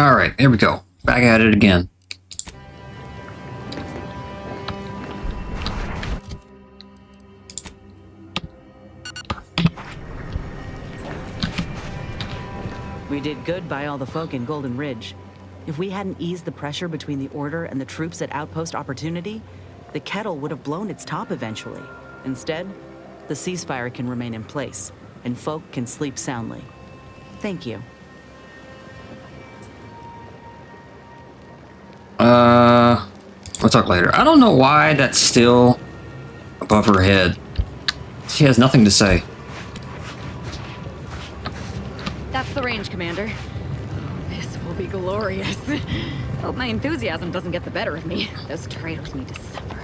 Alright, here we go. Back at it again. We did good by all the folk in Golden Ridge. If we hadn't eased the pressure between the Order and the troops at Outpost Opportunity, the kettle would have blown its top eventually. Instead, the ceasefire can remain in place, and folk can sleep soundly. Thank you. We'll talk later. I don't know why that's still above her head. She has nothing to say. That's the range, Commander. This will be glorious. Hope my enthusiasm doesn't get the better of me. Those traitors need to suffer.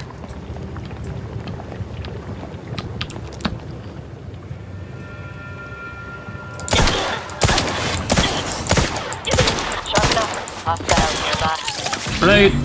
Sharp enough. Hostile nearby. Grenade!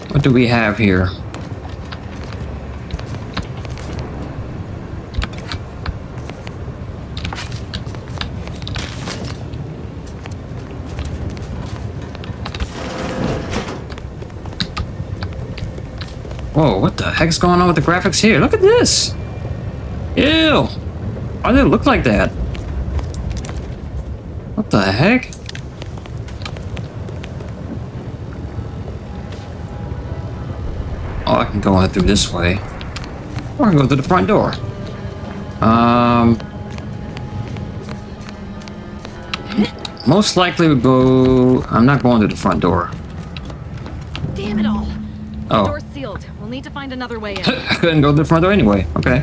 What do we have here? Whoa, what the heck's going on with the graphics here? Look at this! Ew! Why do they look like that? What the heck? Oh, I can go in through this way. Or I can go through the front door. Most likely we'll go... I'm not going to the front door. Damn it all! Oh. The door's sealed. We'll need to find another way in. I couldn't go to the front door anyway. Okay.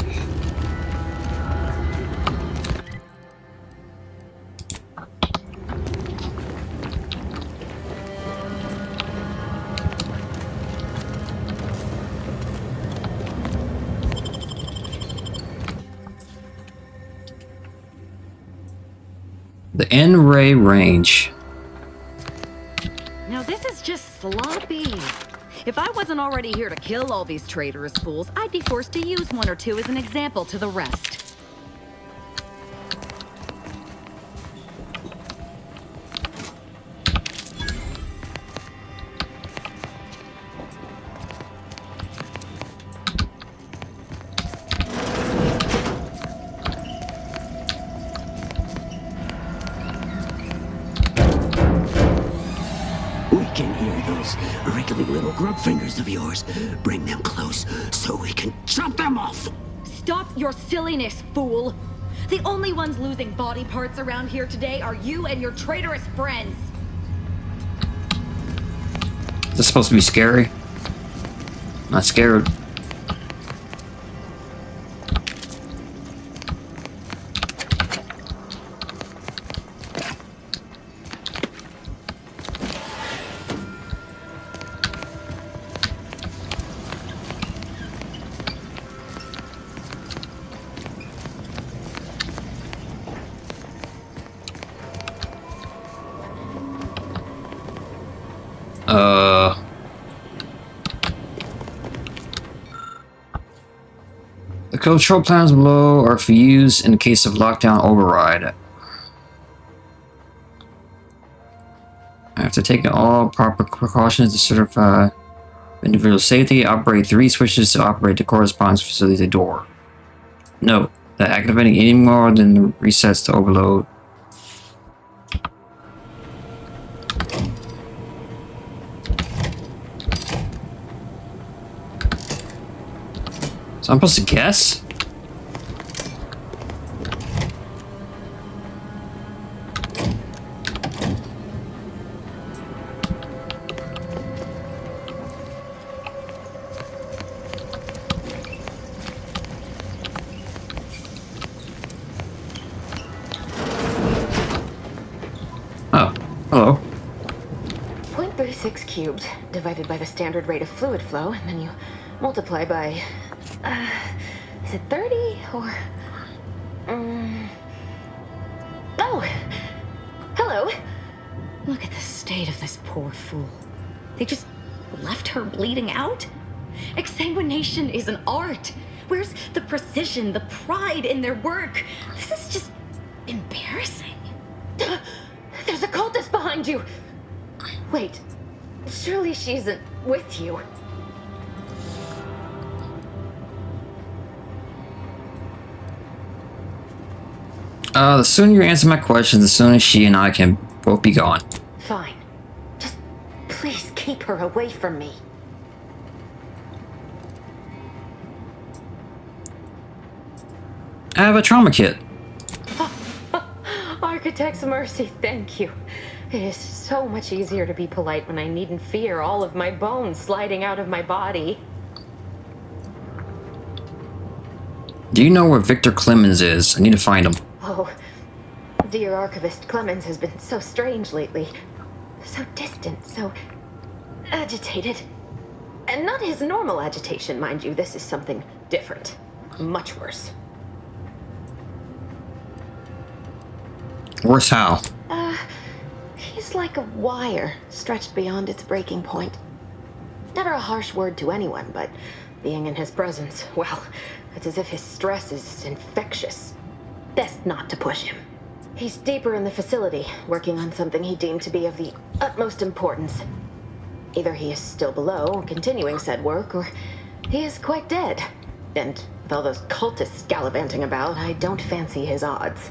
The N-Ray range. Now this is just sloppy. If I wasn't already here to kill all these traitorous fools, I'd be forced to use one or two as an example to the rest. We can hear those wriggly little grub fingers of yours. Bring them close so we can chop them off. Stop your silliness, fool! The only ones losing body parts around here today are you and your traitorous friends. Is this supposed to be scary? Not scared. The control plans below are for use in case of lockdown override. After taking all proper precautions to certify individual safety, operate 3 switches to operate the corresponding facility door. Note that activating any more than resets to overload. So I'm supposed to guess? Hello. 0.36 cubed divided by the standard rate of fluid flow, and then you multiply by. Is it 30 or. Oh! Hello! Look at the state of this poor fool. They just left her bleeding out? Exsanguination is an art. Where's the precision, the pride in their work? This is just embarrassing. There's a cultist behind you! Wait, surely she isn't with you. The sooner you answer my questions, the sooner she and I can both be gone. Fine. Just please keep her away from me. I have a trauma kit. Architect's mercy, thank you. It is so much easier to be polite when I needn't fear all of my bones sliding out of my body. Do you know where Victor Clemens is? I need to find him. Oh, dear Archivist Clemens has been so strange lately. So distant, so agitated. And not his normal agitation, mind you. This is something different. Much worse. Worse how? He's like a wire stretched beyond its breaking point. Never a harsh word to anyone, but being in his presence, well, it's as if his stress is infectious. Best not to push him. He's deeper in the facility, working on something he deemed to be of the utmost importance. Either he is still below, continuing said work, or he is quite dead. And with all those cultists gallivanting about, I don't fancy his odds.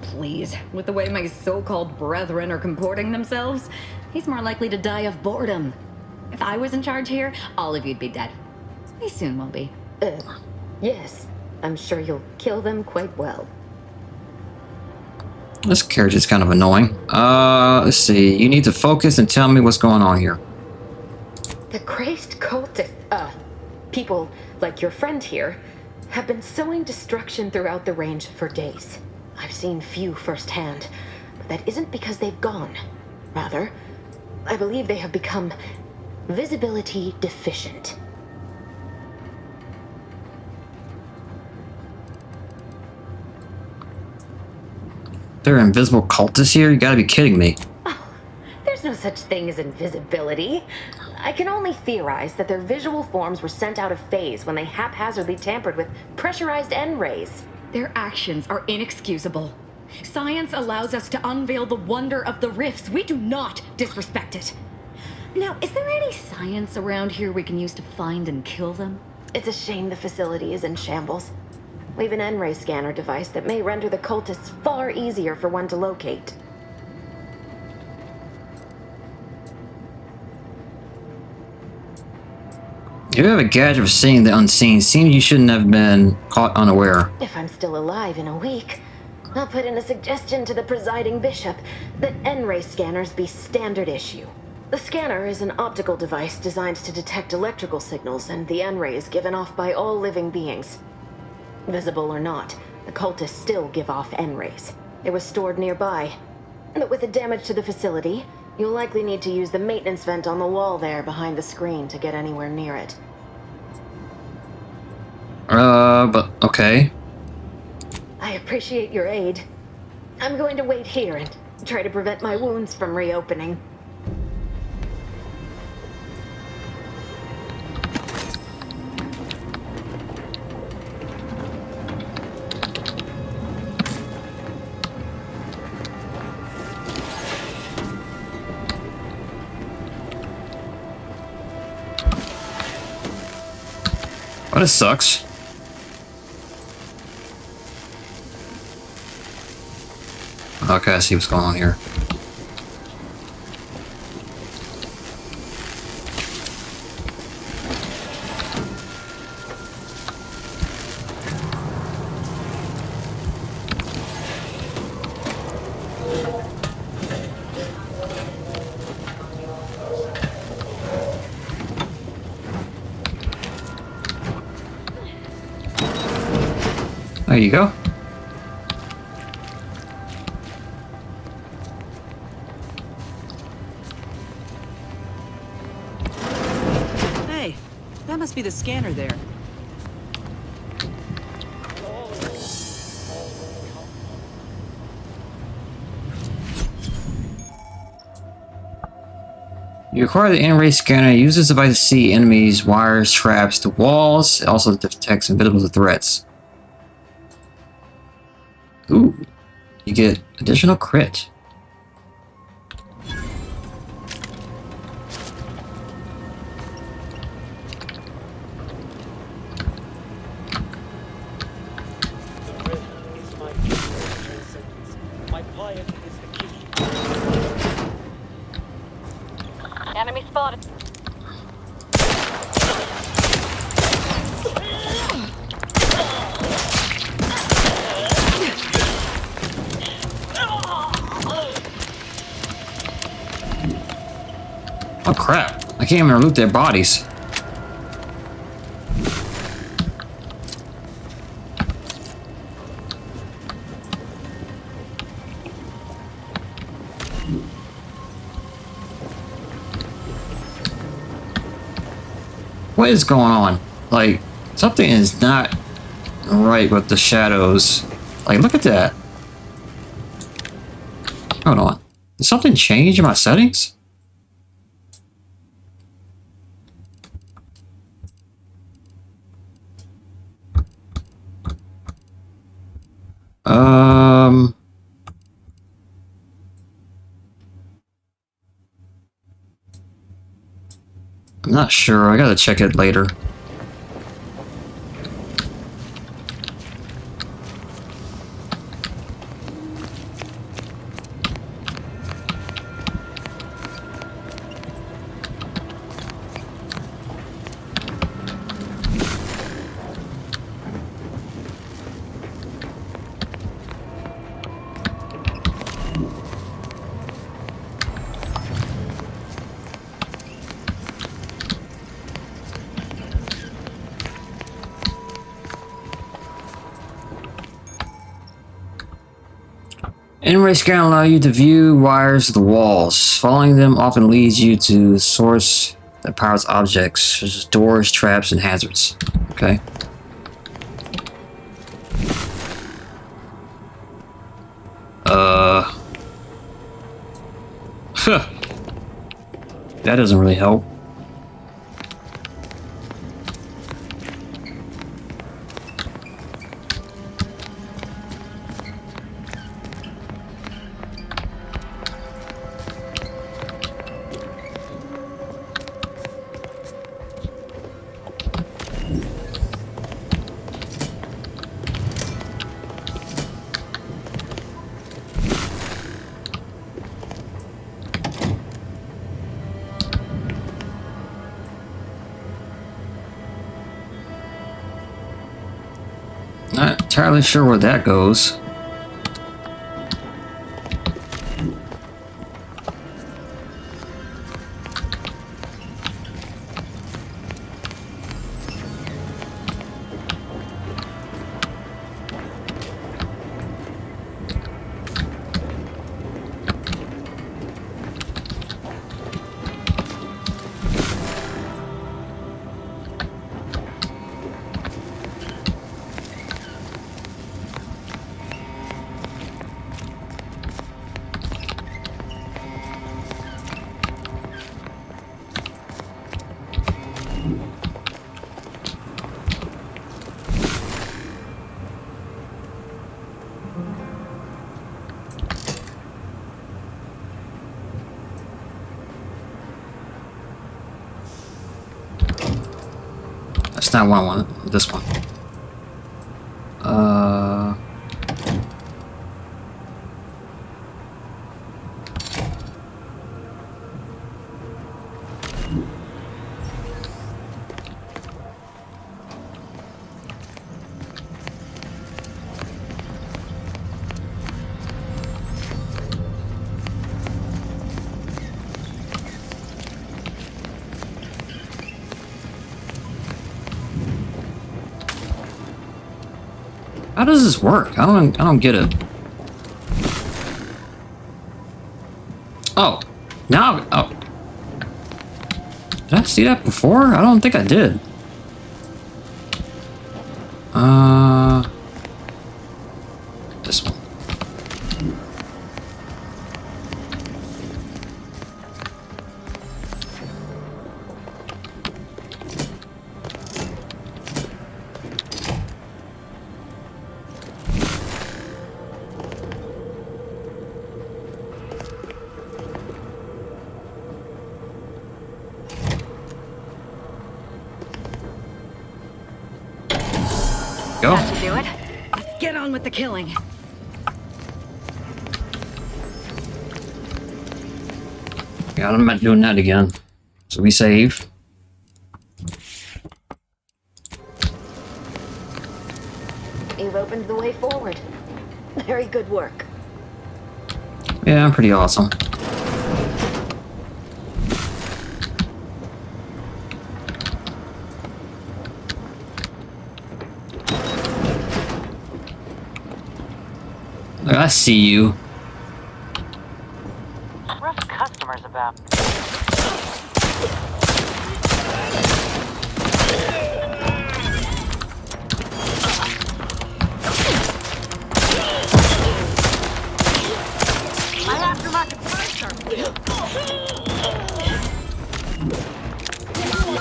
Please, with the way my so-called brethren are comporting themselves, he's more likely to die of boredom. If I was in charge here, all of you'd be dead. He soon will be. Yes. I'm sure you'll kill them quite well. This carriage is kind of annoying. Let's see. You need to focus and tell me what's going on here. The crazed cultist, people like your friend here, have been sowing destruction throughout the range for days. I've seen few firsthand, but that isn't because they've gone. Rather, I believe they have become visibility deficient. There are invisible cultists here? You gotta be kidding me. There's no such thing as invisibility. I can only theorize that their visual forms were sent out of phase when they haphazardly tampered with pressurized N-rays. Their actions are inexcusable. Science allows us to unveil the wonder of the rifts. We do not disrespect it. Now, is there any science around here we can use to find and kill them? It's a shame the facility is in shambles. We've an N-ray scanner device that may render the cultists far easier for one to locate. You have a gadget for seeing the unseen. Seems you shouldn't have been caught unaware. If I'm still alive in a week, I'll put in a suggestion to the presiding bishop that N-ray scanners be standard issue. The scanner is an optical device designed to detect electrical signals and the N-rays given off by all living beings. Visible or not, the cultists still give off N-rays. It was stored nearby. But with the damage to the facility, you'll likely need to use the maintenance vent on the wall there behind the screen to get anywhere near it. But okay. I appreciate your aid. I'm going to wait here and try to prevent my wounds from reopening. Oh, this sucks. Okay, I see what's going on here. There you go. must be the scanner there. You acquire the in-ray scanner. Use this device to see enemies, wires, traps, the walls. It also detects invisible threats. Ooh. You get additional crit. Enemy spotted. Oh crap. I can't even loot their bodies. What is going on? Like, something is not right with the shadows. Like, look at that. Hold on. Did something change in my settings? I'm not sure. I gotta check it later. In-ray scan allows you to view wires of the walls. Following them often leads you to the source that powers objects, such as doors, traps, and hazards. Okay. Huh. That doesn't really help. Not entirely sure where that goes. That's not what I want. This one. How does this work? I don't get it. Oh, now. Oh, did I see that before? I don't think I did. This one. Go. That should do it. Let's get on with the killing. Yeah, I'm not doing that again. So we save. You've opened the way forward. Very good work. Yeah, I'm pretty awesome. Look, I see you. Rough customers about. My aftermarket parts are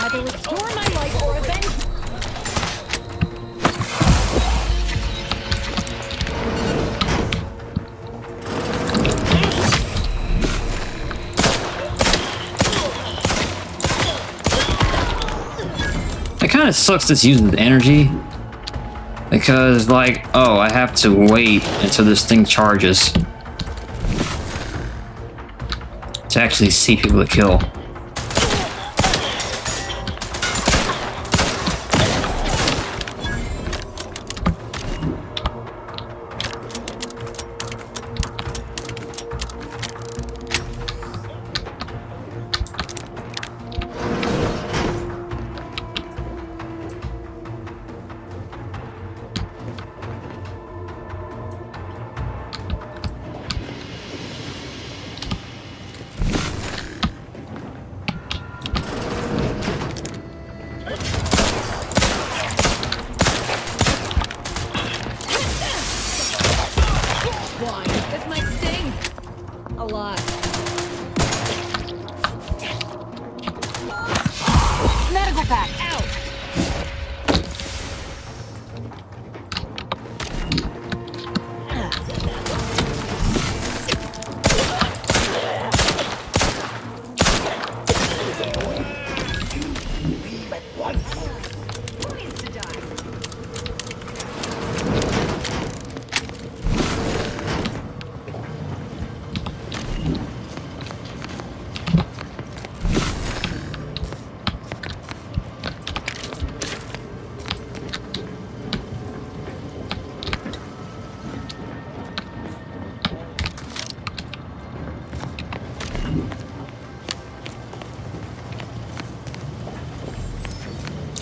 Either restore my life or avenge. It kind of sucks this using energy. Because, like, oh, I have to wait until this thing charges to actually see people to kill. This might sting. A lot. Medical pack, out!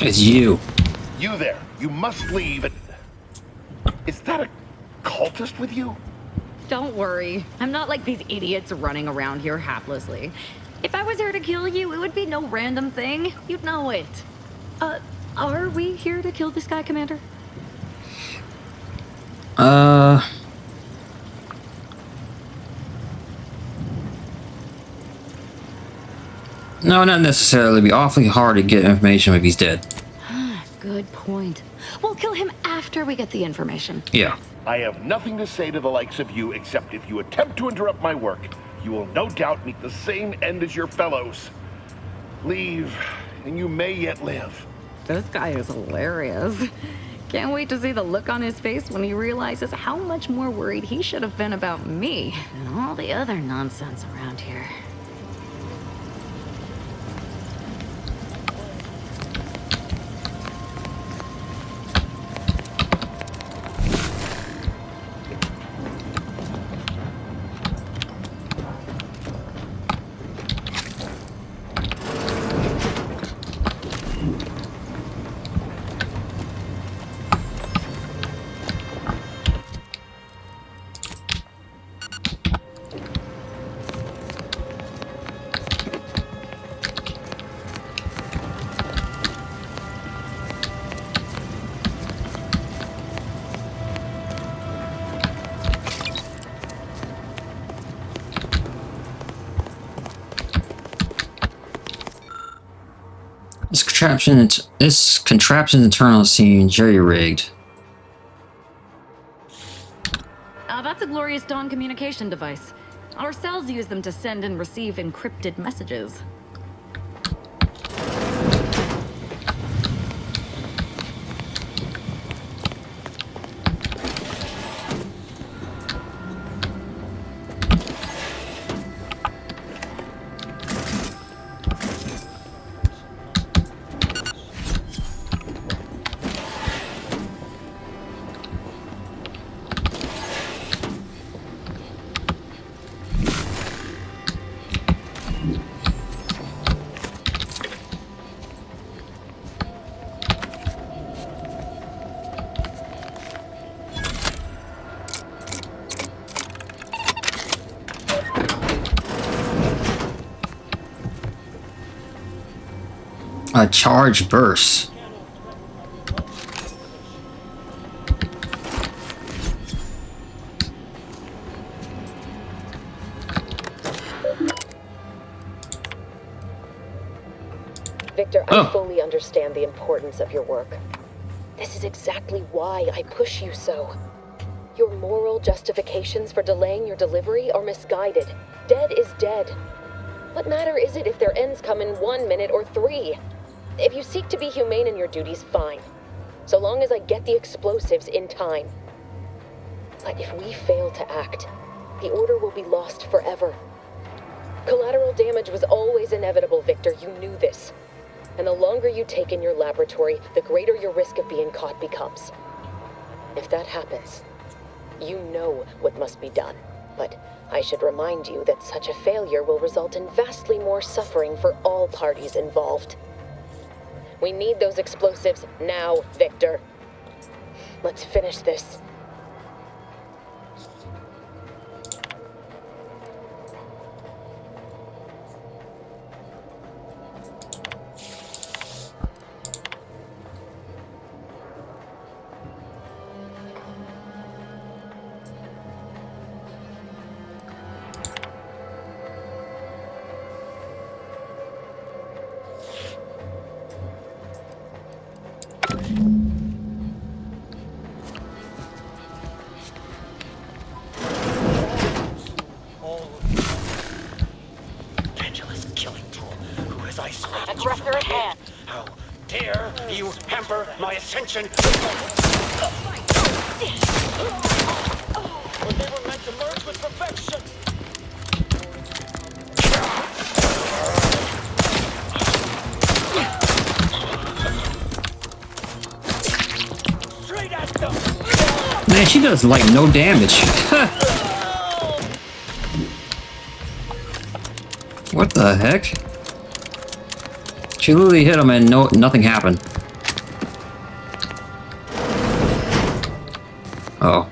It's you. You there. You must leave. Is that a cultist with you? Don't worry. I'm not like these idiots running around here haplessly. If I was here to kill you, it would be no random thing. You'd know it. Are we here to kill this guy, Commander? No, not necessarily. It'd be awfully hard to get information if he's dead. Good point. We'll kill him after we get the information. Yeah. I have nothing to say to the likes of you except if you attempt to interrupt my work, you will no doubt meet the same end as your fellows. Leave, and you may yet live. This guy is hilarious. Can't wait to see the look on his face when he realizes how much more worried he should have been about me and all the other nonsense around here. contraption's internal seem jerry-rigged. That's a Glorious Dawn communication device. Our cells use them to send and receive encrypted messages. A charge burst. Victor, I fully understand the importance of your work. This is exactly why I push you so. Your moral justifications for delaying your delivery are misguided. Dead is dead. What matter is it if their ends come in 1 minute or 3? If you seek to be humane in your duties, fine. So long as I get the explosives in time. But if we fail to act, the Order will be lost forever. Collateral damage was always inevitable, Victor. You knew this. And the longer you take in your laboratory, the greater your risk of being caught becomes. If that happens, you know what must be done. But I should remind you that such a failure will result in vastly more suffering for all parties involved. We need those explosives now, Victor. Let's finish this. Aggressor at hand. How dare you hamper my ascension? But they were meant to merge with perfection. Straight at them. Man, she does like no damage. What the heck? She literally hit him and nothing happened. Oh.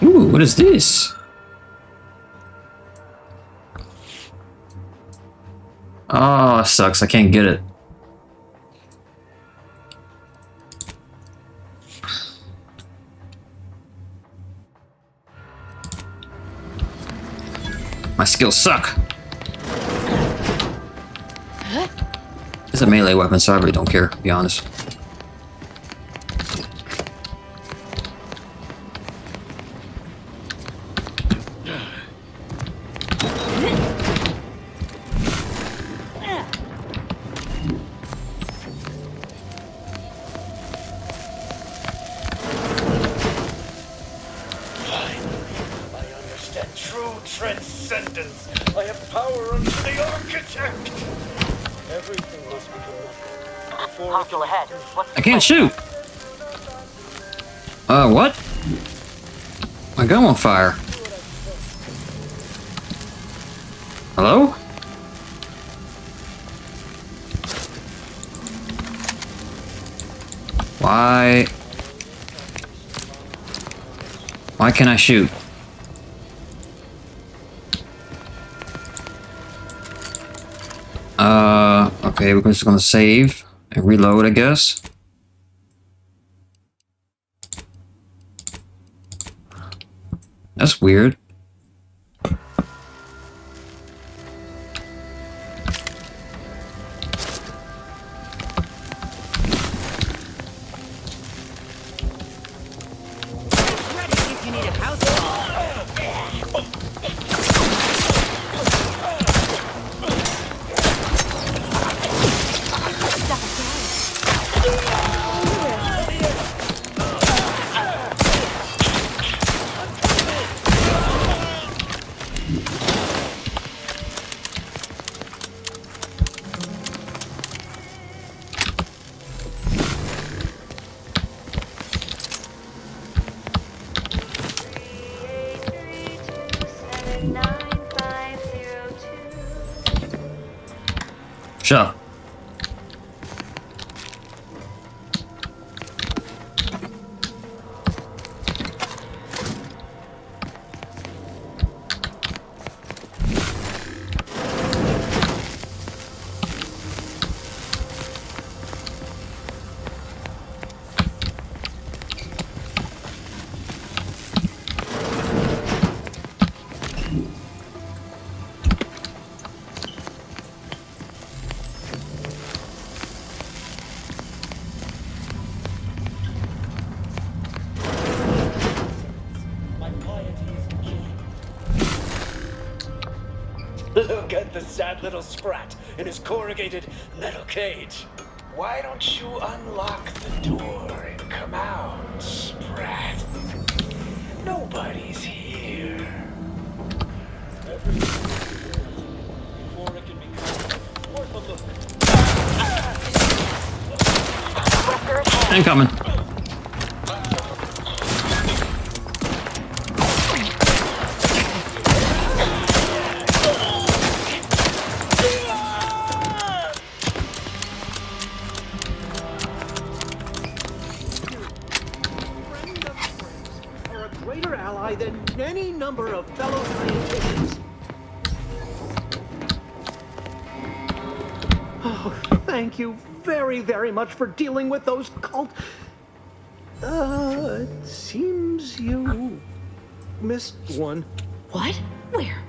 Ooh, what is this? Oh, sucks. I can't get it. My skills suck. It's a melee weapon, so I really don't care, to be honest. Transcendence. I have power under the architect. Everything must become nothing. Hostile ahead. What's the I can't plan? shoot. What? My gun on fire. Hello? Why can't I shoot? Okay, we're just gonna save and reload, I guess. That's weird. Shut up. Look at the sad little sprat in his corrugated metal cage. Why don't you unlock the door and come out, sprat? Nobody's here. Before it can become worth a look. Incoming. Than any number of fellow scientists. Oh, thank you very, very much for dealing with those cult... it seems you missed one. What? Where?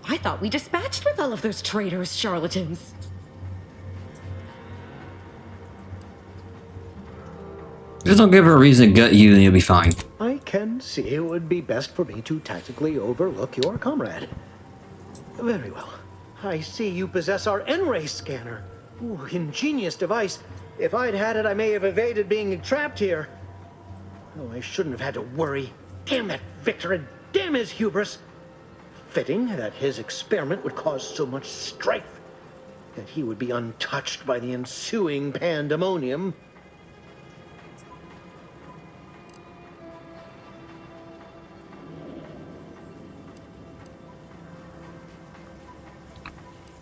I thought we dispatched with all of those traitorous charlatans. Just don't give her a reason to gut you and you'll be fine. I can see it would be best for me to tactically overlook your comrade. Very well. I see you possess our N-ray scanner. Ooh, ingenious device. If I'd had it, I may have evaded being trapped here. Oh, I shouldn't have had to worry. Damn that Victor and damn his hubris. Fitting that his experiment would cause so much strife, that he would be untouched by the ensuing pandemonium.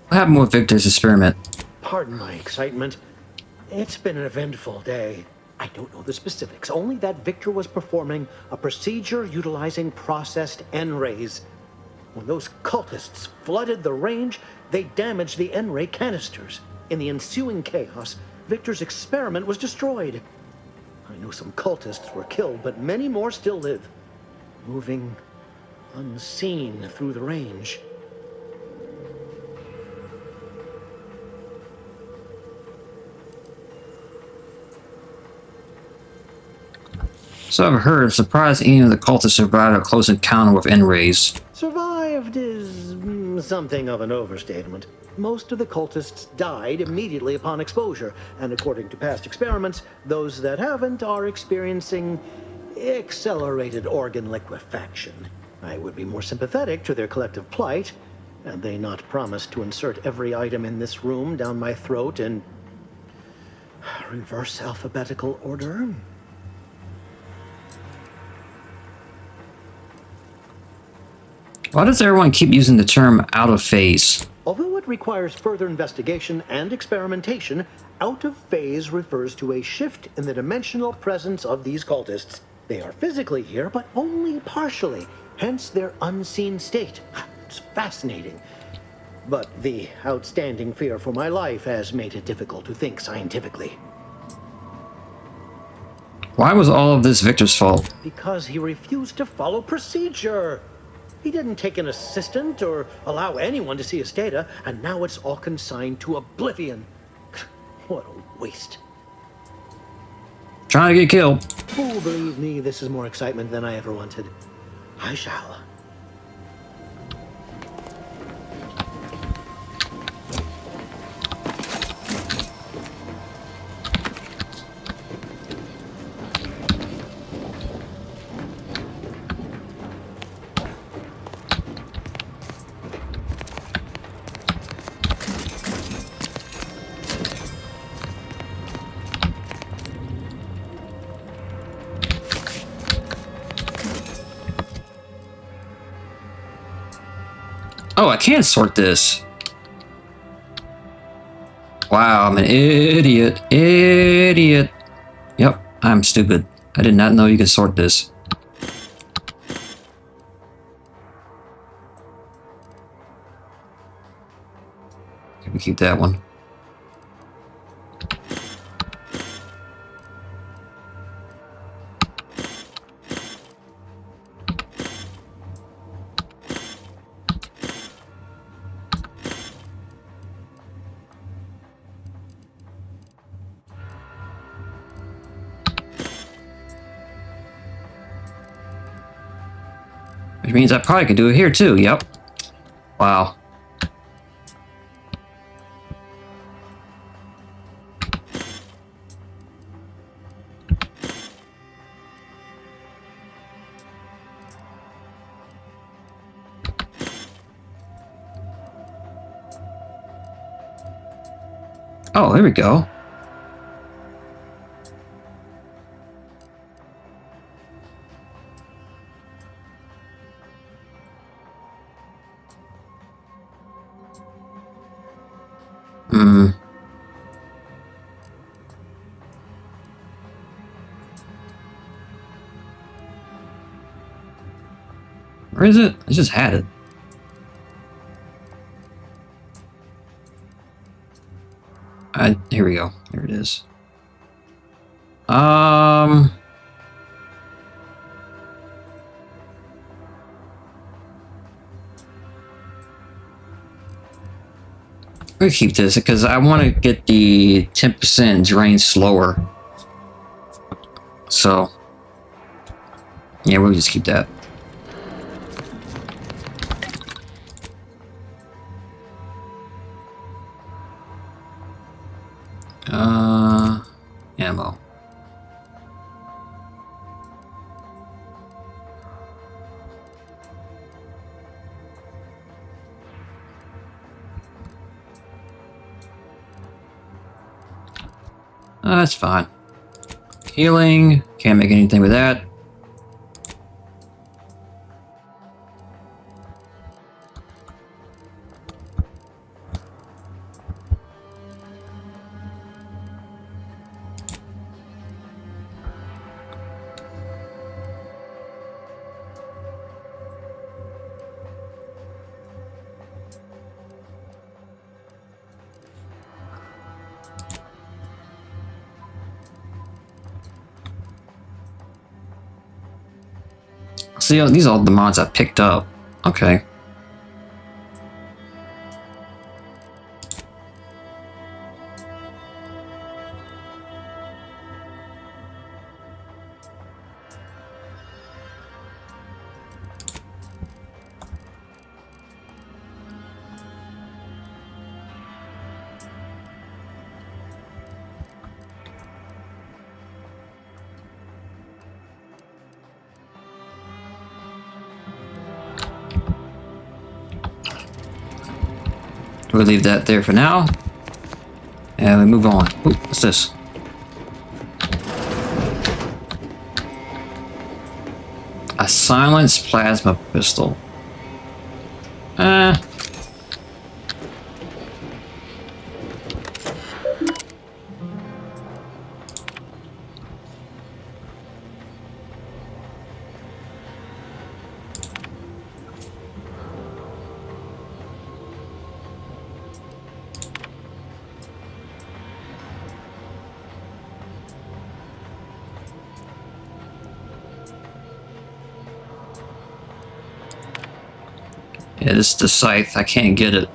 What happened with Victor's experiment? Pardon my excitement. It's been an eventful day. I don't know the specifics, only that Victor was performing a procedure utilizing processed N-rays. When those cultists flooded the range, they damaged the N-ray canisters. In the ensuing chaos, Victor's experiment was destroyed. I know some cultists were killed, but many more still live, moving unseen through the range. So I've heard, I'm surprised any of the cultists survived a close encounter with N-rays. Survived is something of an overstatement. Most of the cultists died immediately upon exposure, and according to past experiments, those that haven't are experiencing accelerated organ liquefaction. I would be more sympathetic to their collective plight, and they not promise to insert every item in this room down my throat in reverse alphabetical order. Why does everyone keep using the term out of phase? Although it requires further investigation and experimentation, out of phase refers to a shift in the dimensional presence of these cultists. They are physically here, but only partially, hence their unseen state. It's fascinating. But the outstanding fear for my life has made it difficult to think scientifically. Why was all of this Victor's fault? Because he refused to follow procedure. He didn't take an assistant or allow anyone to see his data, and now it's all consigned to oblivion. What a waste. Trying to get killed. Oh, believe me, this is more excitement than I ever wanted. I shall. Oh, I can't sort this. Wow, I'm an idiot. Idiot. Yep, I'm stupid. I did not know you could sort this. Can we keep that one? Which means I probably could do it here too, yep. Wow. Oh, there we go. Where is it? I just had it. Here we go. There it is. We'll keep this because I want to get the 10% drain slower. So, yeah, we'll just keep that. Ammo. That's fine. Healing. Can't make anything with that. See, these are all the mods I picked up. Okay. We'll leave that there for now. And we move on. Ooh, what's this? A silenced plasma pistol. Yeah, this is the scythe. I can't get it.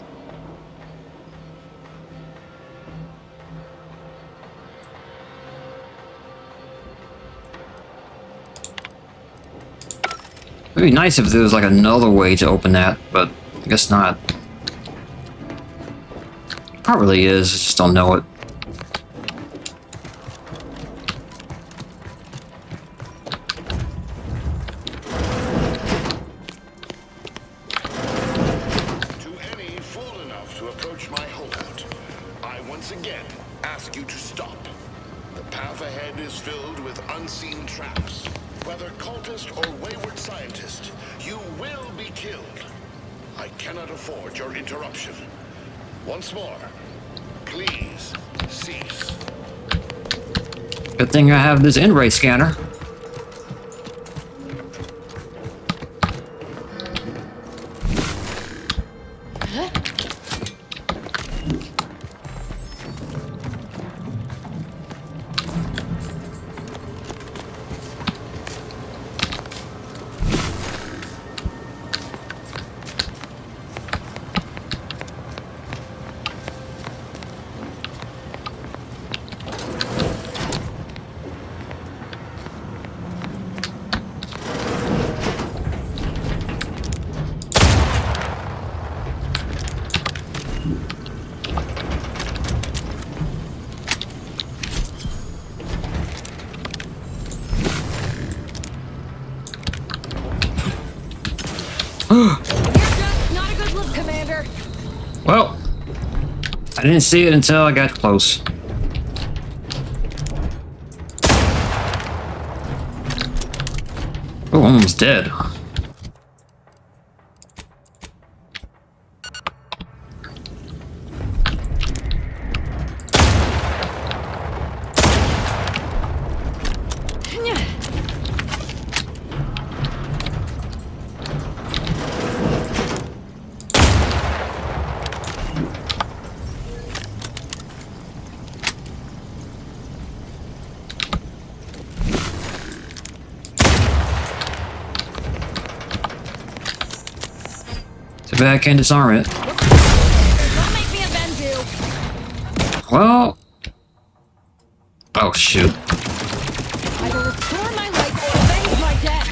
It'd be nice if there was like another way to open that, but I guess not. Probably is, I just don't know it. To any fool enough to approach my holdout, I once again ask you to stop. The path ahead is filled with unseen traps. Whether cultist or wayward scientist, you will be killed. I cannot afford your interruption. Once more, please cease. Good thing I have this N-ray scanner. Not a good look, Commander. Well, I didn't see it until I got close. Oh, I'm almost dead. Too bad I can't disarm it. Don't make me a Benzu. Well... Oh, shoot. I will restore my life or avenge my death.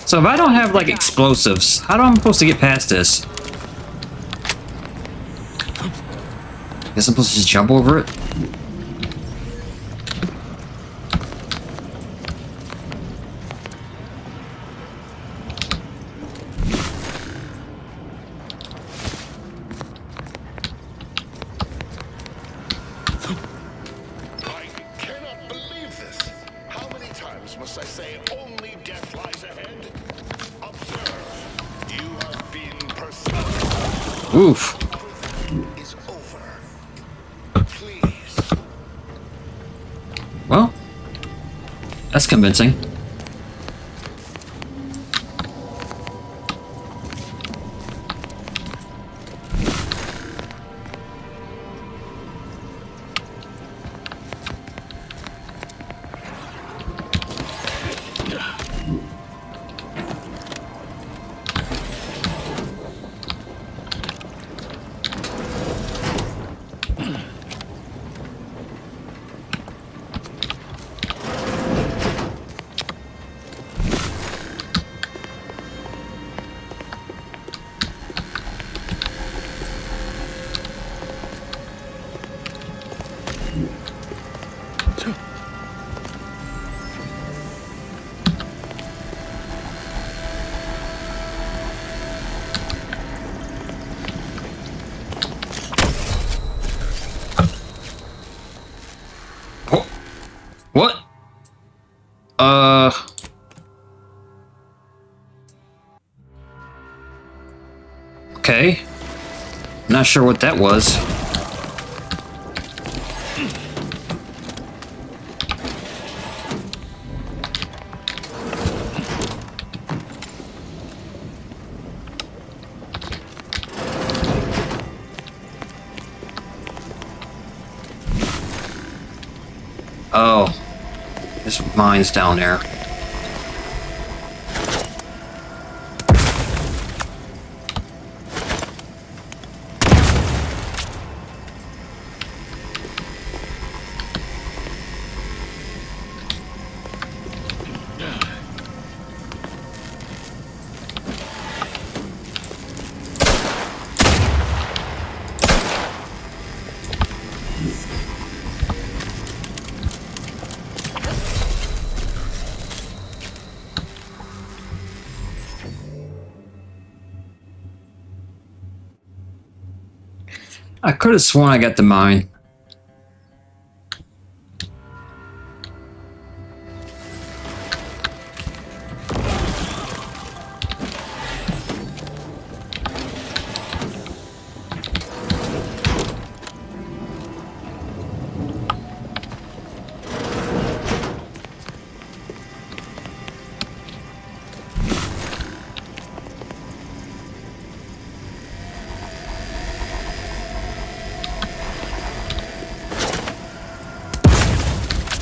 So if I don't have, like, explosives, how am I supposed to get past this? Guess I'm supposed to just jump over it? I cannot believe this. How many times must I say only death lies ahead? Observe. You have been pursued. Oof. Is over. Please. Well, that's convincing. What? Okay. Not sure what that was. Oh. There's mines down there. I could have sworn I got the mine.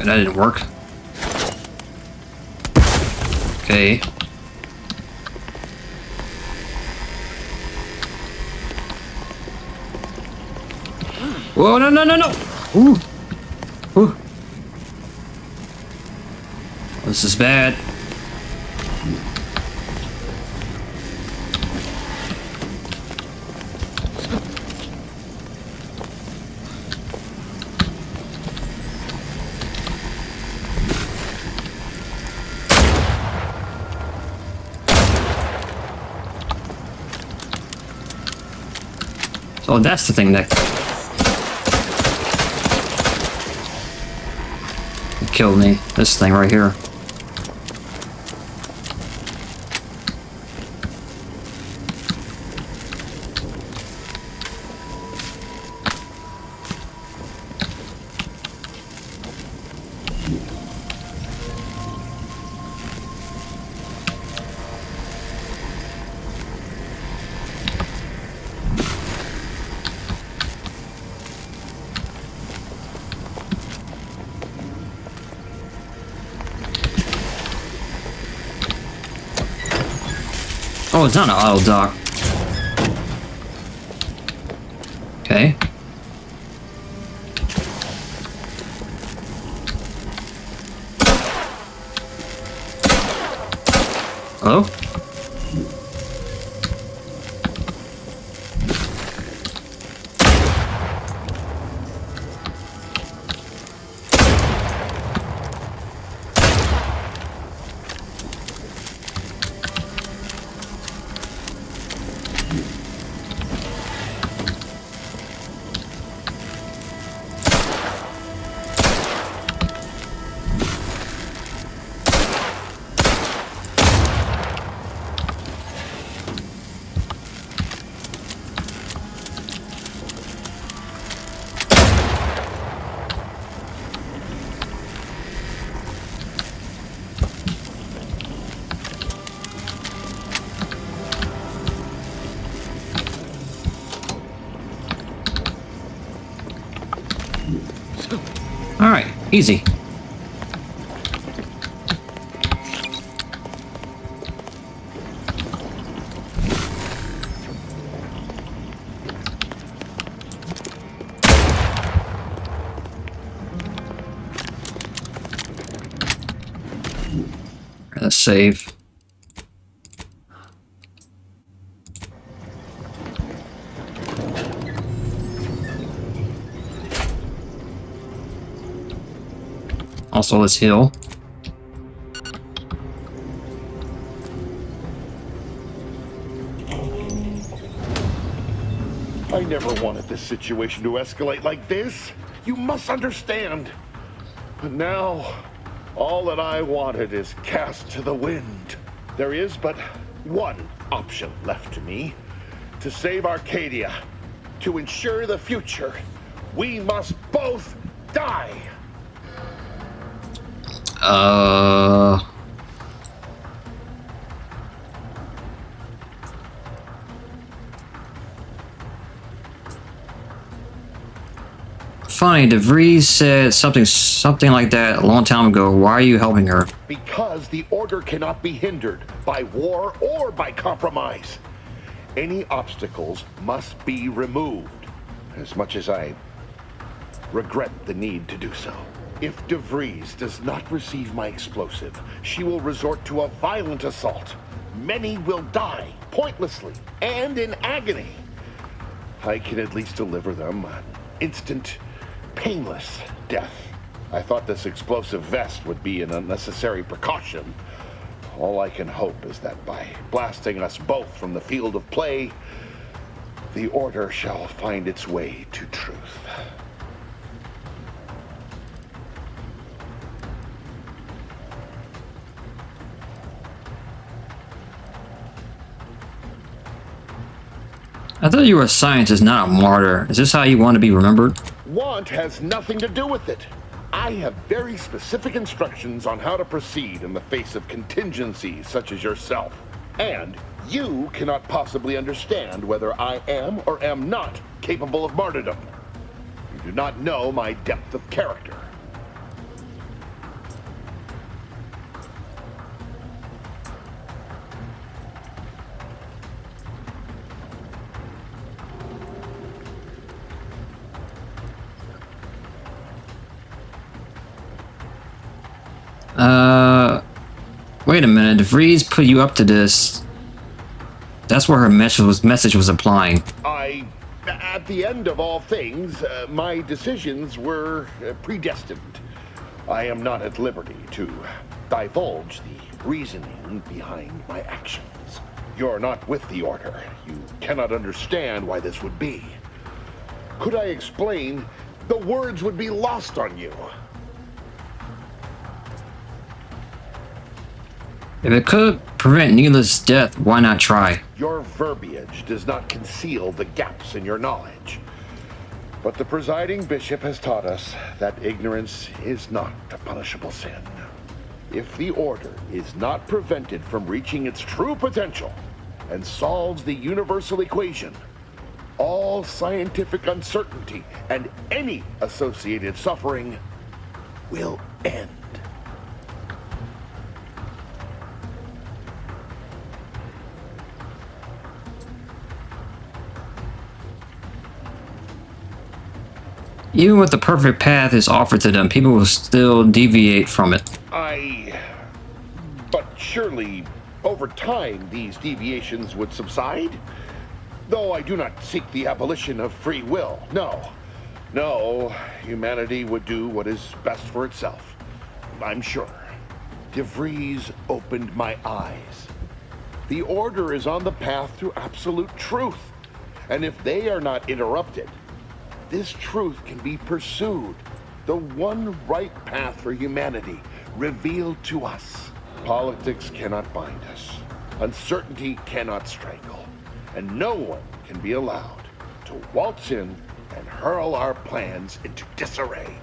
That didn't work. Okay. Whoa, no, no, no, no! Ooh. Ooh. This is bad. Oh, that's the thing that killed me. This thing right here. Oh, it's not an auto dock. Okay. Hello? All right, easy. Let's save. Also, let's heal. I never wanted this situation to escalate like this. You must understand. But now, all that I wanted is cast to the wind. There is but one option left to me. To save Arcadia, to ensure the future, we must both die. funny. DeVries said something like that a long time ago. Why are you helping her? Because the order cannot be hindered by war or by compromise. Any obstacles must be removed. As much as I regret the need to do so. If DeVries does not receive my explosive, she will resort to a violent assault. Many will die, pointlessly, and in agony. I can at least deliver them an instant, painless death. I thought this explosive vest would be an unnecessary precaution. All I can hope is that by blasting us both from the field of play, the order shall find its way to truth. I thought you were a scientist, not a martyr. Is this how you want to be remembered? Want has nothing to do with it. I have very specific instructions on how to proceed in the face of contingencies such as yourself. And you cannot possibly understand whether I am or am not capable of martyrdom. You do not know my depth of character. Wait a minute. DeVries put you up to this. That's where her message was applying. At the end of all things, my decisions were predestined. I am not at liberty to divulge the reasoning behind my actions. You're not with the Order. You cannot understand why this would be. Could I explain, the words would be lost on you. If it could prevent needless death, why not try? Your verbiage does not conceal the gaps in your knowledge. But the presiding bishop has taught us that ignorance is not a punishable sin. If the Order is not prevented from reaching its true potential and solves the universal equation, all scientific uncertainty and any associated suffering will end. Even with the perfect path is offered to them, people will still deviate from it. But surely, over time, these deviations would subside? Though I do not seek the abolition of free will, no. No, humanity would do what is best for itself. I'm sure. DeVries opened my eyes. The Order is on the path to absolute truth. And if they are not interrupted, this truth can be pursued. The one right path for humanity revealed to us. Politics cannot bind us. Uncertainty cannot strangle. And no one can be allowed to waltz in and hurl our plans into disarray.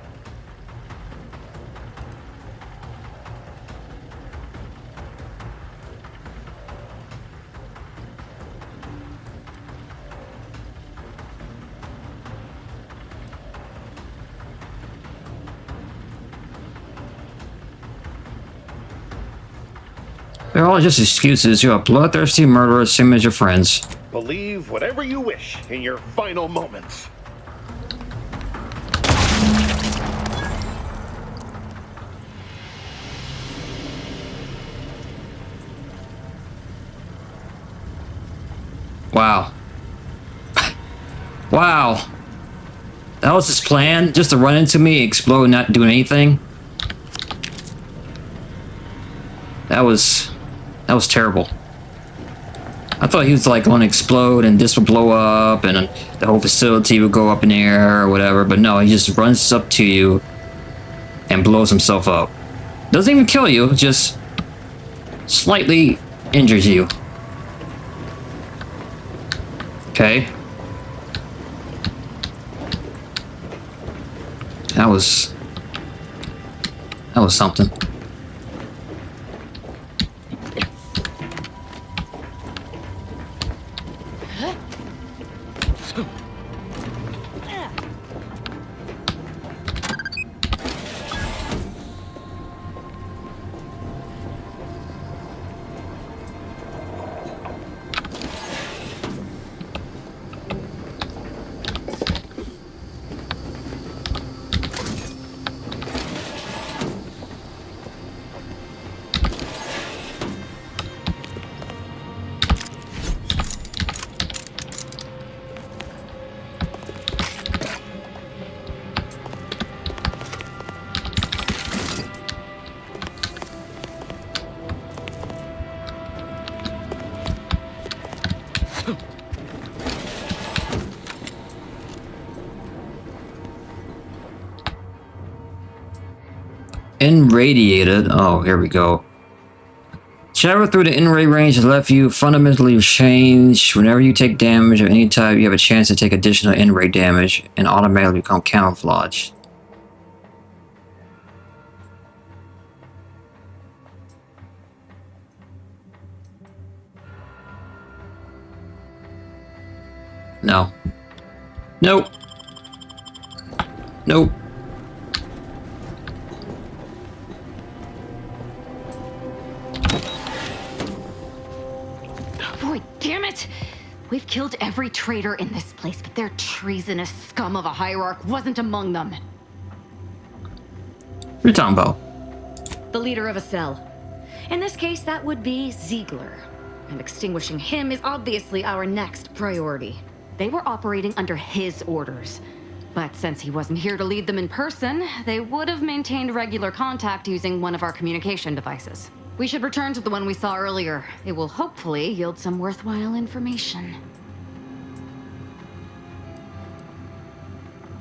They're all just excuses. You're a bloodthirsty murderer, same as your friends. Believe whatever you wish in your final moments. Wow. Wow. That was his plan? Just to run into me, explode, not doing anything? That was terrible. I thought he was like going to explode and this would blow up and the whole facility would go up in the air or whatever, but no, he just runs up to you and blows himself up. Doesn't even kill you, just slightly injures you. Okay. That was something. Irradiated. Oh, here we go. Travel through the in-ray range has left you fundamentally changed. Whenever you take damage of any type, you have a chance to take additional in-ray damage and automatically become camouflaged. No. Nope. Nope. Boy, damn it! We've killed every traitor in this place, but their treasonous scum of a hierarch wasn't among them. What are you talking about? The leader of a cell. In this case, that would be Ziegler. And extinguishing him is obviously our next priority. They were operating under his orders. But since he wasn't here to lead them in person, they would have maintained regular contact using one of our communication devices. We should return to the one we saw earlier. It will hopefully yield some worthwhile information.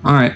All right.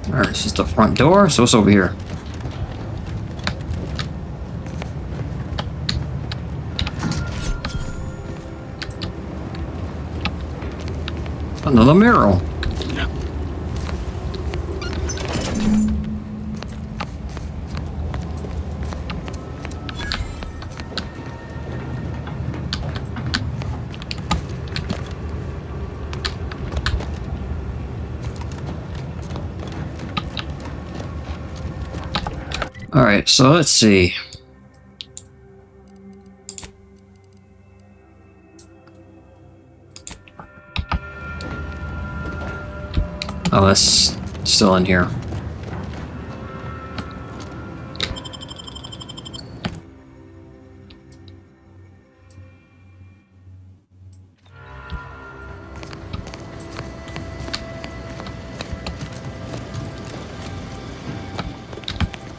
Alright, this is the front door, so what's over here? Another mural. Alright, so let's see. Oh, that's still in here.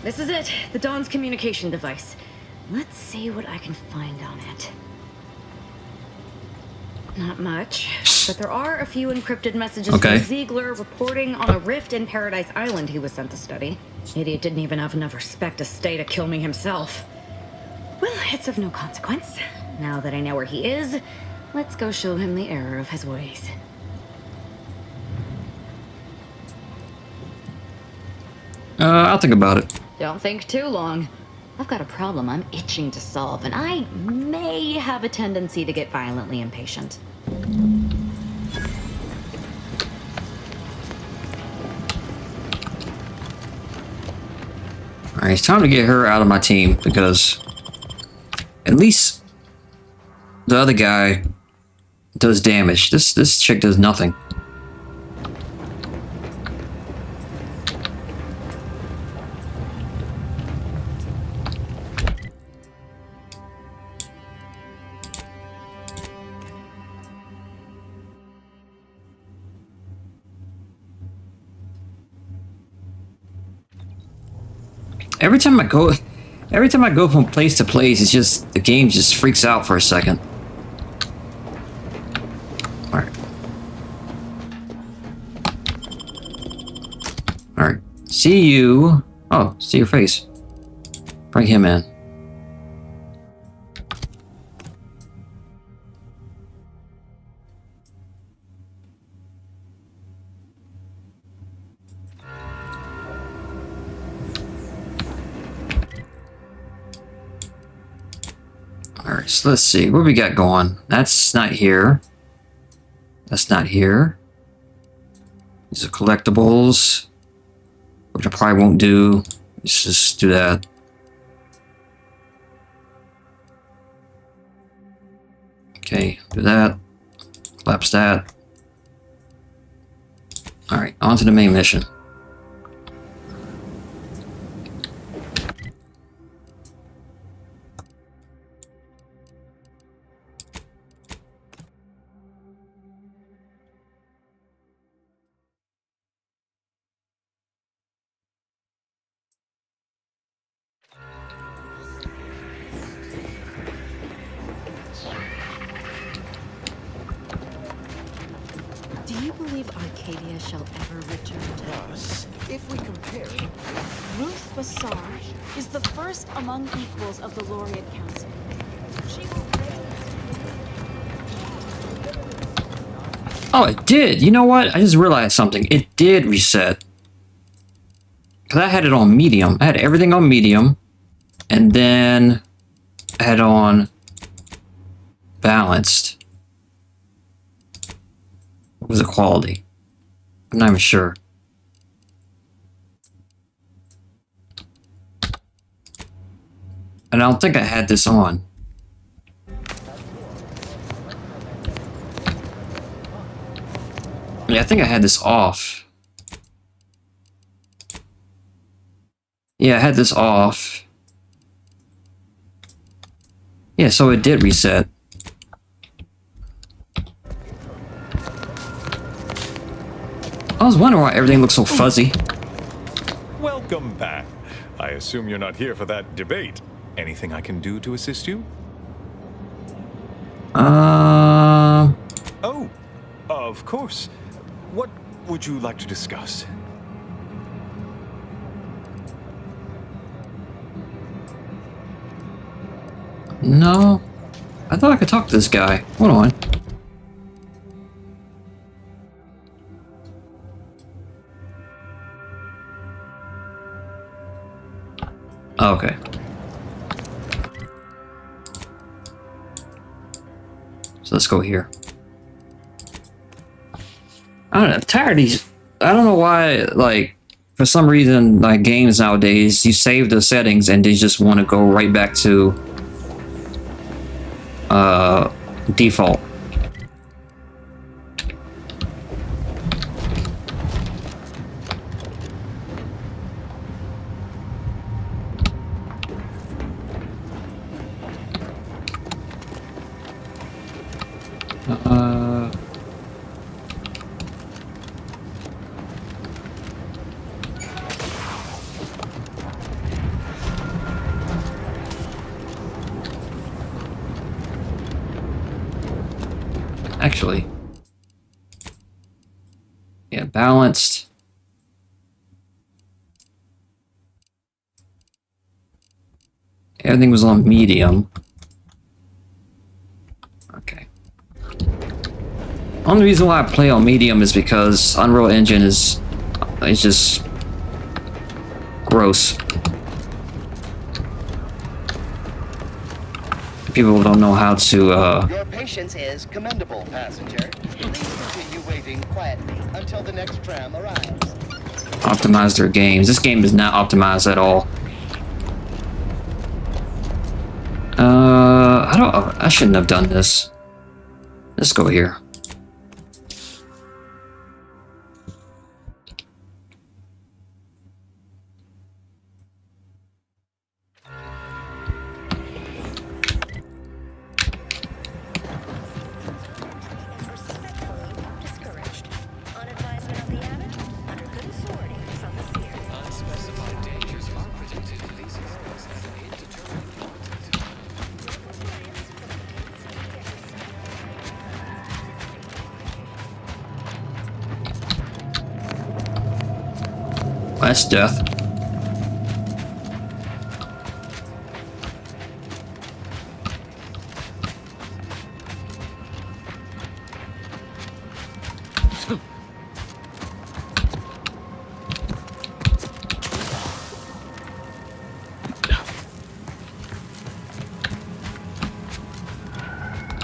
This is it, the Dawn's communication device. Let's see what I can find on it. Not much, but there are a few encrypted messages from Ziegler reporting on a rift in Paradise Island he was sent to study. Idiot didn't even have enough respect to stay to kill me himself. Well, it's of no consequence. Now that I know where he is, let's go show him the error of his ways. I'll think about it. Don't think too long. I've got a problem I'm itching to solve, and I may have a tendency to get violently impatient. Alright, it's time to get her out of my team, because at least the other guy does damage. This chick does nothing. Every time I go from place to place, it's just the game just freaks out for a second. Alright. Alright. See you. Oh, see your face. Bring him in. Alright, so let's see. What we got going? That's not here. That's not here. These are collectibles, which I probably won't do. Let's just do that. Okay, do that. Collapse that. Alright, on to the main mission. Do you believe Arcadia shall ever return to us? If we compare it, Ruth Bassar is the first among equals of the Laureate Council. She will Oh, it did! You know what? I just realized something. It did reset. Because I had it on medium. I had everything on medium. And then I had on balanced. What was the quality? I'm not even sure. And I don't think I had this on. Yeah, I think I had this off. Yeah, I had this off. Yeah, so it did reset. I was wondering why everything looks so fuzzy. Welcome back. I assume you're not here for that debate. Anything I can do to assist you? Oh, of course. What would you like to discuss? No. I thought I could talk to this guy. Hold on. Okay. So let's go here. I don't know, I'm tired of these. I don't know why, like, for some reason, like, games nowadays, you save the settings and they just want to go right back to default. Actually, yeah, balanced. Everything was on medium. Okay. Only reason why I play on medium is because Unreal Engine is just gross. People don't know how to your patience is commendable, passenger. Please continue waiting quietly until the next tram arrives. optimize their games. This game is not optimized at all. I shouldn't have done this. Let's go here. That's death.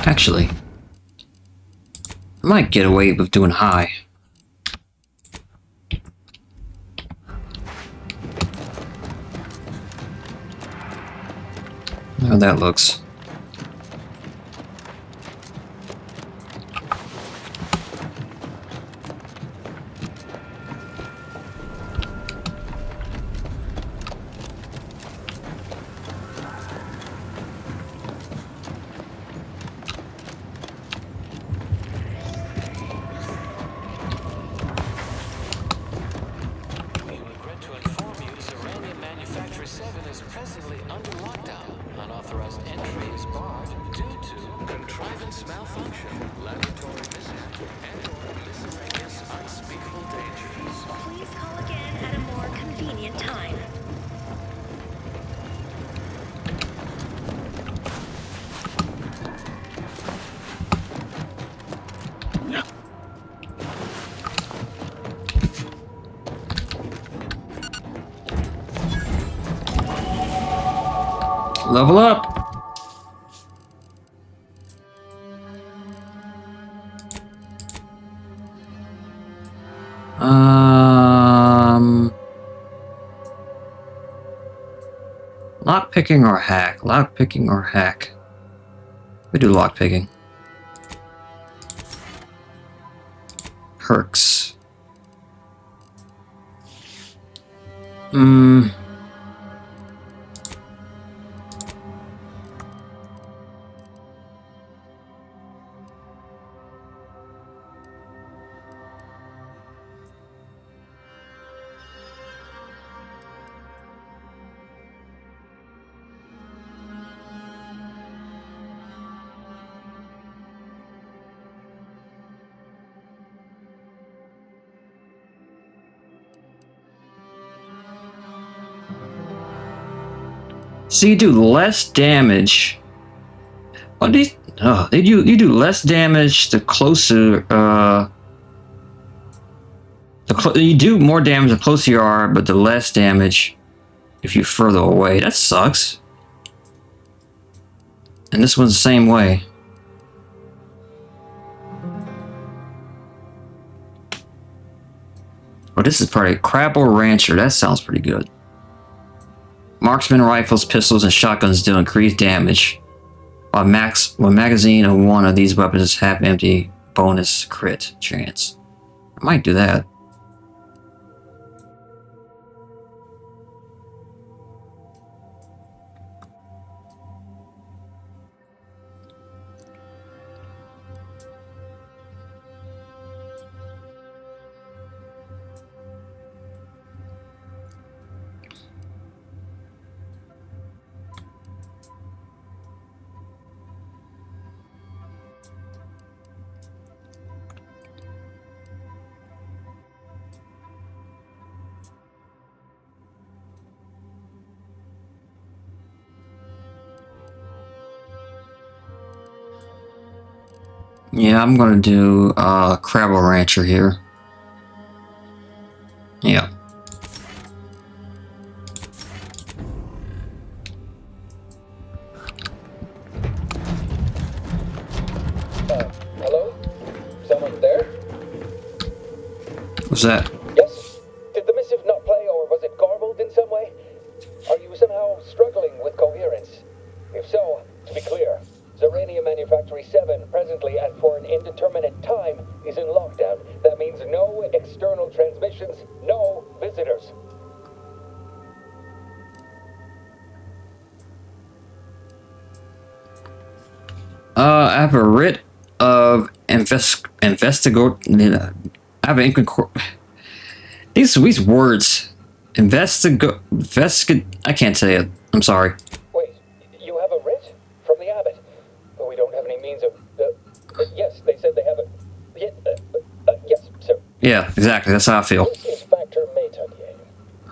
Actually, might get away with doing high. How that looks. Level up! Lockpicking or hack? Lockpicking or hack? We do lockpicking. Perks. So you do less damage. What do you do less damage the closer you do more damage the closer you are, but the less damage if you're further away. That sucks. And this one's the same way. Oh, this is probably Crabble Rancher. That sounds pretty good. Marksman rifles, pistols, and shotguns deal increased damage, while magazine of one of these weapons is half empty, bonus crit chance. I might do that. Yeah, I'm gonna do Crabble Rancher here. Yeah. Hello? Someone there? What's that? Yes? Did the missive not play, or was it garbled in some way? Are you somehow struggling with coherence? If so, to be clear, Zerania Manufactory 7, presently and for an indeterminate time, is in lockdown. That means no external transmissions, no visitors. I have a writ of investigate. I have an these words. Investigate. I can't say it. I'm sorry. Wait, you have a writ from the abbot? We don't have any means of. Yes, they said they have a. Yes, sir. Yeah, exactly. That's how I feel. This is Inspector Métayer.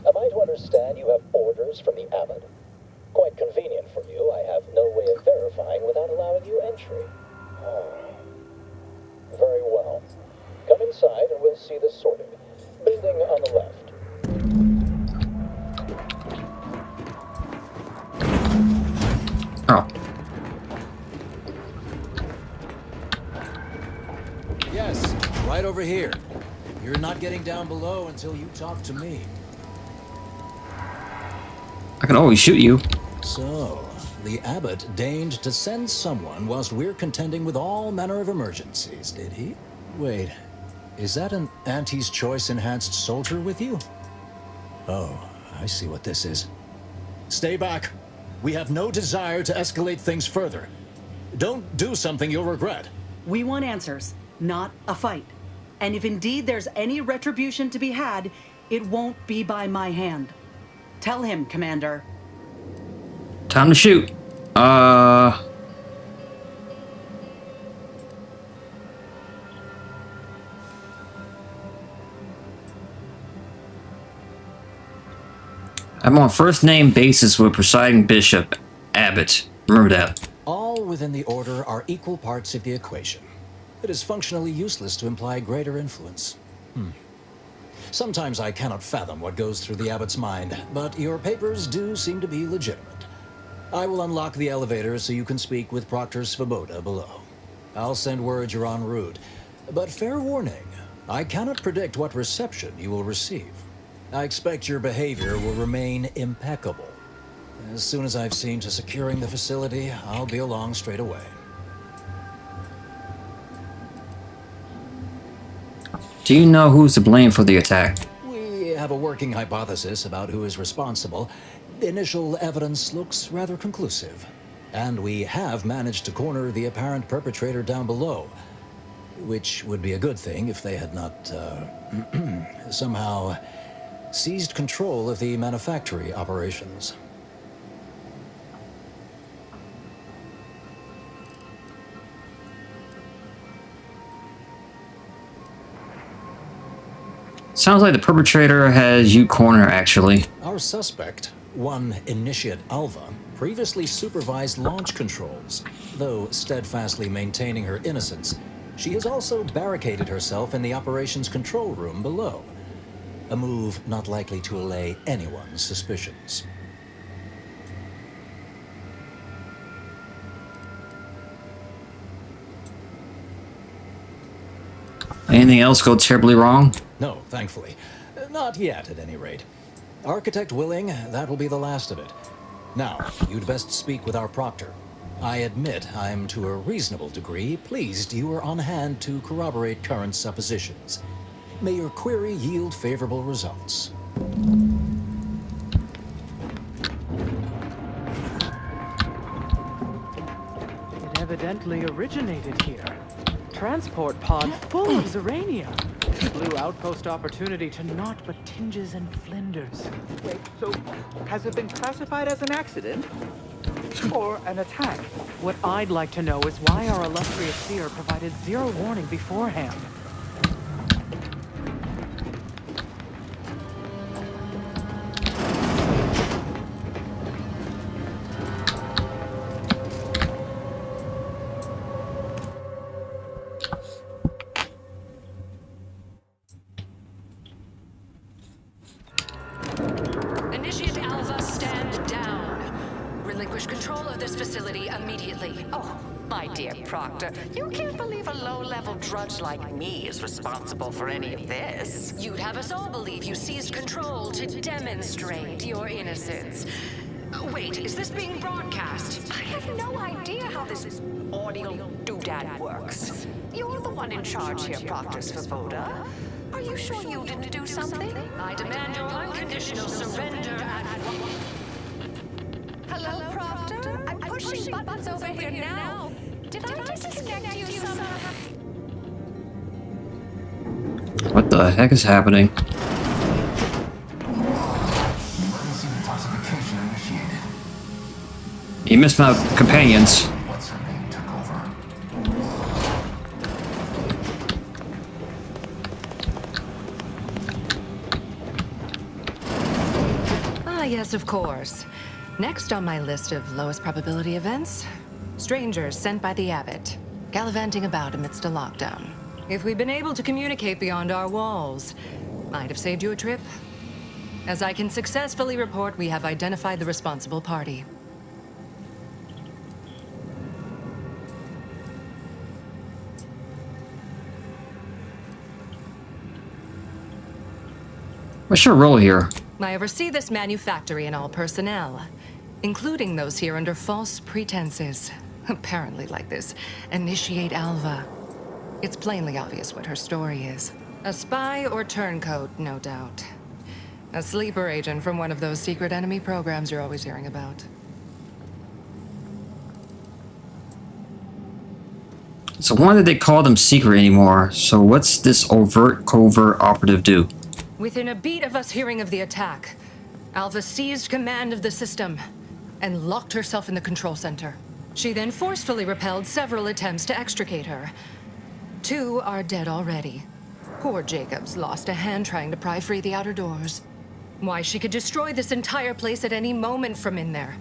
Am I to understand you have orders from the abbot? Quite convenient for you. I have no way of verifying without allowing you entry. Very well. Come inside and we'll see this sorted. Building on the left. Oh. Yes, right over here. You're not getting down below until you talk to me. I can always shoot you. So, the abbot deigned to send someone whilst we're contending with all manner of emergencies, did he? Wait, is that an Auntie's Choice enhanced soldier with you? Oh, I see what this is. Stay back. We have no desire to escalate things further. Don't do something you'll regret. We want answers, not a fight. And if indeed there's any retribution to be had, it won't be by my hand. Tell him, Commander. Time to shoot. I'm on first name basis with presiding bishop, Abbott. Remember that. All within the order are equal parts of the equation. It is functionally useless to imply greater influence. Sometimes I cannot fathom what goes through the abbot's mind, but your papers do seem to be legitimate. I will unlock the elevator so you can speak with Proctor Svoboda below. I'll send word you're en route, but fair warning, I cannot predict what reception you will receive. I expect your behavior will remain impeccable. As soon as I've seen to securing the facility, I'll be along straight away. Do you know who's to blame for the attack? We have a working hypothesis about who is responsible. The initial evidence looks rather conclusive. And we have managed to corner the apparent perpetrator down below. Which would be a good thing if they had not, somehow seized control of the manufactory operations. Sounds like the perpetrator has you cornered, actually. Our suspect, one Initiate Alva, previously supervised launch controls. Though steadfastly maintaining her innocence, she has also barricaded herself in the operations control room below. A move not likely to allay anyone's suspicions. Anything else go terribly wrong? No, thankfully. Not yet, at any rate. Architect willing, that will be the last of it. Now, you'd best speak with our proctor. I admit I'm to a reasonable degree pleased you are on hand to corroborate current suppositions. May your query yield favorable results. It evidently originated here. Transport pod full of Zerania. Blue outpost opportunity to naught but tinges and flinders. Wait, so has it been classified as an accident? Or an attack? What I'd like to know is why our illustrious seer provided zero warning beforehand. Initiate Alva, stand down. Relinquish control of this facility immediately. Oh, my dear Proctor, you can't believe a low-level drudge like me is responsible for any of this. You'd have us all believe you seized control to demonstrate your innocence. Wait, is this being broadcast? I have no idea how this audio doodad works. You're the one in charge here, Proctor Svoboda. Are you sure you didn't do something? I demand your unconditional surrender at once. Hello, Proctor? I'm pushing buttons over here now. Did I disconnect you somehow? What the heck is happening? Emergency detoxification initiated. You missed my companions. What's her name took over? Ah, yes, of course. Next on my list of lowest probability events, strangers sent by the abbot, gallivanting about amidst a lockdown. If we'd been able to communicate beyond our walls, might have saved you a trip. As I can successfully report, we have identified the responsible party. What's your role here? I oversee this manufactory and all personnel, including those here under false pretenses. Apparently like this Initiate Alva. It's plainly obvious what her story is. A spy or turncoat, no doubt. A sleeper agent from one of those secret enemy programs you're always hearing about. So why did they call them secret anymore? So what's this overt covert operative do? Within a beat of us hearing of the attack, Alva seized command of the system and locked herself in the control center. She then forcefully repelled several attempts to extricate her. 2 are dead already. Poor Jacobs lost a hand trying to pry free the outer doors. Why, she could destroy this entire place at any moment from in there.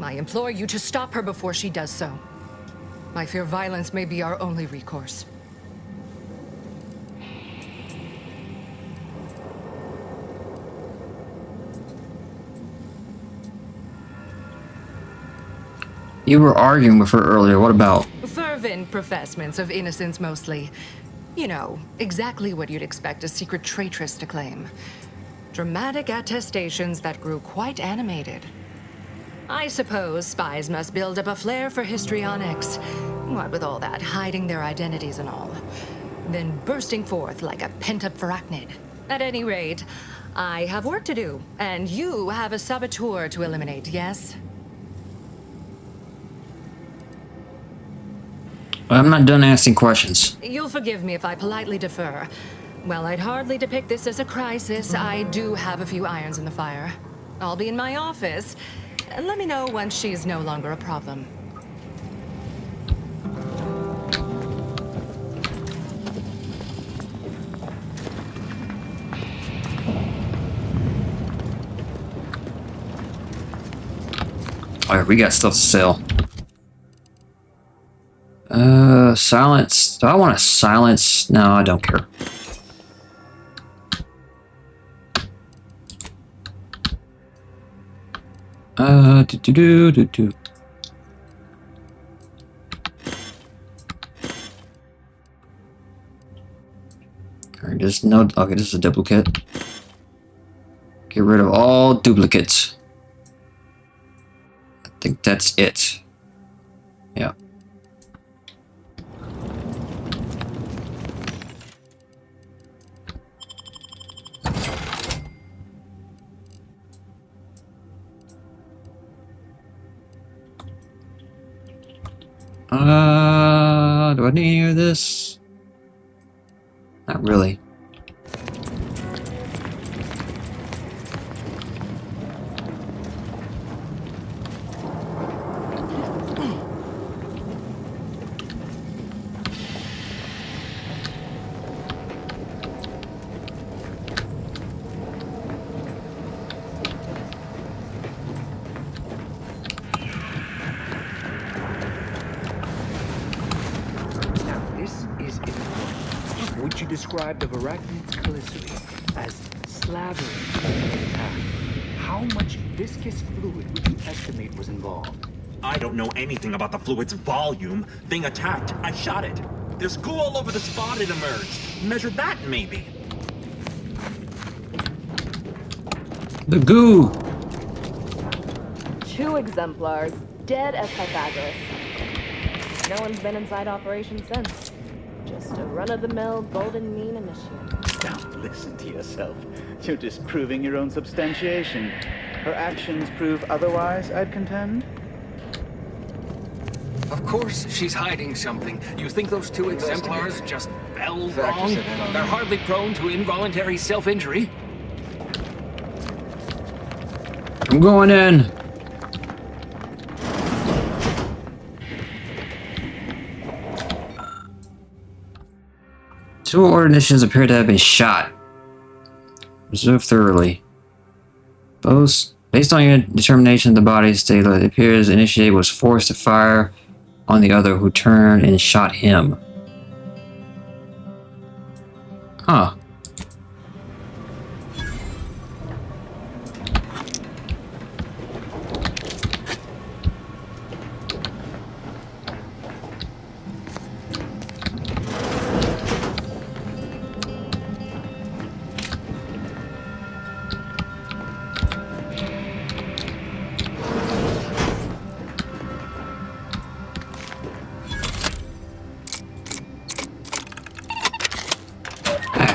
I implore you to stop her before she does so. I fear violence may be our only recourse. You were arguing with her earlier. What about? Fervent professements of innocence, mostly. You know, exactly what you'd expect a secret traitress to claim. Dramatic attestations that grew quite animated. I suppose spies must build up a flair for histrionics. What with all that, hiding their identities and all. Then bursting forth like a pent-up arachnid. At any rate, I have work to do, and you have a saboteur to eliminate, yes? I'm not done asking questions. You'll forgive me if I politely defer. While I'd hardly depict this as a crisis, I do have a few irons in the fire. I'll be in my office. Let me know once she's no longer a problem. Alright, we got stuff to sell. Silence. Do I want to silence? No, I don't care. Do. Alright, there's no. Okay, this is a duplicate. Get rid of all duplicates. I think that's it. Yeah. Do I need any of this? Not really. Would you describe the Arachnid's calicity as slavering? How much viscous fluid would you estimate was involved? I don't know anything about the fluid's volume. Thing attacked. I shot it. There's goo all over the spot it emerged. Measure that, maybe. The goo! 2 exemplars, dead as Pythagoras. No one's been inside operation since. Just a run-of-the-mill golden mean initiate. Don't listen to yourself. You're disproving your own substantiation. Her actions prove otherwise, I'd contend. Of course she's hiding something. You think those 2 exemplars just fell wrong? They're hardly prone to involuntary self-injury. I'm going in. Two ordinations appear to have been shot. Observe thoroughly. Both, based on your determination of the body's state, it appears the initiate was forced to fire on the other, who turned and shot him. Huh.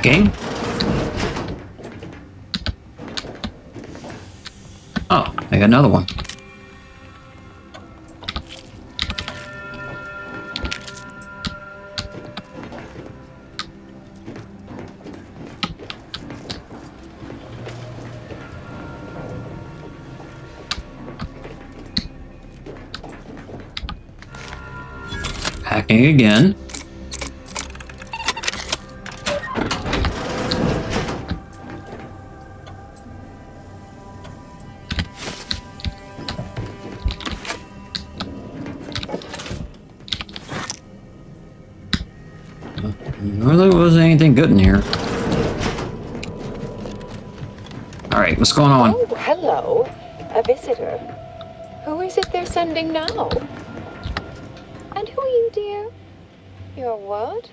Hacking? Oh, I got another one. Hacking again. Really wasn't anything good in here. Alright, what's going on? Oh, hello. A visitor. Who is it they're sending now? And who are you, dear? You're what?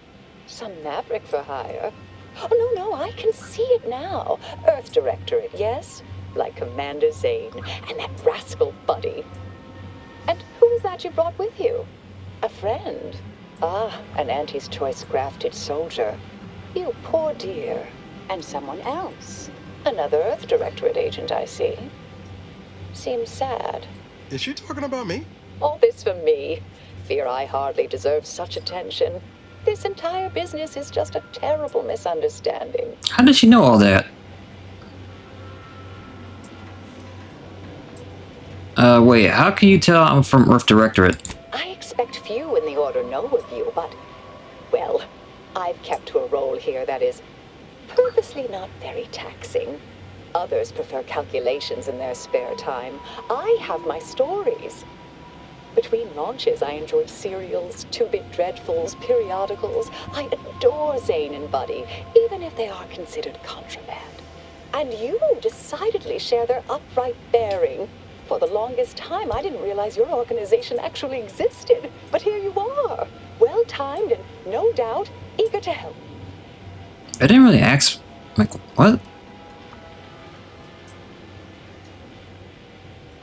Some maverick for hire? Oh, no, I can see it now. Earth Directorate, yes? Like Commander Zane and that rascal Buddy. And who is that you brought with you? A friend? Ah, an Auntie's Choice grafted soldier. You poor dear. And someone else. Another Earth Directorate agent, I see. Seems sad. Is she talking about me? All this for me. Fear I hardly deserve such attention. This entire business is just a terrible misunderstanding. How did she know all that? Wait, how can you tell I'm from Earth Directorate? I expect few in the Order know of you, but, well, I've kept to a role here that is purposely not very taxing. Others prefer calculations in their spare time. I have my stories. Between launches, I enjoyed serials, two-bit dreadfuls, periodicals. I adore Zane and Buddy, even if they are considered contraband. And you decidedly share their upright bearing. For the longest time, I didn't realize your organization actually existed. But here you are, well-timed and, no doubt, eager to help. I didn't really ask... Like, what?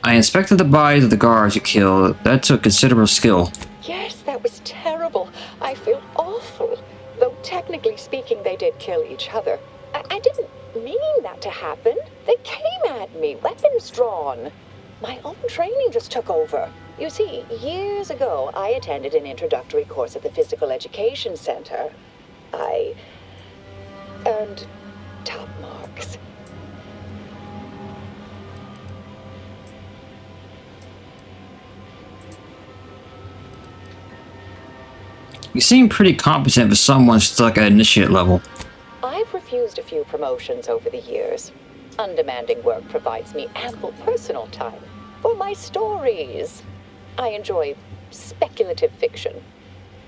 I inspected the bodies of the guards you killed. That took considerable skill. Yes, that was terrible. I feel awful. Though technically speaking, they did kill each other. I didn't mean that to happen. They came at me, weapons drawn. My own training just took over. You see, years ago, I attended an introductory course at the Physical Education Center. I earned top marks. You seem pretty competent for someone stuck at initiate level. I've refused a few promotions over the years. Undemanding work provides me ample personal time for my stories. I enjoy speculative fiction.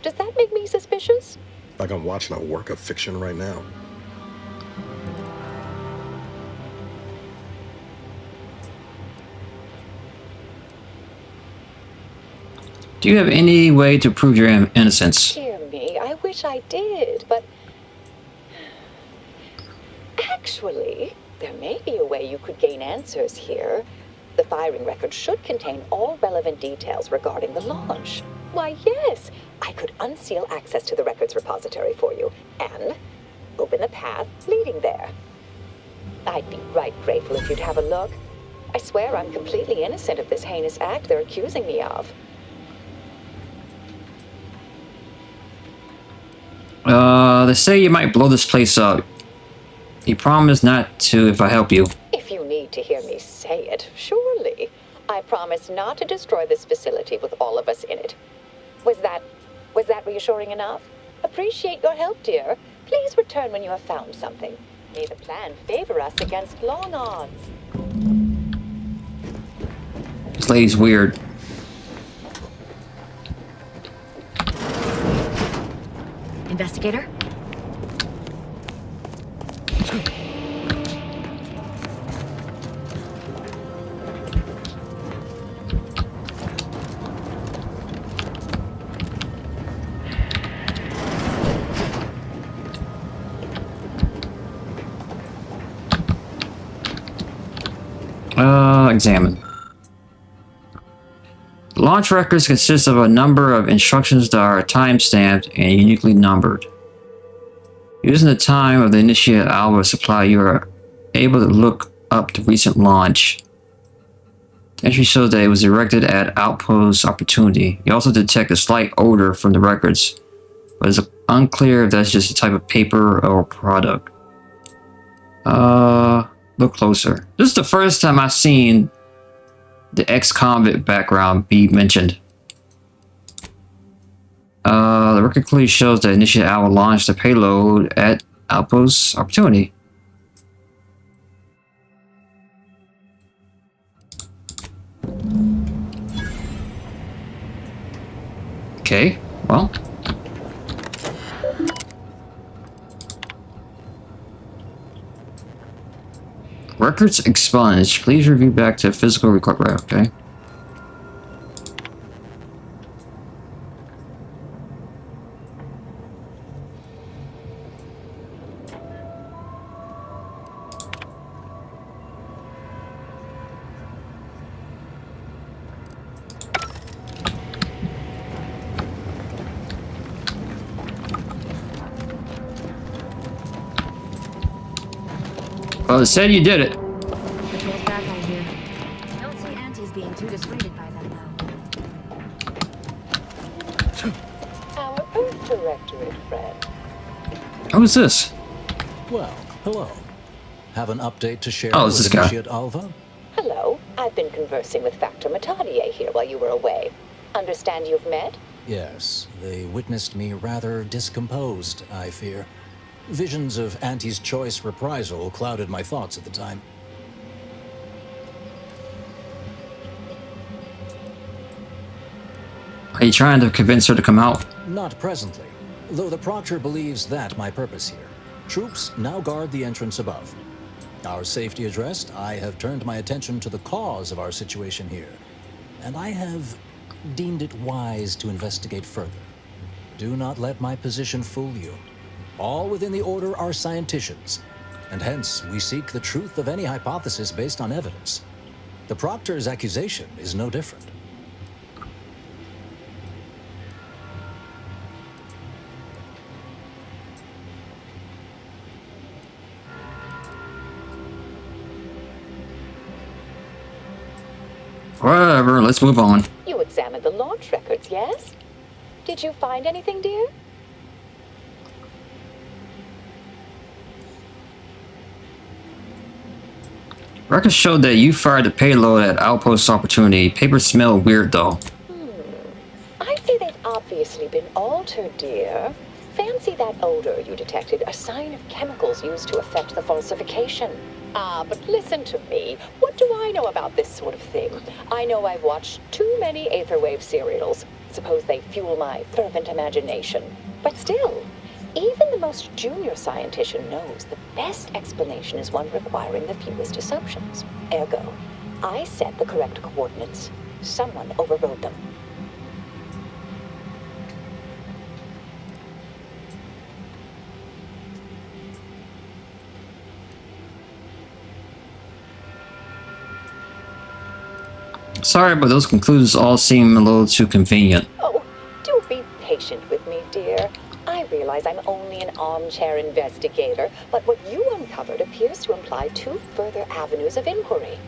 Does that make me suspicious? Like I'm watching a work of fiction right now. Do you have any way to prove your innocence? Dear me, I wish I did, but... Actually, there may be a way you could gain answers here. The firing record should contain all relevant details regarding the launch. Why, yes, I could unseal access to the records repository for you, and open the path leading there. I'd be right grateful if you'd have a look. I swear I'm completely innocent of this heinous act they're accusing me of. They say you might blow this place up. You promise not to if I help you. If you need to hear me say it, surely. I promise not to destroy this facility with all of us in it. Was that reassuring enough? Appreciate your help, dear. Please return when you have found something. May the plan favor us against long odds. This lady's weird. Investigator? Examine. Launch records consist of a number of instructions that are time-stamped and uniquely numbered. Using the time of the initiated Alva supply, you are able to look up the recent launch. The entry shows that it was erected at Outpost Opportunity. You also detect a slight odor from the records, but it's unclear if that's just a type of paper or product. Look closer. This is the first time I've seen the ex-convict background be mentioned. The record clearly shows that Initiative Alpha launched the payload at Outpost Opportunity. Okay, well. Records expunged. Please review back to physical record. Right, okay. Well, it said you did it. Patrol's back, I hear. Don't see Auntie's being too dissuaded by them, though. Our Earth Directorate friend. Who's this? Well, hello. Have an update to share Oh, with it's this guy. Initiate Alva? Hello. I've been conversing with Factor Matadier here while you were away. Understand you've met? Yes, they witnessed me rather discomposed, I fear. Visions of Auntie's choice reprisal clouded my thoughts at the time. Are you trying to convince her to come out? Not presently, though the Proctor believes that my purpose here. Troops now guard the entrance above. Our safety addressed, I have turned my attention to the cause of our situation here, and I have deemed it wise to investigate further. Do not let my position fool you. All within the Order are scienticians, and hence we seek the truth of any hypothesis based on evidence. The Proctor's accusation is no different. Whatever, let's move on. You examined the launch records, yes? Did you find anything, dear? Records showed that you fired the payload at Outpost Opportunity. Paper smelled weird though. I'd say they've obviously been altered, dear. Fancy that odor you detected, a sign of chemicals used to affect the falsification. But listen to me. What do I know about this sort of thing? I know I've watched too many Aetherwave serials. Suppose they fuel my fervent imagination. But still, even the most junior scientist knows the best explanation is one requiring the fewest assumptions. Ergo, I set the correct coordinates. Someone overrode them. Sorry, but those conclusions all seem a little too convenient. Oh, do be patient with me, dear. I realize I'm only an armchair investigator, but what you uncovered appears to imply two further avenues of inquiry.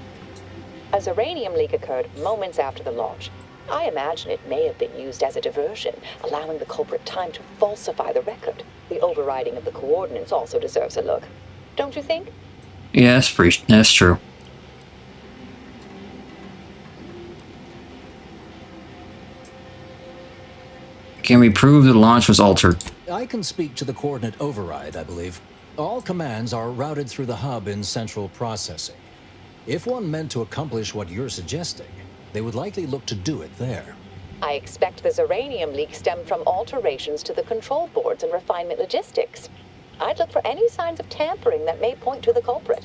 A Zeranium leak occurred moments after the launch. I imagine it may have been used as a diversion, allowing the culprit time to falsify the record. The overriding of the coordinates also deserves a look. Don't you think? Yeah, that's true. Can we prove the launch was altered? I can speak to the coordinate override, I believe. All commands are routed through the hub in central processing. If one meant to accomplish what you're suggesting, they would likely look to do it there. I expect the Zeranium leak stemmed from alterations to the control boards and refinement logistics. I'd look for any signs of tampering that may point to the culprit.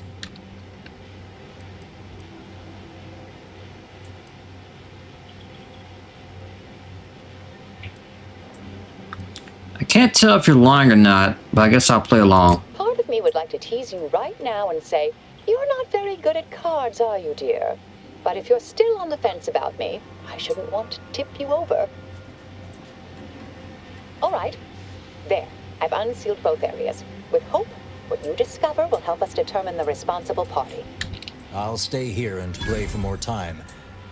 I can't tell if you're lying or not, but I guess I'll play along. Part of me would like to tease you right now and say, you're not very good at cards, are you, dear? But if you're still on the fence about me, I shouldn't want to tip you over. All right. There. I've unsealed both areas. With hope, what you discover will help us determine the responsible party. I'll stay here and pray for more time.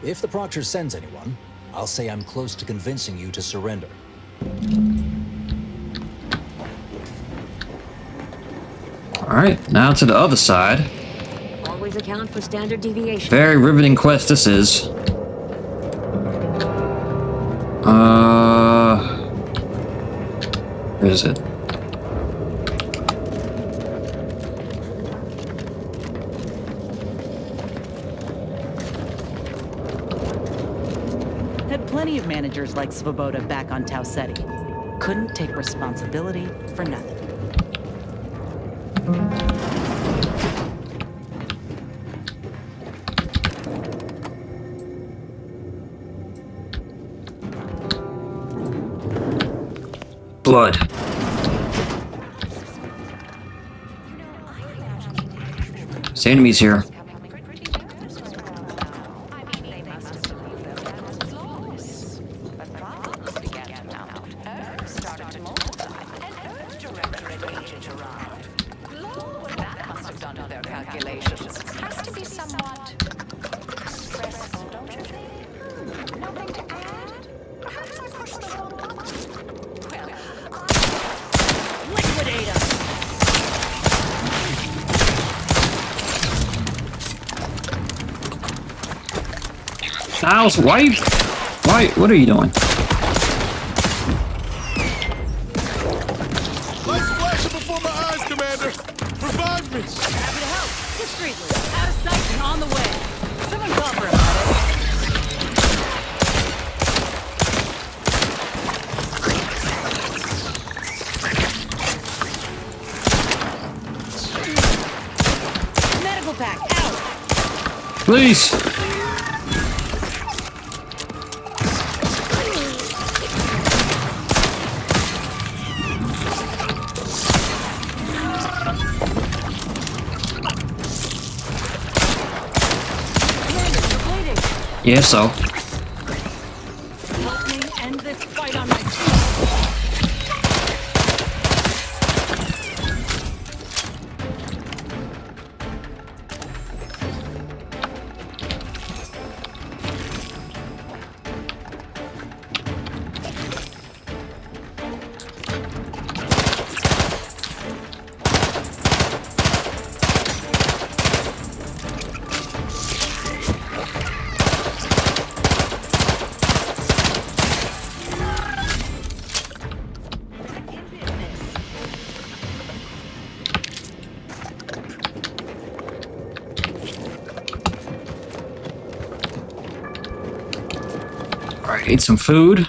If the Proctor sends anyone, I'll say I'm close to convincing you to surrender. Alright, now to the other side. Always account for standard deviation. Very riveting quest this is. Where is it? Had plenty of managers like Svoboda back on Tau Ceti. Couldn't take responsibility for nothing. Blood. There's enemies here. Styles, why, what are you doing? Lights flashing before my eyes, Commander! Revive me! Happy to help. Discreetly. Out of sight and on the way. Someone call for a medic. Medical pack, out! Please! Yeah, so. Help me end this fight on my feet. Alright, eat some food.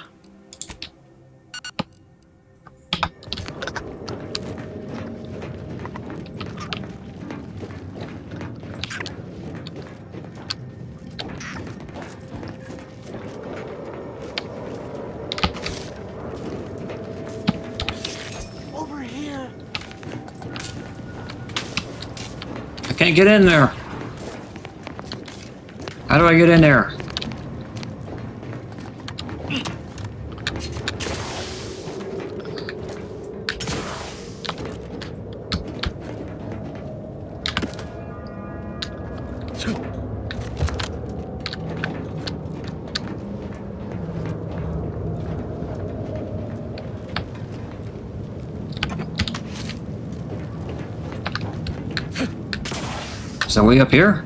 Over here. I can't get in there. How do I get in there? Is that way up here?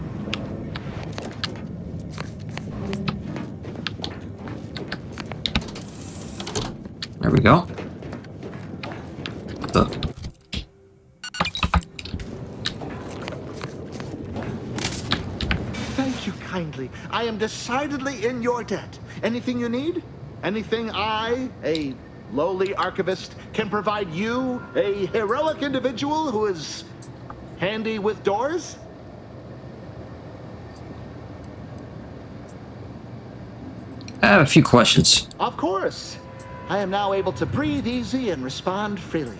There we go. What the? Thank you kindly. I am decidedly in your debt. Anything you need? Anything I, a lowly archivist, can provide you, a heroic individual who is handy with doors? I have a few questions. Of course. I am now able to breathe easy and respond freely.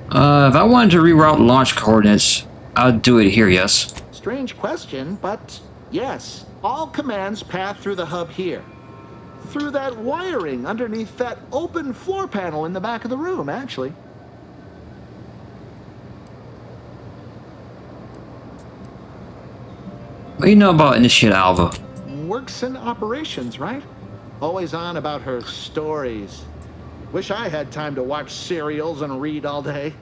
If I wanted to reroute launch coordinates, I'd do it here, yes. Strange question, but yes. All commands pass through the hub here. Through that wiring underneath that open floor panel in the back of the room, actually. What do you know about Initiate Alva? Works in operations, right? Always on about her stories. Wish I had time to watch serials and read all day.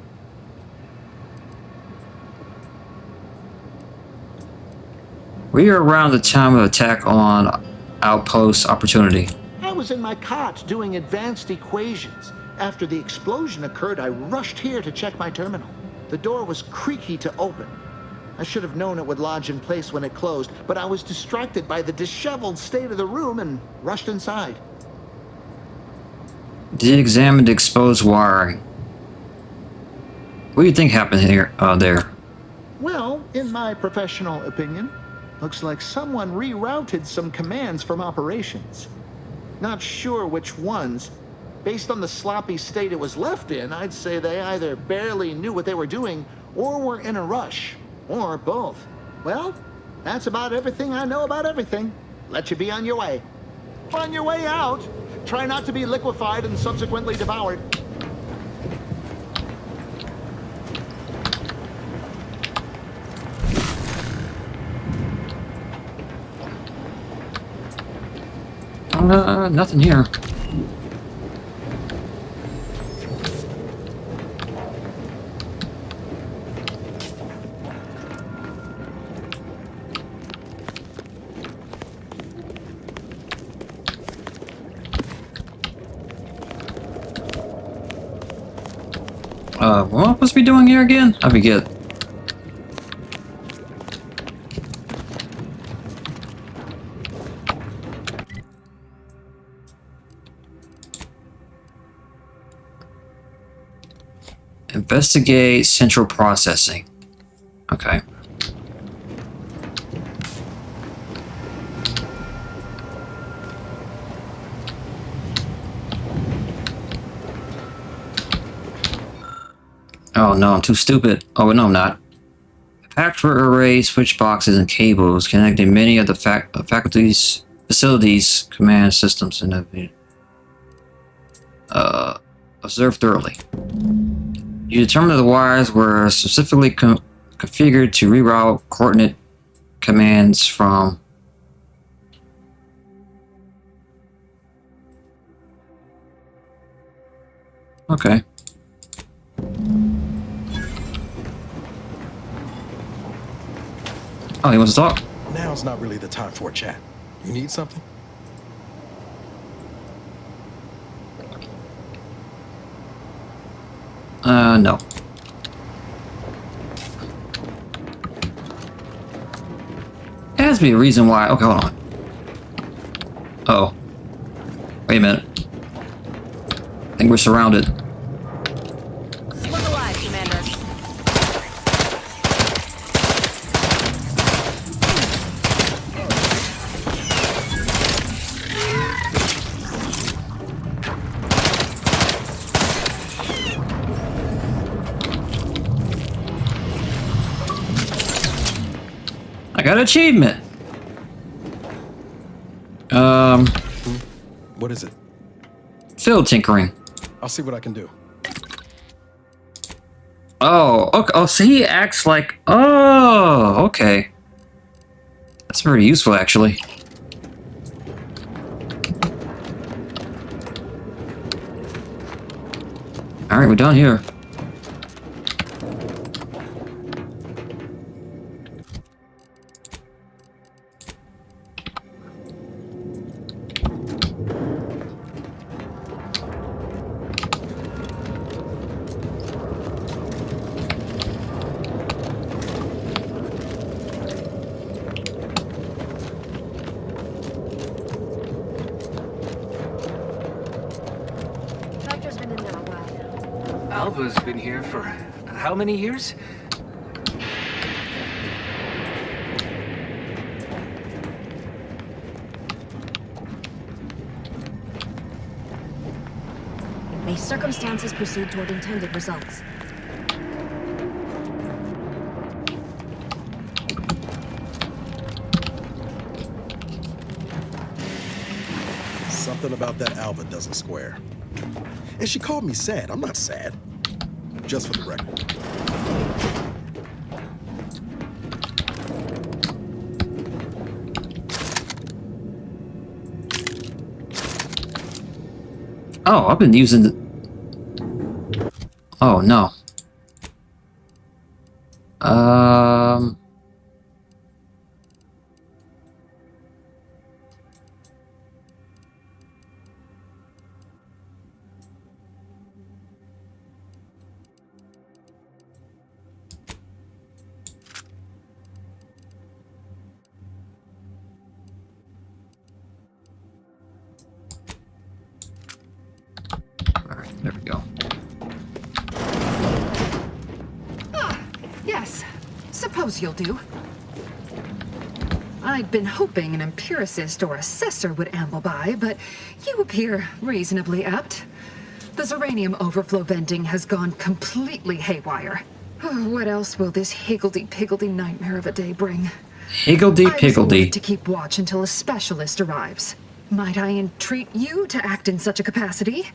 We are around the time of attack on Outpost Opportunity. I was in my cot doing advanced equations. After the explosion occurred, I rushed here to check my terminal. The door was creaky to open. I should have known it would lodge in place when it closed, but I was distracted by the disheveled state of the room and rushed inside. Did you examine the exposed wiring? What do you think happened here, there? Well, in my professional opinion, looks like someone rerouted some commands from operations. Not sure which ones. Based on the sloppy state it was left in, I'd say they either barely knew what they were doing or were in a rush, or both. Well, that's about everything I know about everything. Let you be on your way. On your way out, try not to be liquefied and subsequently devoured. Nothing here. What am I supposed to be doing here again? I forget. Investigate central processing. Okay. Oh no, I'm too stupid. Oh no, I'm not. Patchwork array, switch boxes, and cables connecting many of the faculties, facilities, command systems, and observe thoroughly. You determine that the wires were specifically configured to reroute coordinate commands from okay. Oh, he wants to talk? Now's not really the time for a chat. You need something? No. There has to be a reason why. Okay, hold on. Oh. Wait a minute. I think we're surrounded. Look alive, Commander. I got an achievement. What is it? Field tinkering. I'll see what I can do. Oh, okay. Oh, so he acts like. Oh, okay. That's very useful, actually. All right, we're done here. Alva's been here for how many years? May circumstances proceed toward intended results. Something about that Alva doesn't square. And she called me sad. I'm not sad. Just for the record. Oh, I've been using the... Oh, no. Alright, there we go. Yes, suppose you'll do. I'd been hoping an empiricist or assessor would amble by, but you appear reasonably apt. The Zeranium overflow venting has gone completely haywire. Oh, what else will this higgledy-piggledy nightmare of a day bring? Higgledy-piggledy. I was to keep watch until a specialist arrives. Might I entreat you to act in such a capacity?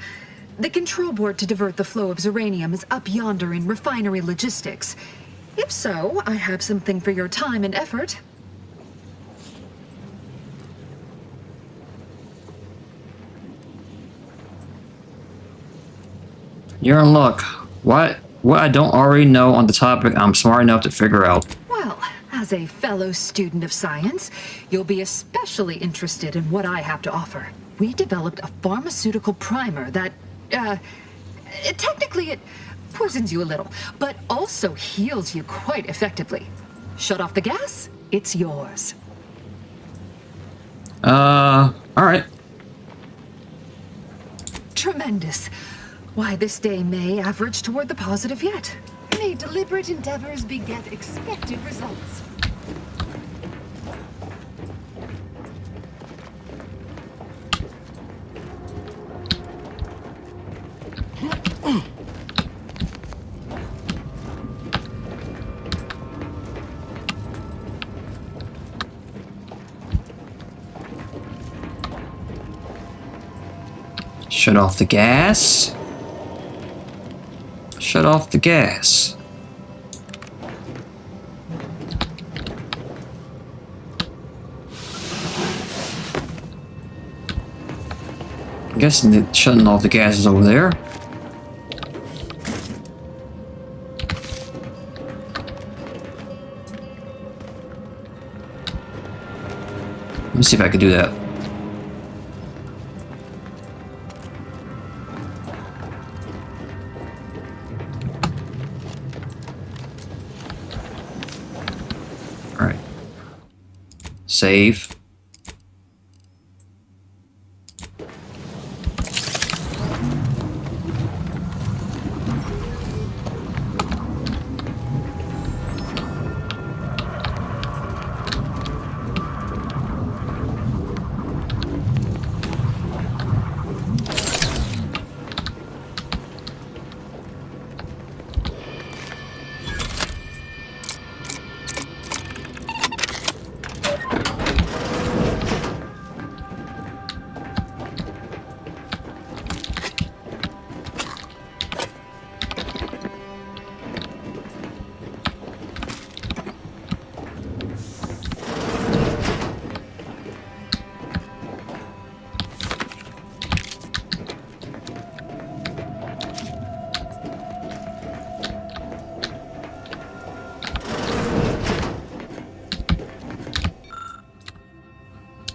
The control board to divert the flow of Zeranium is up yonder in refinery logistics. If so, I have something for your time and effort. You're in luck. What I don't already know on the topic, I'm smart enough to figure out. Well, as a fellow student of science, you'll be especially interested in what I have to offer. We developed a pharmaceutical primer that, technically it poisons you a little, but also heals you quite effectively. Shut off the gas, it's yours. Alright. Tremendous. Why, this day may average toward the positive yet. May deliberate endeavors beget expected results. Shut off the gas. Shut off the gas. I'm guessing that shutting off the gas is over there. Let me see if I can do that. Alright. Save.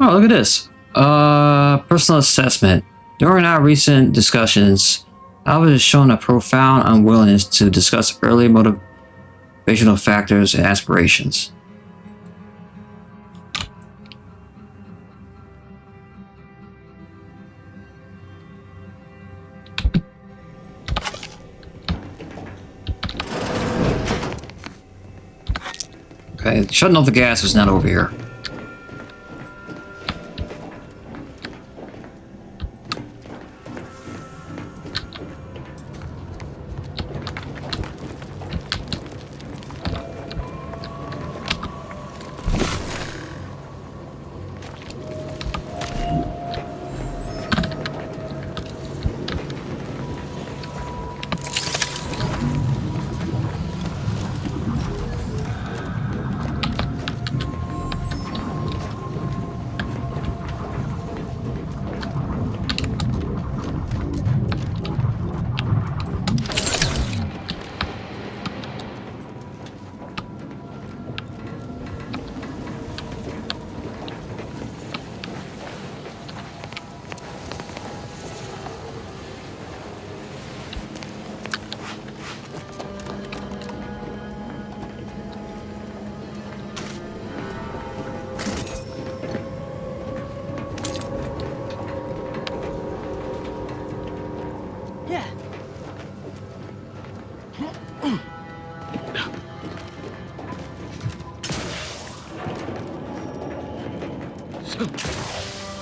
Oh, look at this. Personal assessment. During our recent discussions, Alva has shown a profound unwillingness to discuss early motivational factors and aspirations. Okay, shutting off the gas is not over here.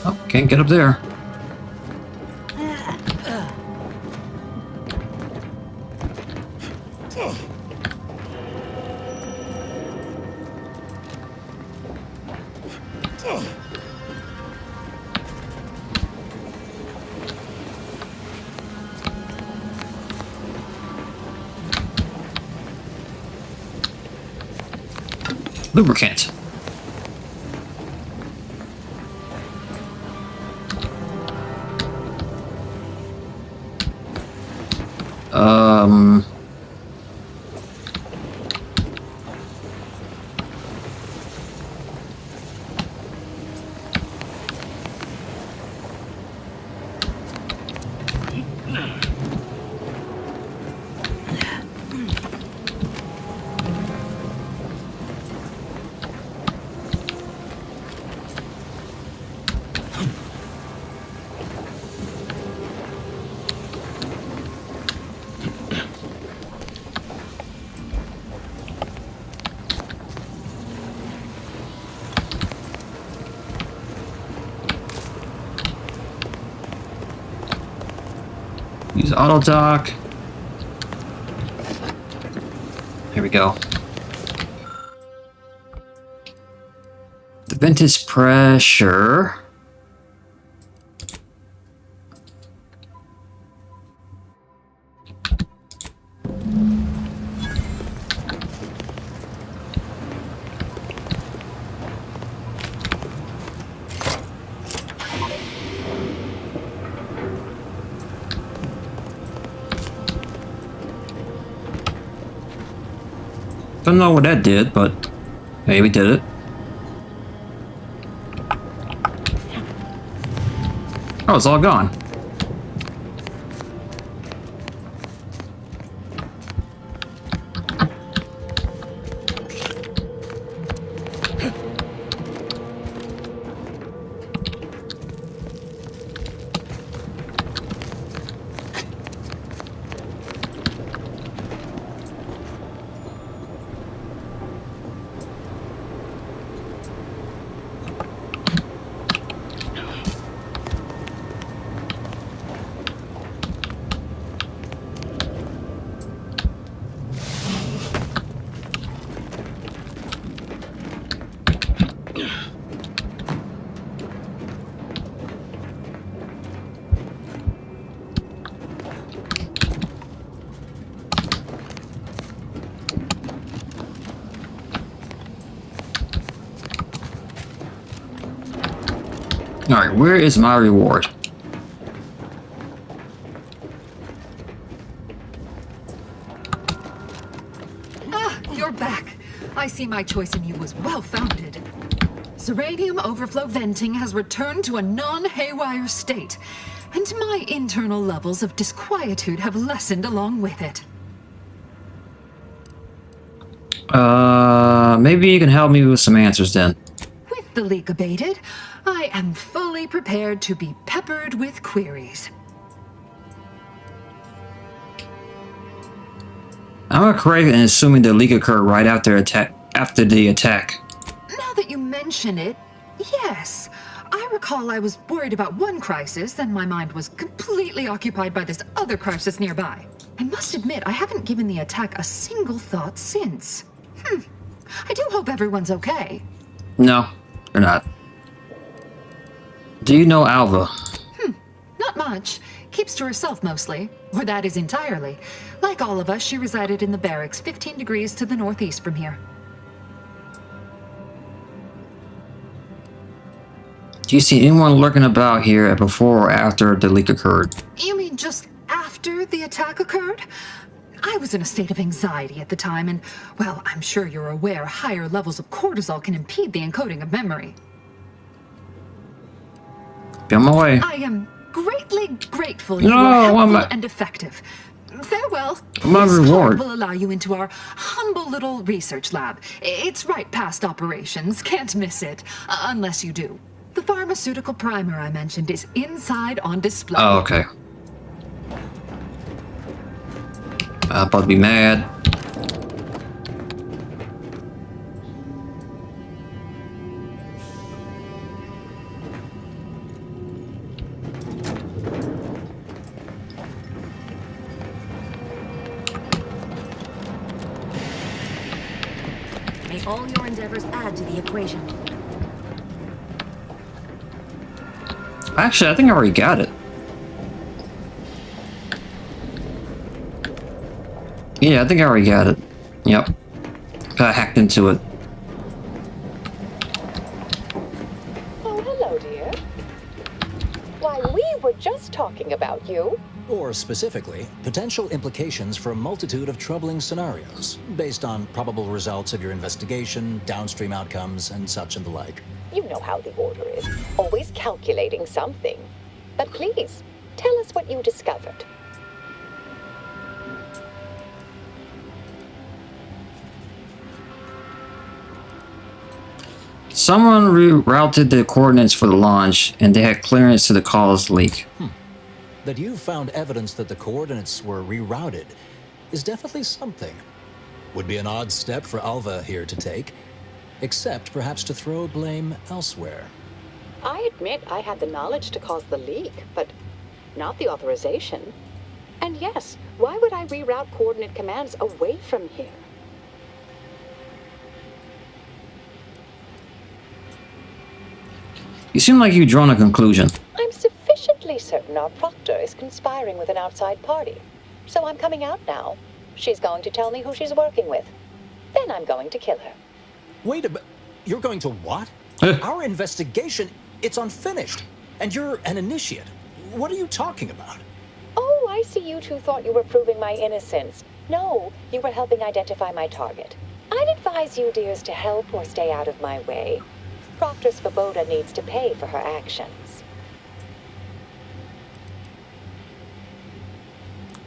Oh, can't get up there. Lubricant. Use auto dock. Here we go. The vent is pressure. Don't know what that did, but maybe we did it. Oh, it's all gone. Alright, where is my reward? Ah, you're back. I see my choice in you was well-founded. Zeranium overflow venting has returned to a non-haywire state, and my internal levels of disquietude have lessened along with it. Maybe you can help me with some answers then. With the leak abated, I am fully prepared to be peppered with queries. Am I correct in assuming the leak occurred right after the attack? Now that you mention it, yes. I recall I was worried about one crisis, then my mind was completely occupied by this other crisis nearby. I must admit, I haven't given the attack a single thought since. I do hope everyone's okay. No, they're not. Do you know Alva? Not much. Keeps to herself mostly. Or that is entirely. Like all of us, she resided in the barracks 15 degrees to the northeast from here. Do you see anyone lurking about here before or after the leak occurred? You mean just after the attack occurred? I was in a state of anxiety at the time, and, well, I'm sure you're aware higher levels of cortisol can impede the encoding of memory. Be on my way. I am greatly grateful you No, were helpful I'm and effective. Farewell. My This reward. card will allow you into our humble little research lab. It's right past operations. Can't miss it. Unless you do. The pharmaceutical primer I mentioned is inside on display. Oh, okay. I'm about to be mad. May all your endeavors add to the equation. Actually, I think I already got it. Yeah, I think I already got it. Yep. I hacked into it. Oh, hello, dear. Why, we were just talking about you. Or specifically, potential implications for a multitude of troubling scenarios, based on probable results of your investigation, downstream outcomes, and such and the like. You know how the Order is. Always calculating something. But please, tell us what you discovered. Someone rerouted the coordinates for the launch, and they had clearance to the cause leak. That you found evidence that the coordinates were rerouted is definitely something. Would be an odd step for Alva here to take, except perhaps to throw blame elsewhere. I admit I had the knowledge to cause the leak, but not the authorization. And yes, why would I reroute coordinate commands away from here? You seem like you've drawn a conclusion. I'm sufficiently certain our proctor is conspiring with an outside party. So I'm coming out now. She's going to tell me who she's working with. Then I'm going to kill her. Wait a minute. You're going to what? Our investigation, it's unfinished. And you're an initiate. What are you talking about? Oh, I see you two thought you were proving my innocence. No, you were helping identify my target. I'd advise you, dears, to help or stay out of my way. Proctor Svoboda needs to pay for her actions.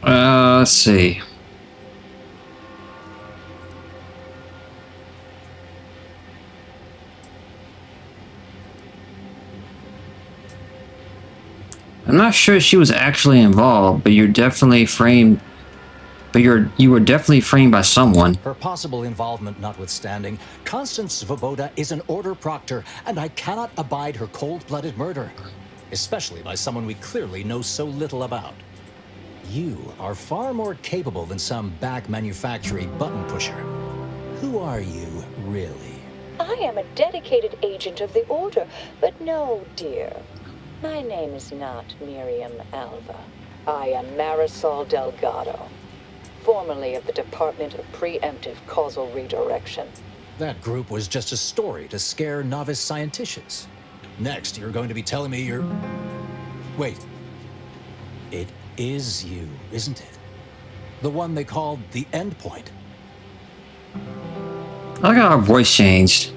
Let's see. I'm not sure she was actually involved, but you're definitely framed. But you were definitely framed by someone. Her possible involvement notwithstanding, Constance Svoboda is an Order proctor, and I cannot abide her cold-blooded murder, especially by someone we clearly know so little about. You are far more capable than some bag manufacturing button pusher. Who are you, really? I am a dedicated agent of the Order, but no, dear. My name is not Miriam Alva. I am Marisol Delgado, formerly of the Department of Preemptive Causal Redirection. That group was just a story to scare novice scienticians. Next, you're going to be telling me you're... Wait. It is you, isn't it? The one they called the Endpoint. I like how our voice changed.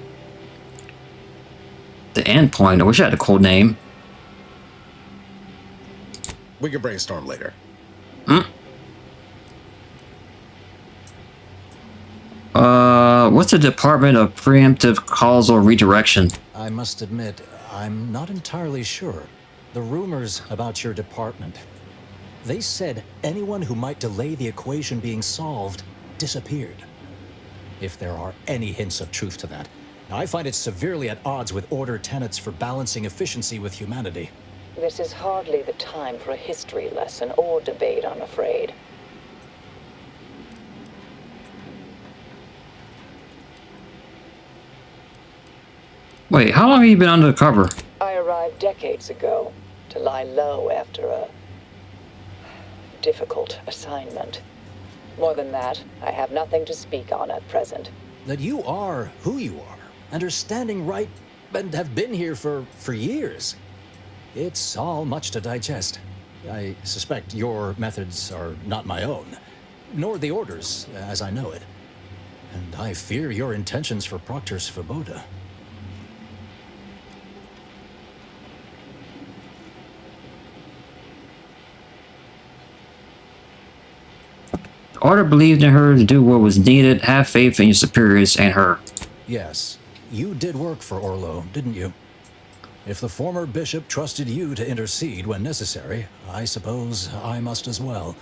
The Endpoint. I wish I had a cool name. We can brainstorm later. What's the Department of Preemptive Causal Redirection? I must admit, I'm not entirely sure. The rumors about your department. They said anyone who might delay the equation being solved disappeared. If there are any hints of truth to that. I find it severely at odds with Order tenets for balancing efficiency with humanity. This is hardly the time for a history lesson or debate, I'm afraid. Wait, how long have you been undercover? I arrived decades ago to lie low after a difficult assignment. More than that, I have nothing to speak on at present. That you are who you are, and are standing right, and have been here for years. It's all much to digest. I suspect your methods are not my own, nor the Order's, as I know it. And I fear your intentions for Proctor Svoboda. The Order believed in her to do what was needed. Have faith in your superiors and her. Yes, you did work for Orlo, didn't you? If the former bishop trusted you to intercede when necessary, I suppose I must as well.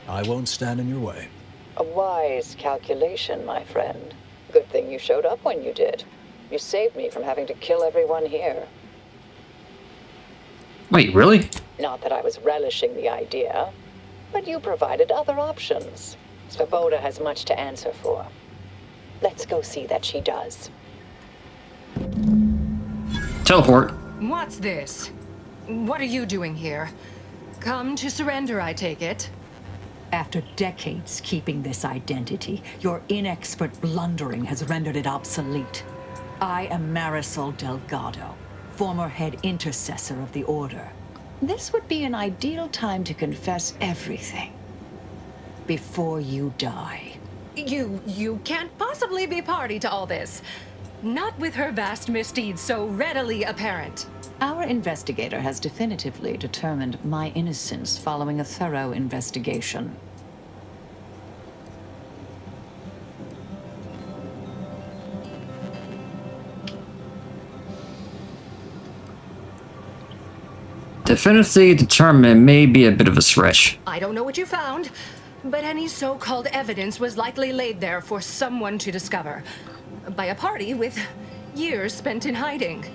I won't stand in your way. A wise calculation, my friend. Good thing you showed up when you did. You saved me from having to kill everyone here. Wait, really? Not that I was relishing the idea, but you provided other options. Svoboda has much to answer for. Let's go see that she does. Teleport. What's this? What are you doing here? Come to surrender, I take it? After decades keeping this identity, your inexpert blundering has rendered it obsolete. I am Marisol Delgado, former head intercessor of the Order. This would be an ideal time to confess everything. Before you die. You can't possibly be party to all this. Not with her vast misdeeds so readily apparent. Our investigator has definitively determined my innocence following a thorough investigation. Definitively determined may be a bit of a stretch. I don't know what you found, but any so-called evidence was likely laid there for someone to discover. By a party with years spent in hiding.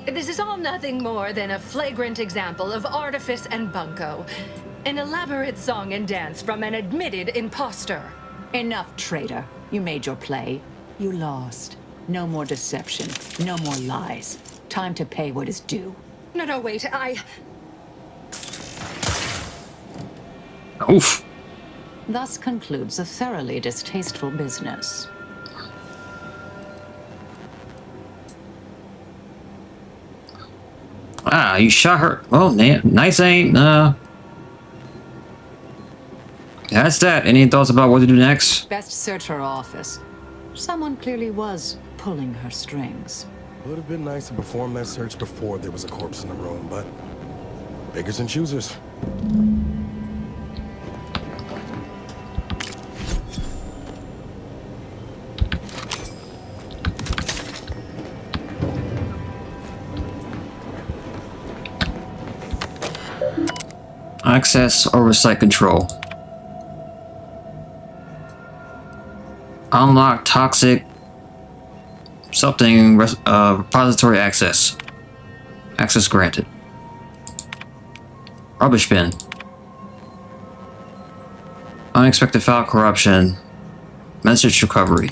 This is all nothing more than a flagrant example of artifice and bunco. An elaborate song and dance from an admitted imposter. Enough, traitor. You made your play. You lost. No more deception. No more lies. Time to pay what is due. No, wait, Oof. Thus concludes a thoroughly distasteful business. Ah, you shot her. Well, nice ain't. That's that. Any thoughts about what to do next? Best search her office. Someone clearly was pulling her strings. Would have been nice to perform that search before there was a corpse in the room, but beggars and choosers. Access oversight control. Unlock toxic something repository access. Access granted. Rubbish bin. Unexpected file corruption. Message recovery.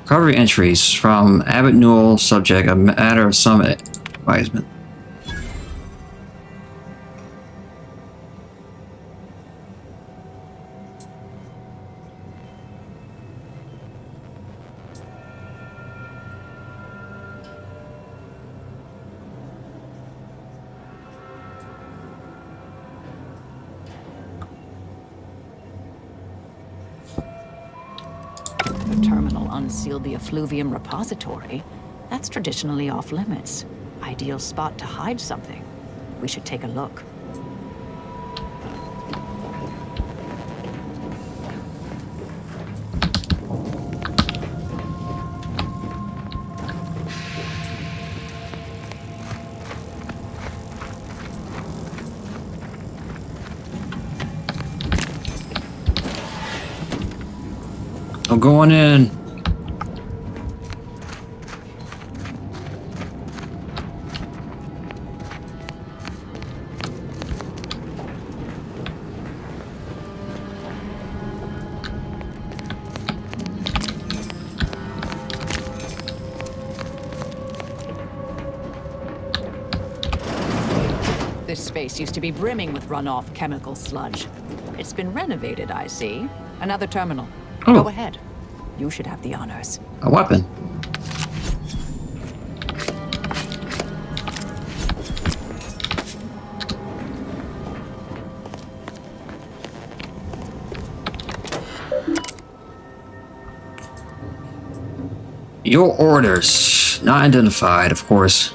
Recovery entries from Abbott Newell, subject a matter of some advisement. Unsealed the effluvium repository. That's traditionally off limits. Ideal spot to hide something. We should take a look. I'm going in. This space used to be brimming with runoff chemical sludge. It's been renovated, I see. Another terminal. Oh. Go ahead. You should have the honors. A weapon. Your orders. Not identified, of course.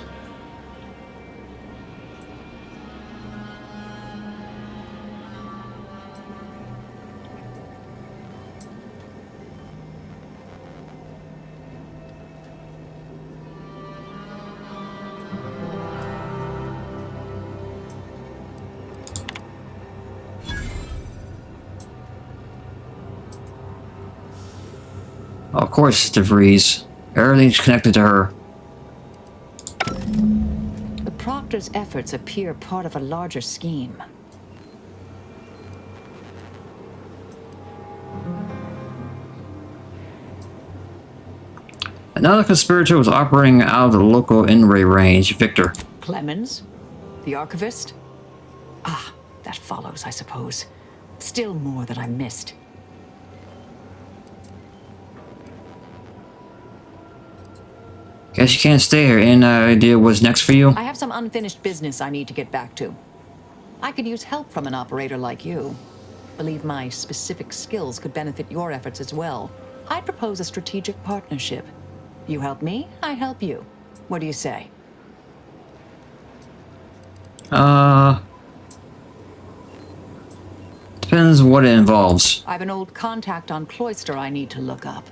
Of course, DeVries. Everything's connected to her. The Proctor's efforts appear part of a larger scheme. Another conspirator was operating out of the local in-ray range. Victor. Clemens? The archivist? Ah, that follows, I suppose. Still more that I missed. Guess you can't stay here. Any idea what's next for you? I have some unfinished business I need to get back to. I could use help from an operator like you. Believe my specific skills could benefit your efforts as well. I'd propose a strategic partnership. You help me, I help you. What do you say? Depends what it involves. I've an old contact on Cloister I need to look up.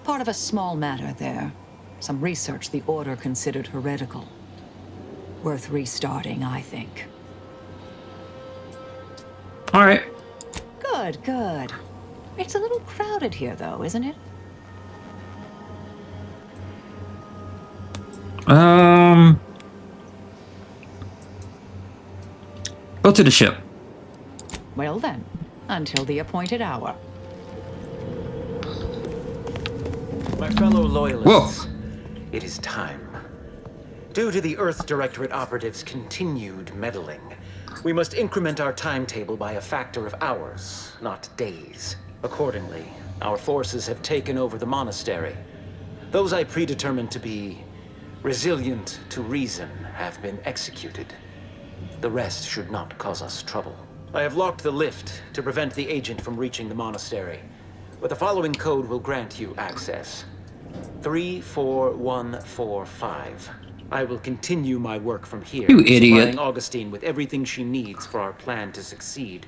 Part of a small matter there. Some research the Order considered heretical. Worth restarting, I think. Alright. Good, good. It's a little crowded here, though, isn't it? Go to the ship. Well then, until the appointed hour. My fellow loyalists, it is time. Due to the Earth Directorate operatives' continued meddling, we must increment our timetable by a factor of hours, not days. Accordingly, our forces have taken over the monastery. Those I predetermined to be resilient to reason have been executed. The rest should not cause us trouble. I have locked the lift to prevent the agent from reaching the monastery, but the following code will grant you access. 34145. I will continue my work from here, You idiot. supplying Augustine with everything she needs for our plan to succeed,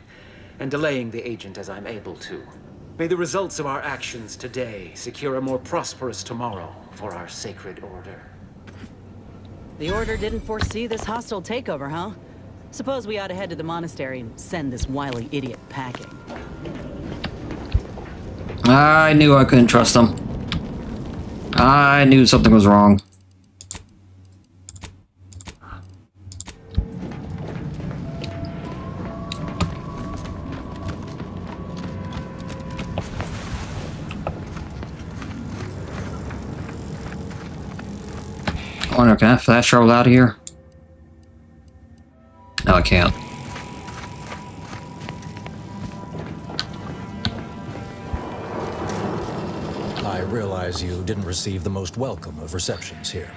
and delaying the agent as I'm able to. May the results of our actions today secure a more prosperous tomorrow for our sacred order. The Order didn't foresee this hostile takeover, huh? Suppose we ought to head to the monastery and send this wily idiot packing. I knew I couldn't trust them. I knew something was wrong. I wonder, can I flash travel out of here? No, I can't. I realize you didn't receive the most welcome of receptions here.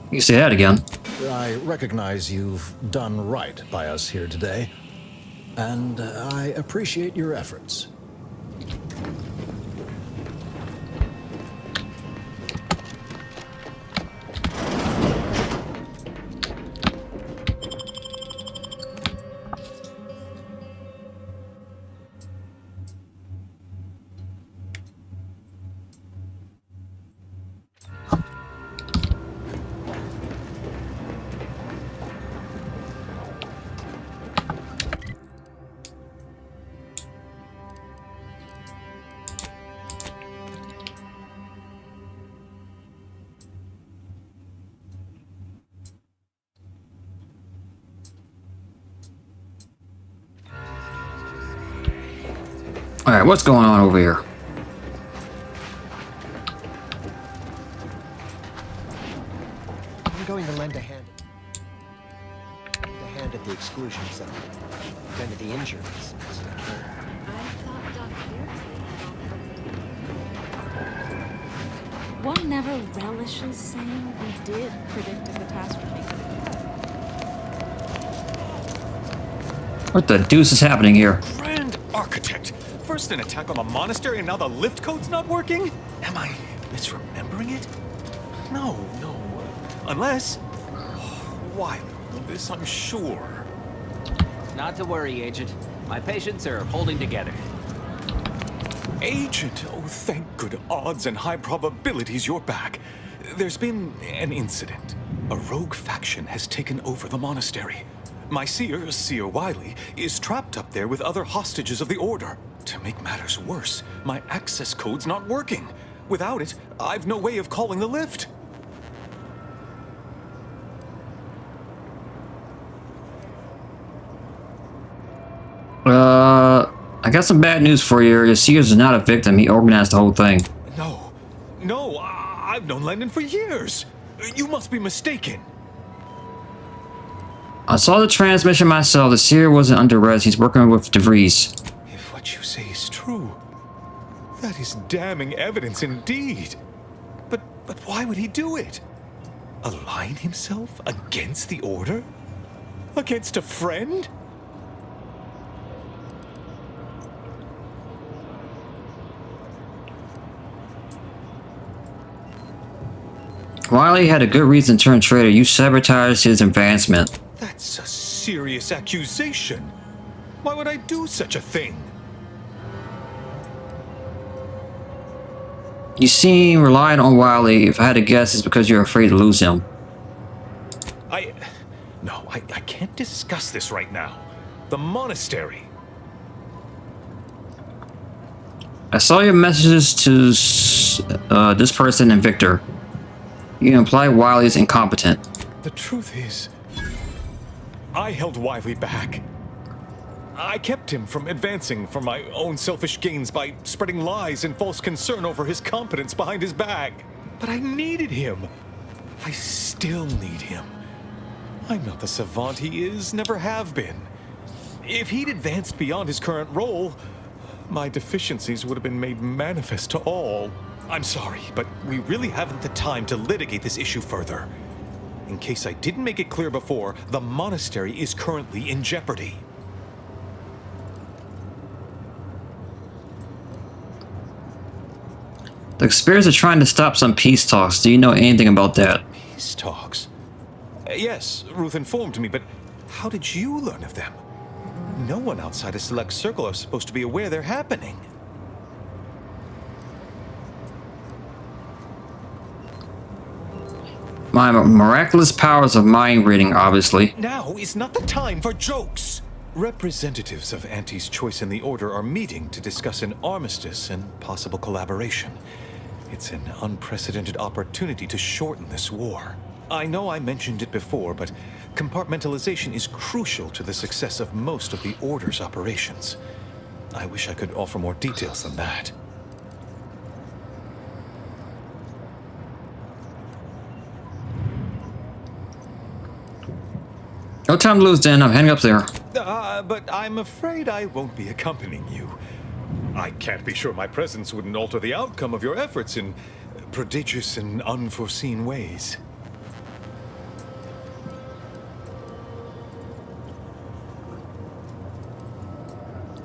You can say that again. I recognize you've done right by us here today, and I appreciate your efforts. Alright, what's going on over here? I'm going to lend a hand. At the exclusion zone. Tend to the injuries. One never relishes saying we did predict a catastrophe. What the deuce is happening here? Grand Architect! First an attack on the monastery and now the lift code's not working? Am I misremembering it? No. Unless... Why? This, I'm sure. Not to worry, Agent. My patients are holding together. Agent, oh thank good odds and high probabilities you're back. There's been an incident. A rogue faction has taken over the monastery. My seer, Seer Wiley, is trapped up there with other hostages of the Order. To make matters worse, my access code's not working. Without it, I've no way of calling the lift. I got some bad news for you. Your Sears is not a victim. He organized the whole thing. No, I've known Landon for years. You must be mistaken. I saw the transmission myself. The Seer wasn't under arrest. He's working with DeVries. If what you say is true, that is damning evidence indeed. But why would he do it? Align himself against the Order? Against a friend? Wiley had a good reason to turn traitor. You sabotaged his advancement. That's a serious accusation. Why would I do such a thing? You seem reliant on Wiley. If I had to guess, it's because you're afraid to lose him. I can't discuss this right now. The monastery. I saw your messages to this person and Victor. You imply Wiley is incompetent. The truth is, I held Wiley back. I kept him from advancing for my own selfish gains by spreading lies and false concern over his competence behind his back. But I needed him. I still need him. I'm not the savant he is, never have been. If he'd advanced beyond his current role, my deficiencies would have been made manifest to all. I'm sorry, but we really haven't the time to litigate this issue further. In case I didn't make it clear before, the monastery is currently in jeopardy. The conspirators are trying to stop some peace talks. Do you know anything about that? Peace talks? Yes, Ruth informed me, but how did you learn of them? No one outside a select circle are supposed to be aware they're happening. My miraculous powers of mind reading, obviously. Now is not the time for jokes! Representatives of Auntie's Choice in the Order are meeting to discuss an armistice and possible collaboration. It's an unprecedented opportunity to shorten this war. I know I mentioned it before, but compartmentalization is crucial to the success of most of the Order's operations. I wish I could offer more details than that. No time to lose, Dan. I'm heading up there. But I'm afraid I won't be accompanying you. I can't be sure my presence wouldn't alter the outcome of your efforts in prodigious and unforeseen ways.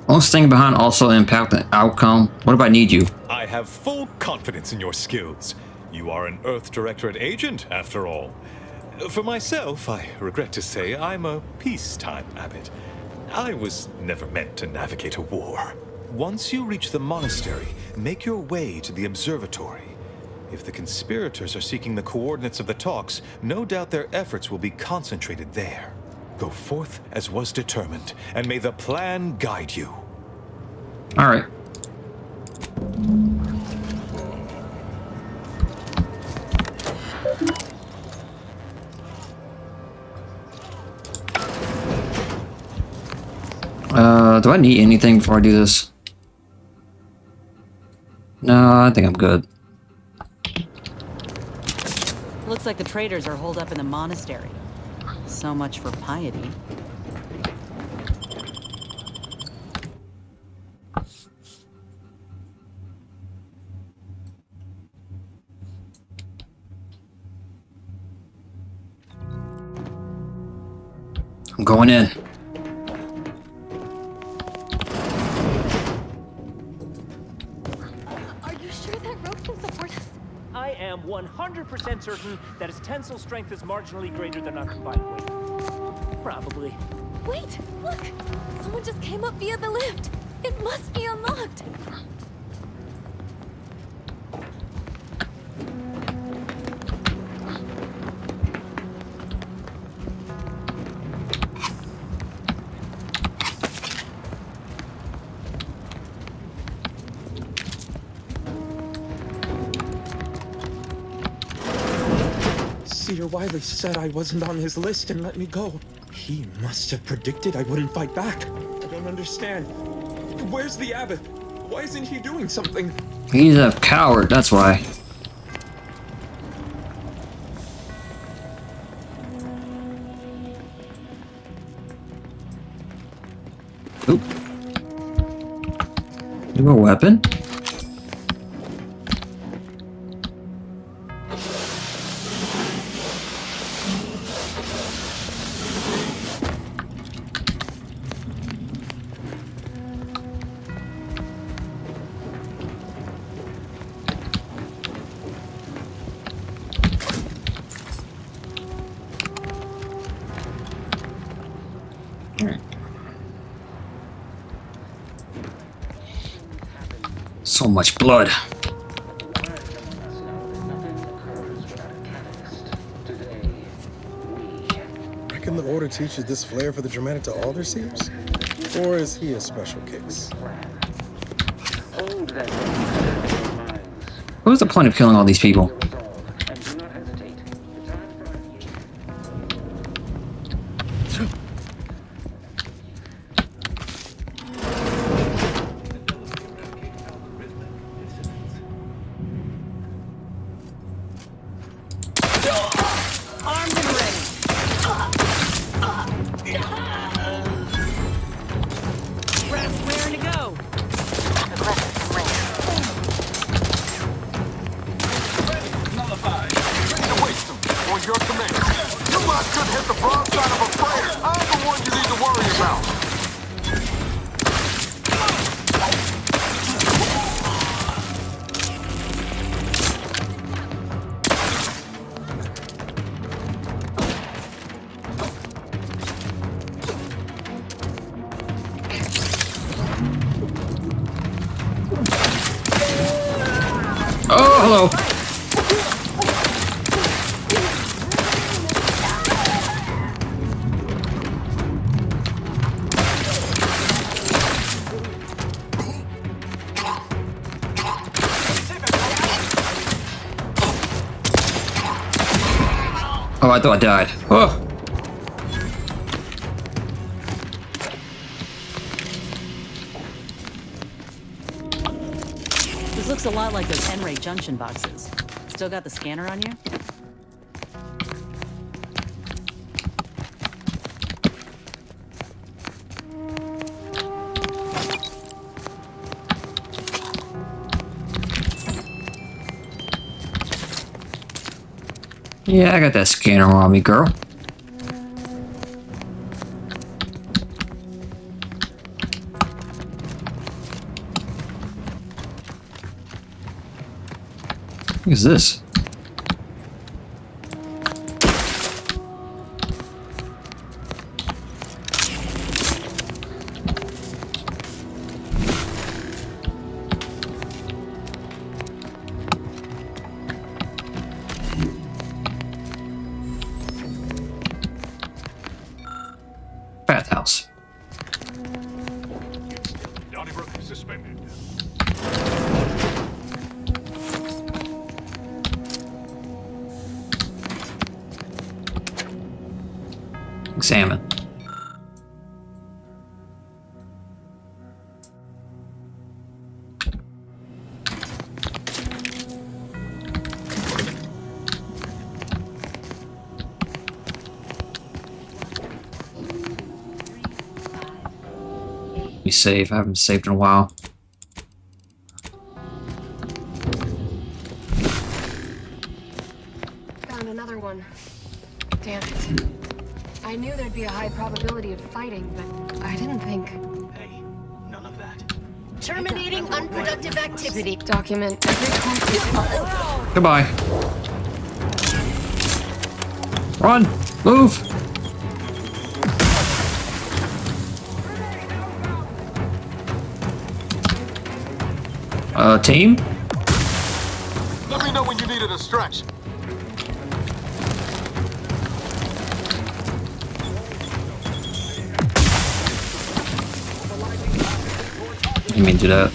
Won't staying behind also impact the outcome? What if I need you? I have full confidence in your skills. You are an Earth Directorate agent, after all. For myself, I regret to say I'm a peacetime abbot. I was never meant to navigate a war. Once you reach the monastery, make your way to the observatory. If the conspirators are seeking the coordinates of the talks, no doubt their efforts will be concentrated there. Go forth as was determined, and may the plan guide you. All right. Do I need anything before I do this? No, I think I'm good. Looks like the traders are holed up in the monastery. So much for piety. I'm going in. Are you sure that rope can support us? I am 100% certain that its tensile strength is marginally greater than our combined weight. Probably. Wait, look! Someone just came up via the lift. It must be unlocked. Seer Wiley said I wasn't on his list and let me go. He must have predicted I wouldn't fight back. I don't understand. Where's the abbot? Why isn't he doing something? He's a coward, that's why. Oop. You have a weapon? So much blood. Reckon the Order teaches this flair for the dramatic to all their seers? Or is he a special case? What was the point of killing all these people? Armed and ready. Rest raring to go. Nullified. Ready to waste them. On your command. You guys could hit the broadside of a freighter. I'm the one you need to worry about. Oh, hello. Oh, I thought I died. Oh. This looks a lot like those N-ray junction boxes. Still got the scanner on you? Yeah, I got that scanner on me, girl. What is this? Bathhouse. Donnybrook suspended. Examine. Be safe. I haven't saved in a while. Found another one. Damn it. I knew there'd be a high probability of fighting, but I didn't think. Hey, none of that. Terminating unproductive activity. Document every Goodbye. Run! Move! Team? Let me know when you need a distraction. You mean do that?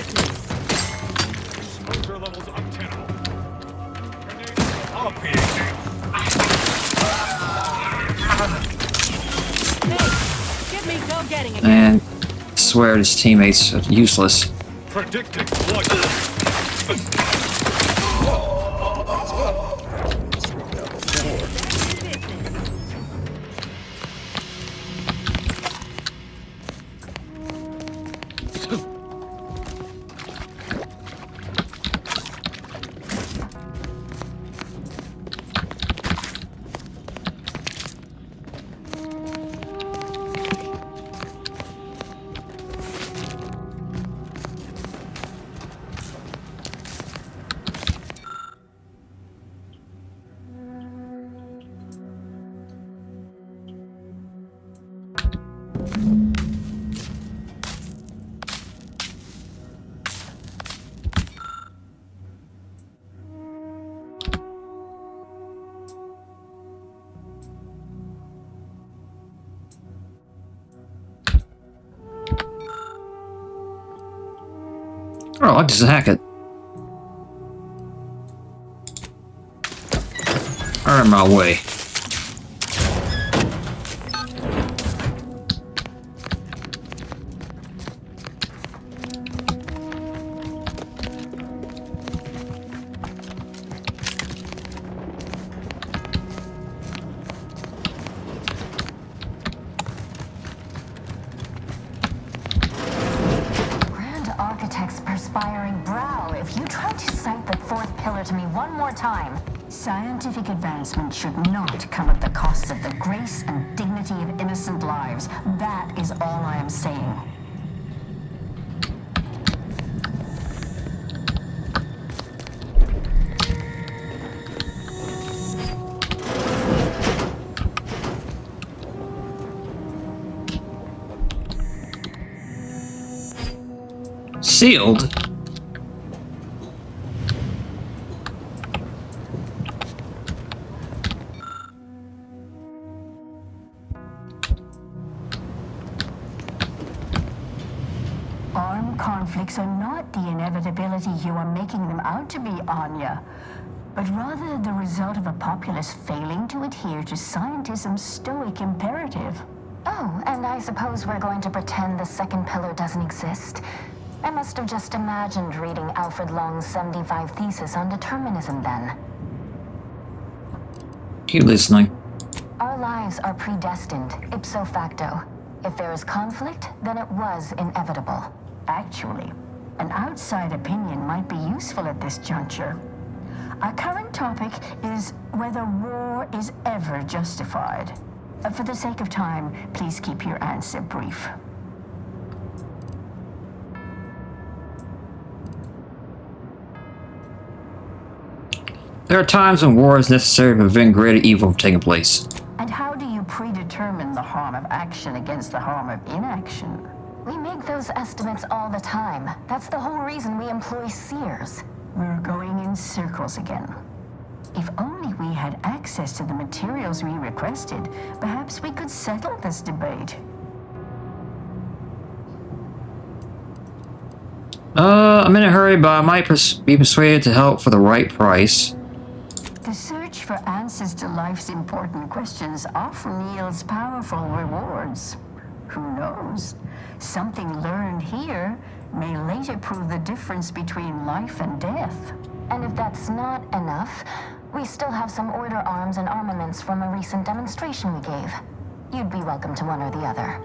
business. Exposure levels untenable. Get me go getting again. And I swear his teammates are useless. Predicting flight. Oh, I'll just hack it. Out of my way. Scientific advancement should not come at the cost of the grace and dignity of innocent lives. That is all I am saying. Sealed? Conflicts are not the inevitability you are making them out to be, Anya, but rather the result of a populace failing to adhere to scientism's stoic imperative. Oh, and I suppose we're going to pretend the second pillar doesn't exist. I must have just imagined reading Alfred Long's 75 thesis on determinism then. Keep listening. Our lives are predestined, ipso facto. If there is conflict, then it was inevitable. Actually, an outside opinion might be useful at this juncture. Our current topic is whether war is ever justified. For the sake of time, please keep your answer brief. There are times when war is necessary to prevent greater evil from taking place. And how do you predetermine the harm of action against the harm of inaction? We make those estimates all the time. That's the whole reason we employ seers. We're going in circles again. If only we had access to the materials we requested, perhaps we could settle this debate. I'm in a hurry, but I might be persuaded to help for the right price. The search for answers to life's important questions often yields powerful rewards. Who knows? Something learned here may later prove the difference between life and death. And if that's not enough, we still have some order arms and armaments from a recent demonstration we gave. You'd be welcome to one or the other.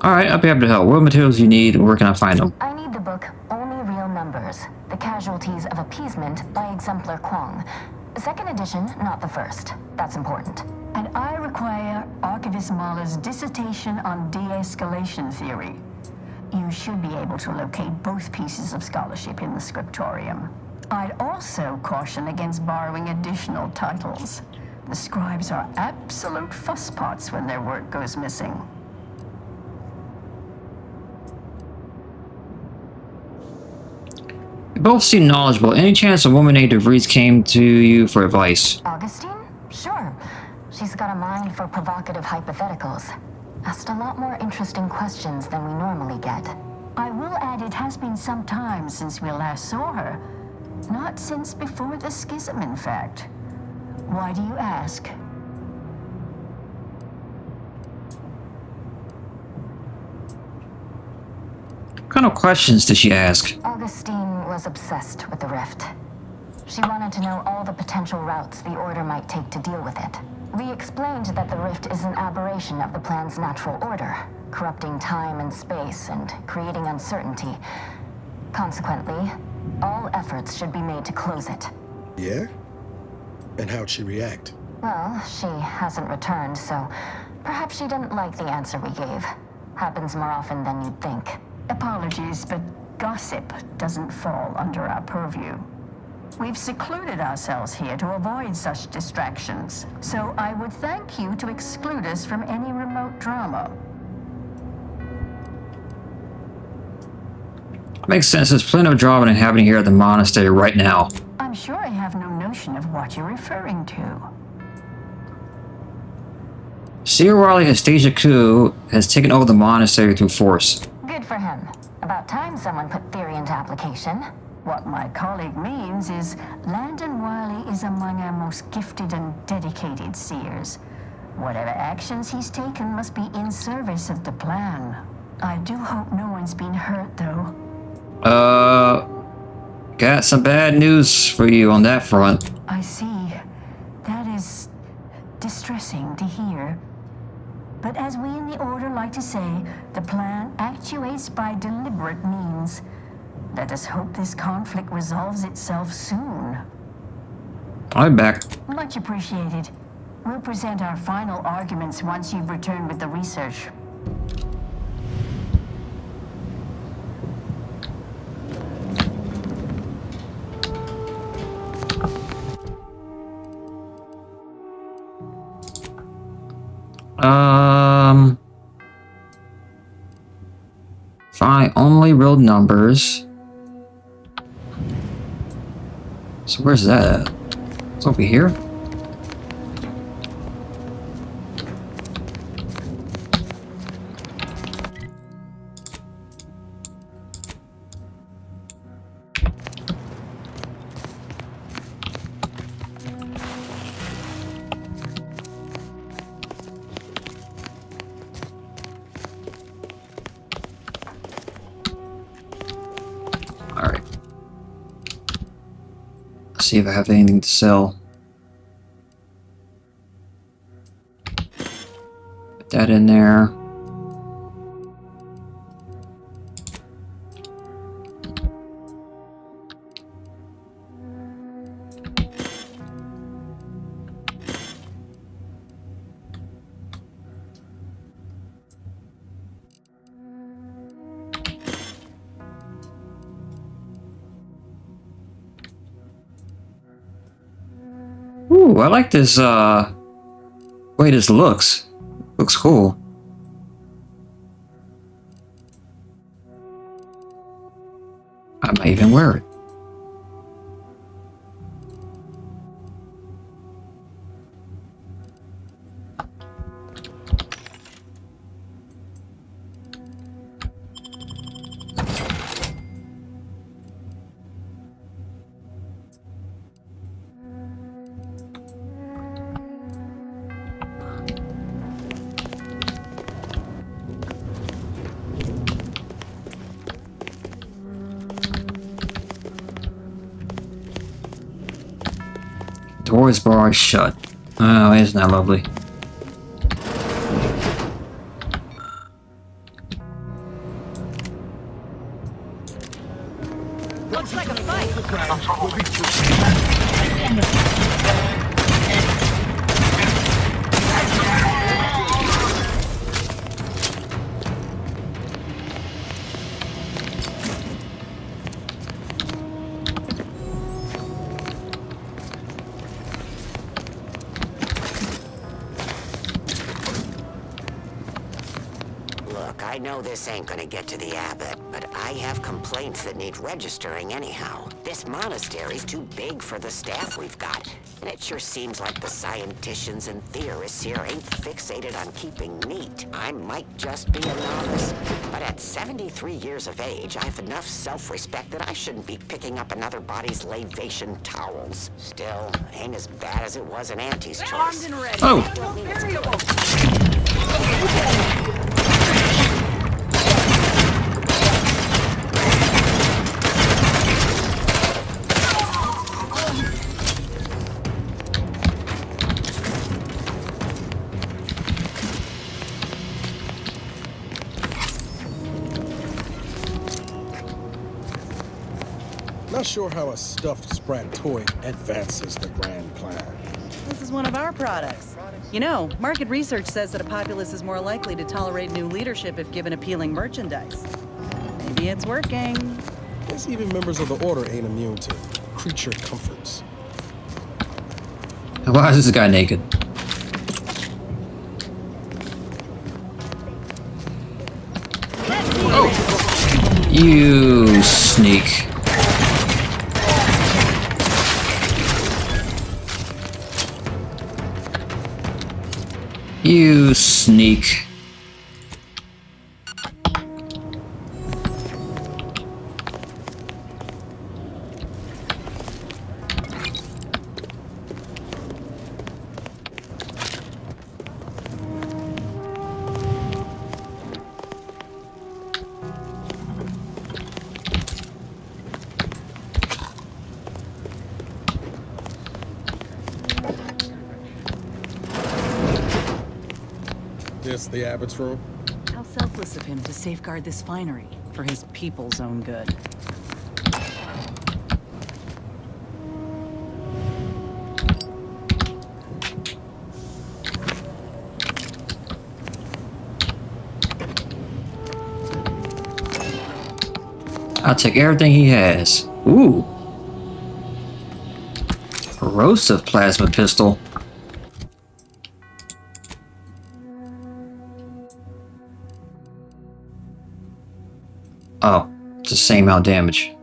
Alright, I'll be able to help. What materials you need, and where can I find them? I need the book Only Real Numbers, The Casualties of Appeasement by Exemplar Kwong. Second edition, not the first. That's important. And I require Archivist Mahler's dissertation on de-escalation theory. You should be able to locate both pieces of scholarship in the scriptorium. I'd also caution against borrowing additional titles. The scribes are absolute fusspots when their work goes missing. You both seem knowledgeable. Any chance a woman named DeVries came to you for advice? Augustine? Sure. She's got a mind for provocative hypotheticals. Asked a lot more interesting questions than we normally get. I will add it has been some time since we last saw her. Not since before the schism, in fact. Why do you ask? What kind of questions did she ask? Augustine was obsessed with the rift. She wanted to know all the potential routes the Order might take to deal with it. We explained that the rift is an aberration of the plan's natural order, corrupting time and space and creating uncertainty. Consequently, all efforts should be made to close it. Yeah? And how'd she react? Well, she hasn't returned, so perhaps she didn't like the answer we gave. Happens more often than you'd think. Apologies, but gossip doesn't fall under our purview. We've secluded ourselves here to avoid such distractions, so I would thank you to exclude us from any remote drama. Makes sense. There's plenty of drama happening here at the monastery right now. I'm sure I have no notion of what you're referring to. Seer Wiley has staged a coup, has taken over the monastery through force. Good for him. About time someone put theory into application. What my colleague means is Landon Wiley is among our most gifted and dedicated seers. Whatever actions he's taken must be in service of the plan. I do hope no one's been hurt, though. Got some bad news for you on that front. I see. That is distressing to hear. But as we in the Order like to say, the plan actuates by deliberate means. Let us hope this conflict resolves itself soon. I'm back. Much appreciated. We'll present our final arguments once you've returned with the research. Find only real numbers. So where's that at? It's over here? See if I have anything to sell. Put that in there. Ooh, I like this, way this looks. Looks cool. I might even wear it. Doors barred shut. Oh, isn't that lovely? Looks like a fight. I know this ain't gonna get to the abbot, but I have complaints that need registering anyhow. This monastery's too big for the staff we've got. And it sure seems like the scienticians and theorists here ain't fixated on keeping neat. I might just be a novice, but at 73 years of age, I have enough self-respect that I shouldn't be picking up another body's lavation towels. Still, ain't as bad as it was in Auntie's choice. Armed and ready. Oh. Not sure how a stuffed Sprat toy advances the grand plan. This is one of our products. You know, market research says that a populace is more likely to tolerate new leadership if given appealing merchandise. Maybe it's working. Guess even members of the Order ain't immune to creature comforts. Why is this guy naked? Oh! You sneak. You sneak. This the Abbot's room? How selfless of him to safeguard this finery for his people's own good. I'll take everything he has. Ooh. Corrosive plasma pistol. Oh, it's the same amount of damage.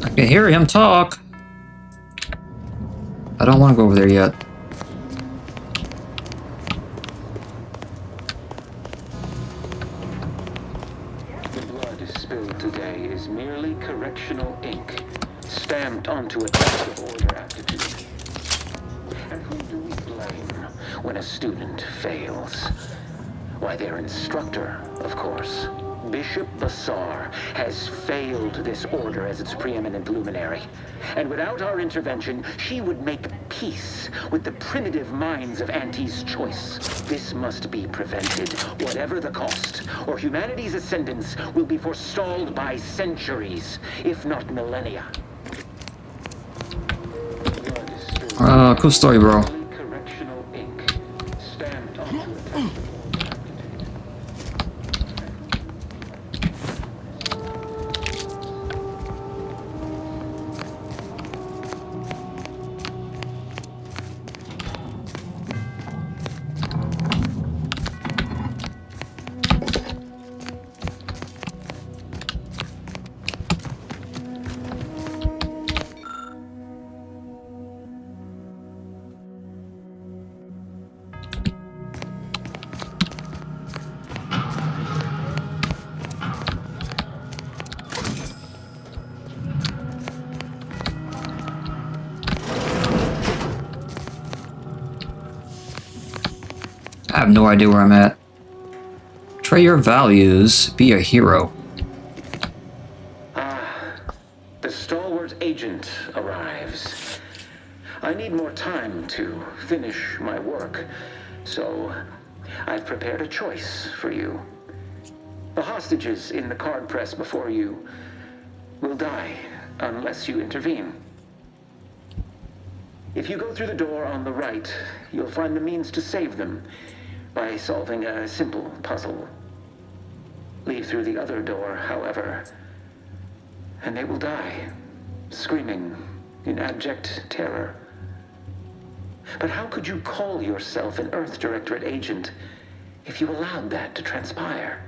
I can hear him talk. I don't want to go over there yet. The blood spilled today is merely correctional ink, stamped onto a test of order aptitude. And who do we blame when a student fails? Why, their instructor, of course. Bishop Basar has failed this order as its preeminent luminary. And without our intervention, she would make peace with the primitive minds of Auntie's choice. This must be prevented, whatever the cost, or humanity's ascendance will be forestalled by centuries, if not millennia. Cool story, bro. Correctional ink, stamped onto a I have no idea where I'm at. Betray your values. Be a hero. The stalwart agent arrives. I need more time to finish my work, so I've prepared a choice for you. The hostages in the card press before you will die unless you intervene. If you go through the door on the right, you'll find the means to save them by solving a simple puzzle. Leave through the other door, however, and they will die, screaming in abject terror. But how could you call yourself an Earth Directorate agent if you allowed that to transpire?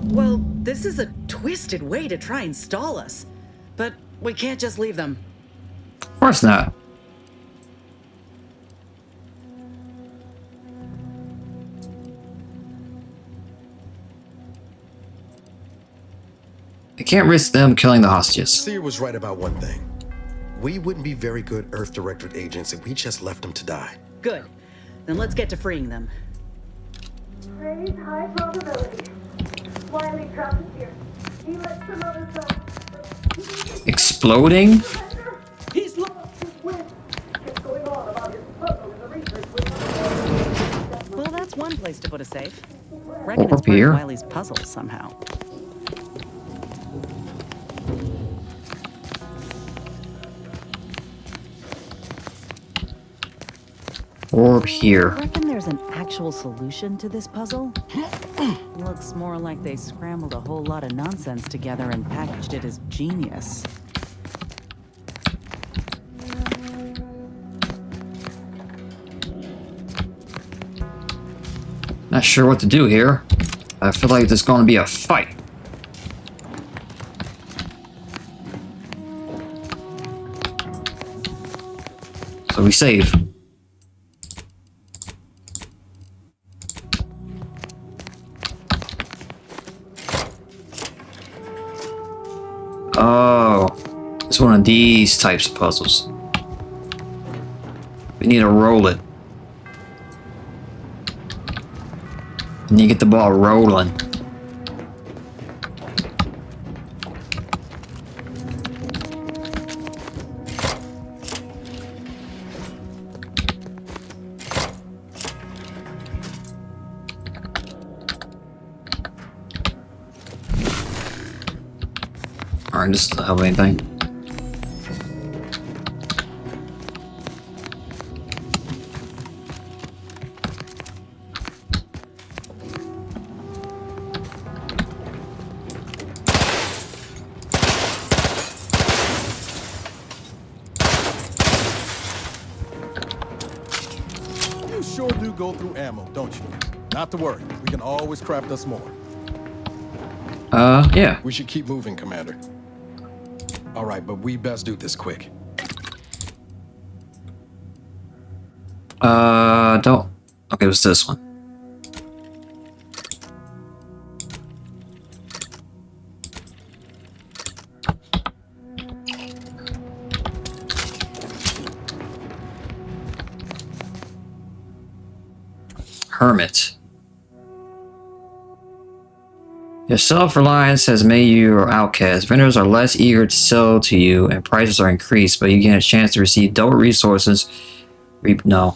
Well, this is a twisted way to try and stall us. But we can't just leave them. Of course not. I can't risk them killing the hostages. Seer was right about one thing. We wouldn't be very good Earth Directorate agents if we just left them to die. Good. Then let's get to freeing them. Praise high probability. Wiley dropped it here. He let some others go. Exploding? He's lost his wind. What's going on about his puzzle in the research? Well, that's one place to put a safe. Reckon Over it's part here. of Wiley's puzzle somehow. Orb here. Reckon there's an actual solution to this puzzle? Looks more like they scrambled a whole lot of nonsense together and packaged it as genius. Not sure what to do here. I feel like there's going to be a fight. So we save. Oh, it's one of these types of puzzles. We need to roll it. And you get the ball rolling. Alright, this doesn't help anything. You sure do go through ammo, don't you? Not to worry, we can always craft us more. Yeah. We should keep moving, Commander. All right, but we best do this quick. Don't. Okay, it was this one. Hermit. Your self-reliance has made you an outcast. Vendors are less eager to sell to you, and prices are increased, but you get a chance to receive double resources. No.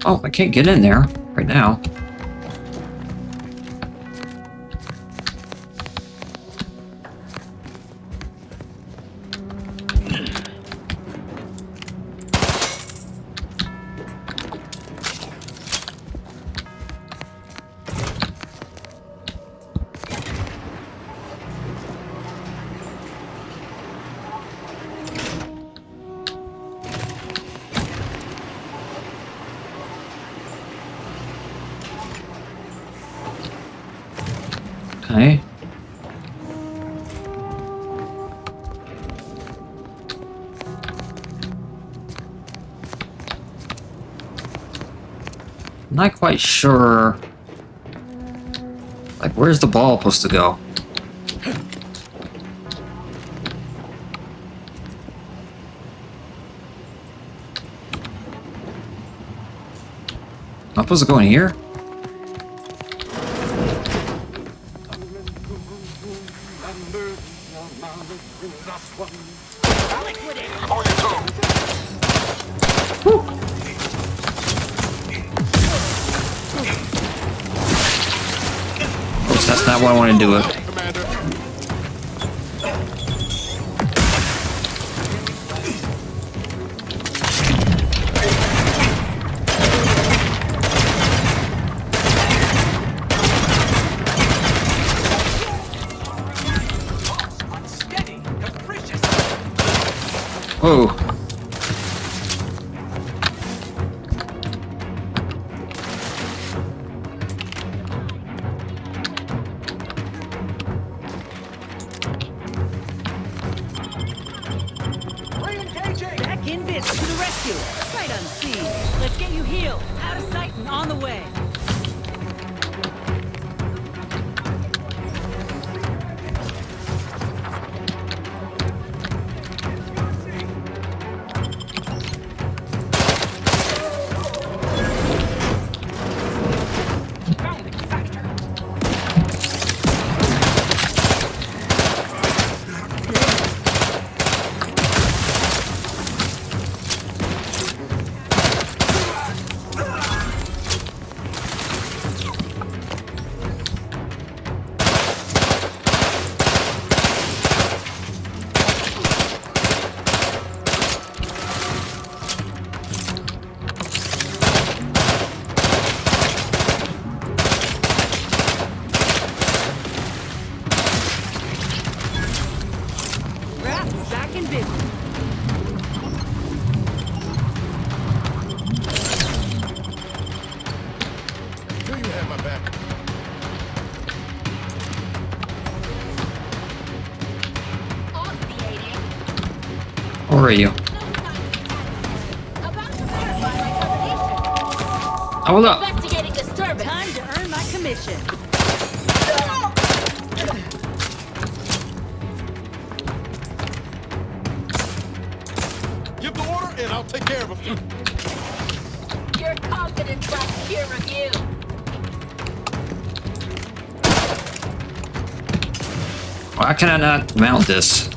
Oh, I can't get in there right now. Okay. Not quite sure. Like, where's the ball supposed to go? Am I supposed to go in here? Oops, that's not what I want to do it. Whoa. Back in bits to the rescue. Sight unseen. Let's get you healed. Out of sight and on the way. Back in business. Do you have my back? Where are you? Hold up. Investigating disturbance. Time to earn my commission. Give the order and I'll take care of him. Your confidence lacks peer review. Why can I not mount this?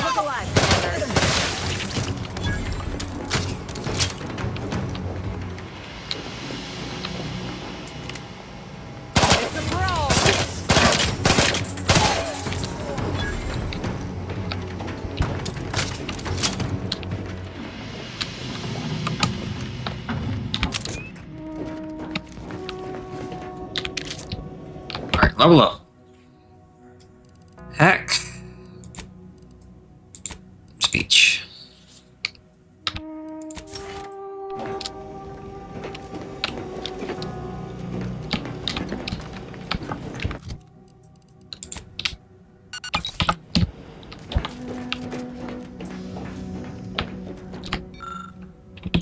Look alive, Commander. It's a brawl. Alright, level up. Heck. Speech.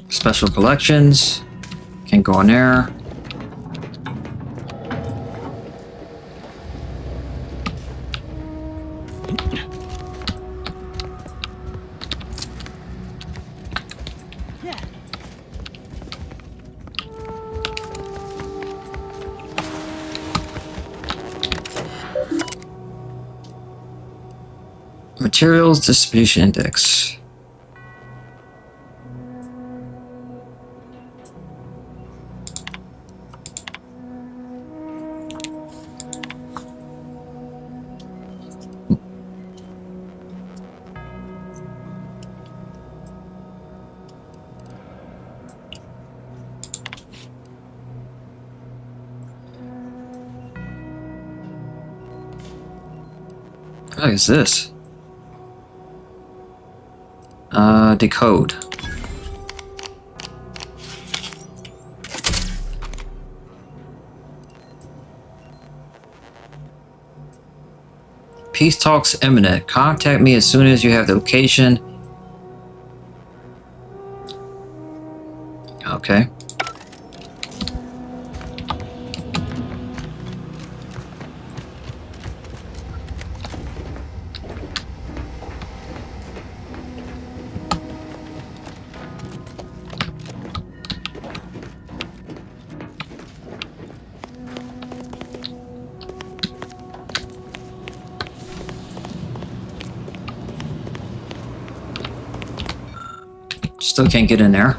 Special collections. Can't go in there. Materials distribution index. What is this? Decode. Peace talks imminent. Contact me as soon as you have the location Still can't get in there.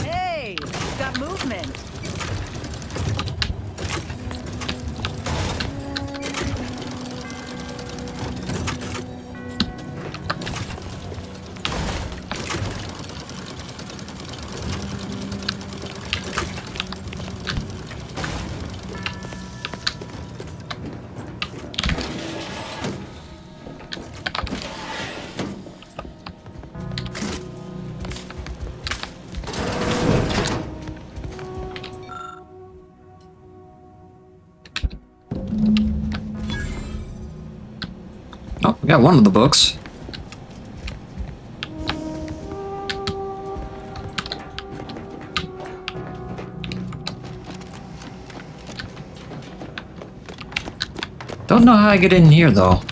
Hey, we've got movement. Oh, we got one of the books. Don't know how I get in here though.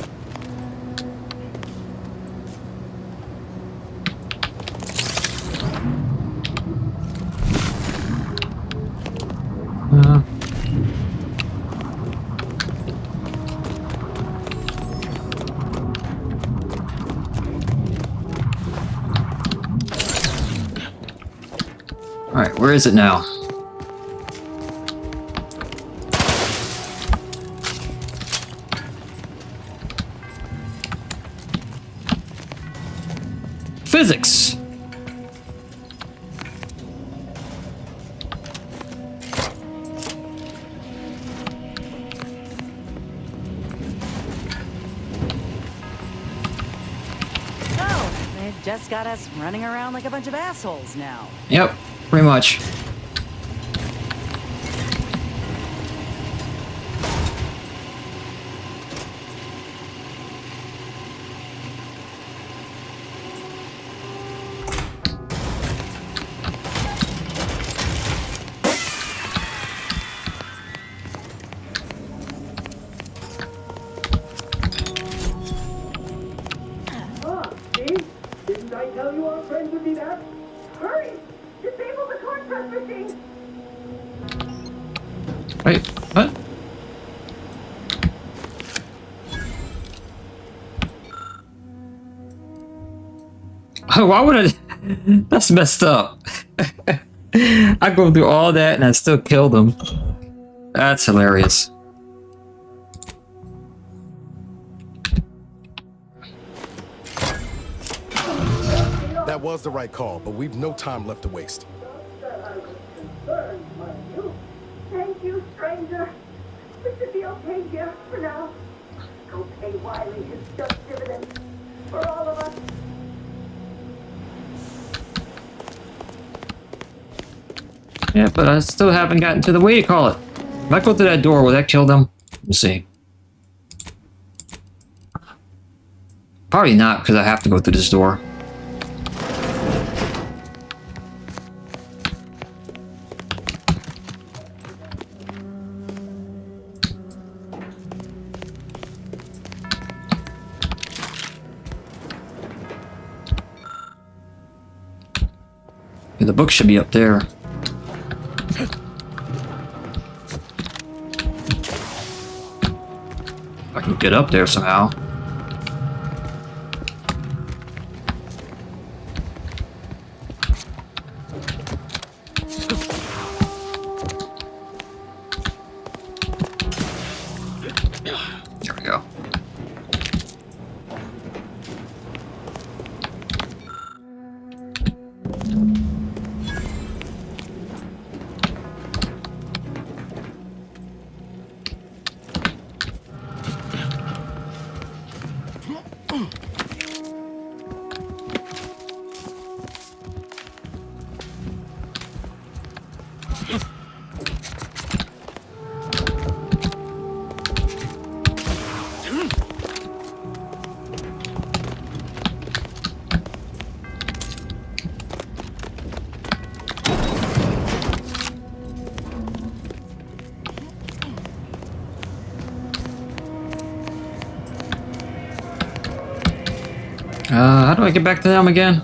Alright, where is it now? Physics! Oh, they've just got us running around like a bunch of assholes now. Yep, pretty much. Oh, see? Didn't I tell you our friends would be back? Hurry! Disable the torch press machine! Wait, what? Why would I? That's messed up. I go through all that and I still kill them. That's hilarious. That was the right call, but we've no time left to waste. Thank you, stranger. We should be okay here for now. Go pay Wiley his just dividends for all of us. Yeah, but I still haven't gotten to the way you call it. If I go through that door, will that kill them? We'll see. Probably not, because I have to go through this door. The book should be up there. I can get up there somehow. There we go. How do I get back to them again?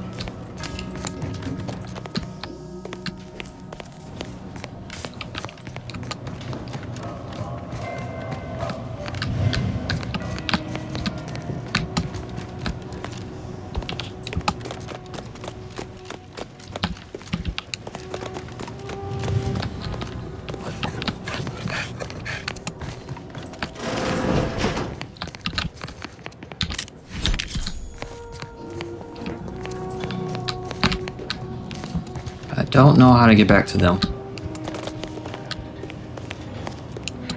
don't know how to get back to them.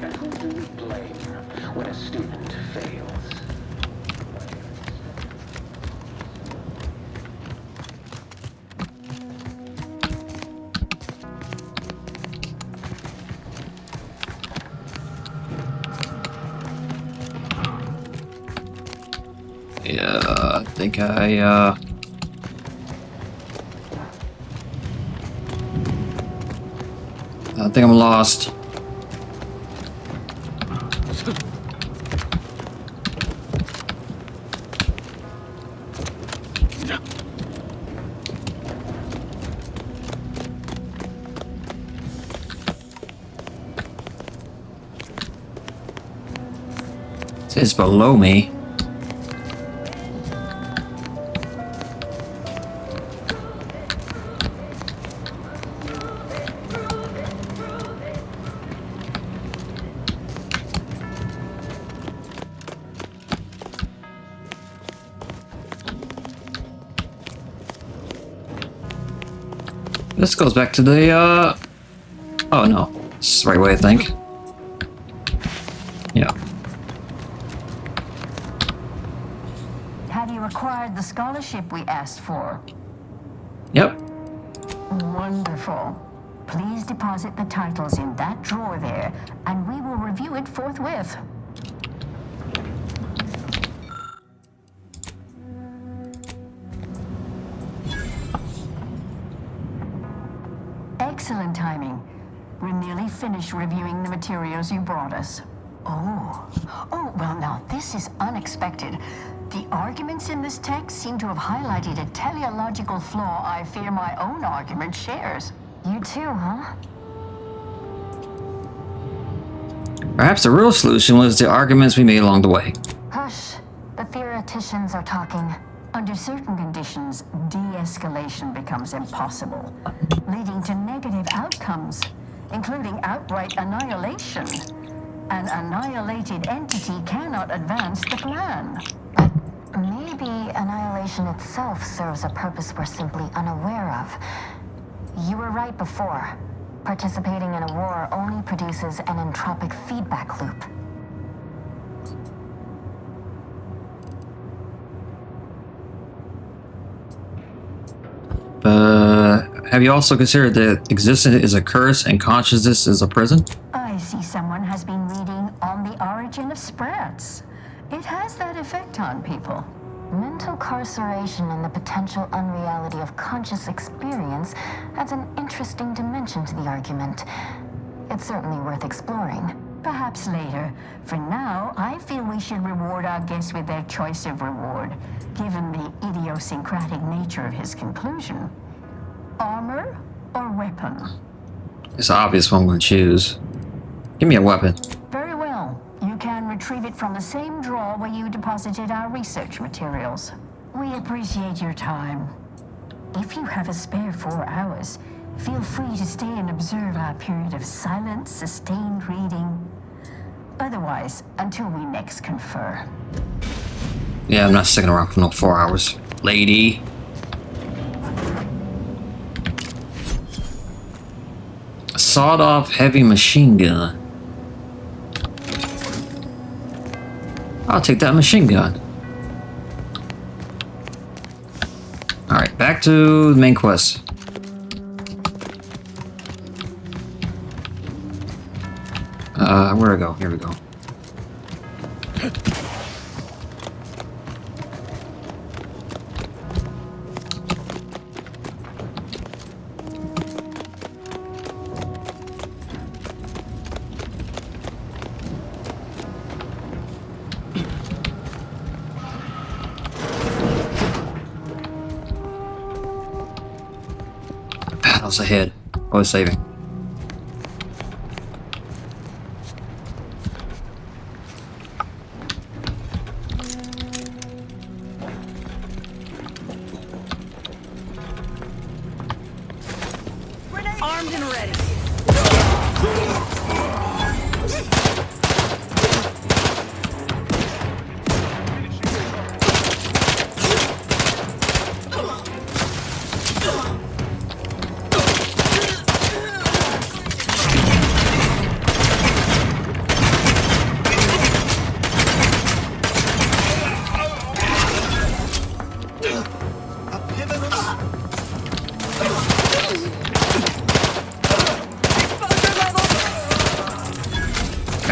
And who do we blame when a student fails? Yeah, I think I think I'm lost. It's below me. This goes back to the, oh no. This is the right way, I think. Yeah. Have you acquired the scholarship we asked for? Yep. Wonderful. Please deposit the titles in that drawer there, and we will review it forthwith. Excellent timing. We're nearly finished reviewing the materials you brought us. Oh, well now, this is unexpected. The arguments in this text seem to have highlighted a teleological flaw I fear my own argument shares. You too, huh? Perhaps the real solution was the arguments we made along the way. Hush. The theoreticians are talking. Under certain conditions, de-escalation becomes impossible, leading to negative outcomes, including outright annihilation. An annihilated entity cannot advance the plan. Maybe annihilation itself serves a purpose we're simply unaware of. You were right before. Participating in a war only produces an entropic feedback loop. Have you also considered that existence is a curse and consciousness is a prison? I see someone has been reading On the Origin of Sprats. It has that effect on people. Mental carceration and the potential unreality of conscious experience adds an interesting dimension to the argument. It's certainly worth exploring. Perhaps later. For now, I feel we should reward our guest with their choice of reward, given the idiosyncratic nature of his conclusion. Armor or weapon? It's obvious what I'm going to choose. Give me a weapon. Very well. You can retrieve it from the same drawer where you deposited our research materials. We appreciate your time. If you have a spare 4 hours, feel free to stay and observe our period of silent, sustained reading. Otherwise, until we next confer. Yeah, I'm not sticking around for no 4 hours. Lady. A sawed-off heavy machine gun. I'll take that machine gun. Alright, back to the main quest. Where do I go? Here we go. Battles ahead. Always saving. Armed and ready.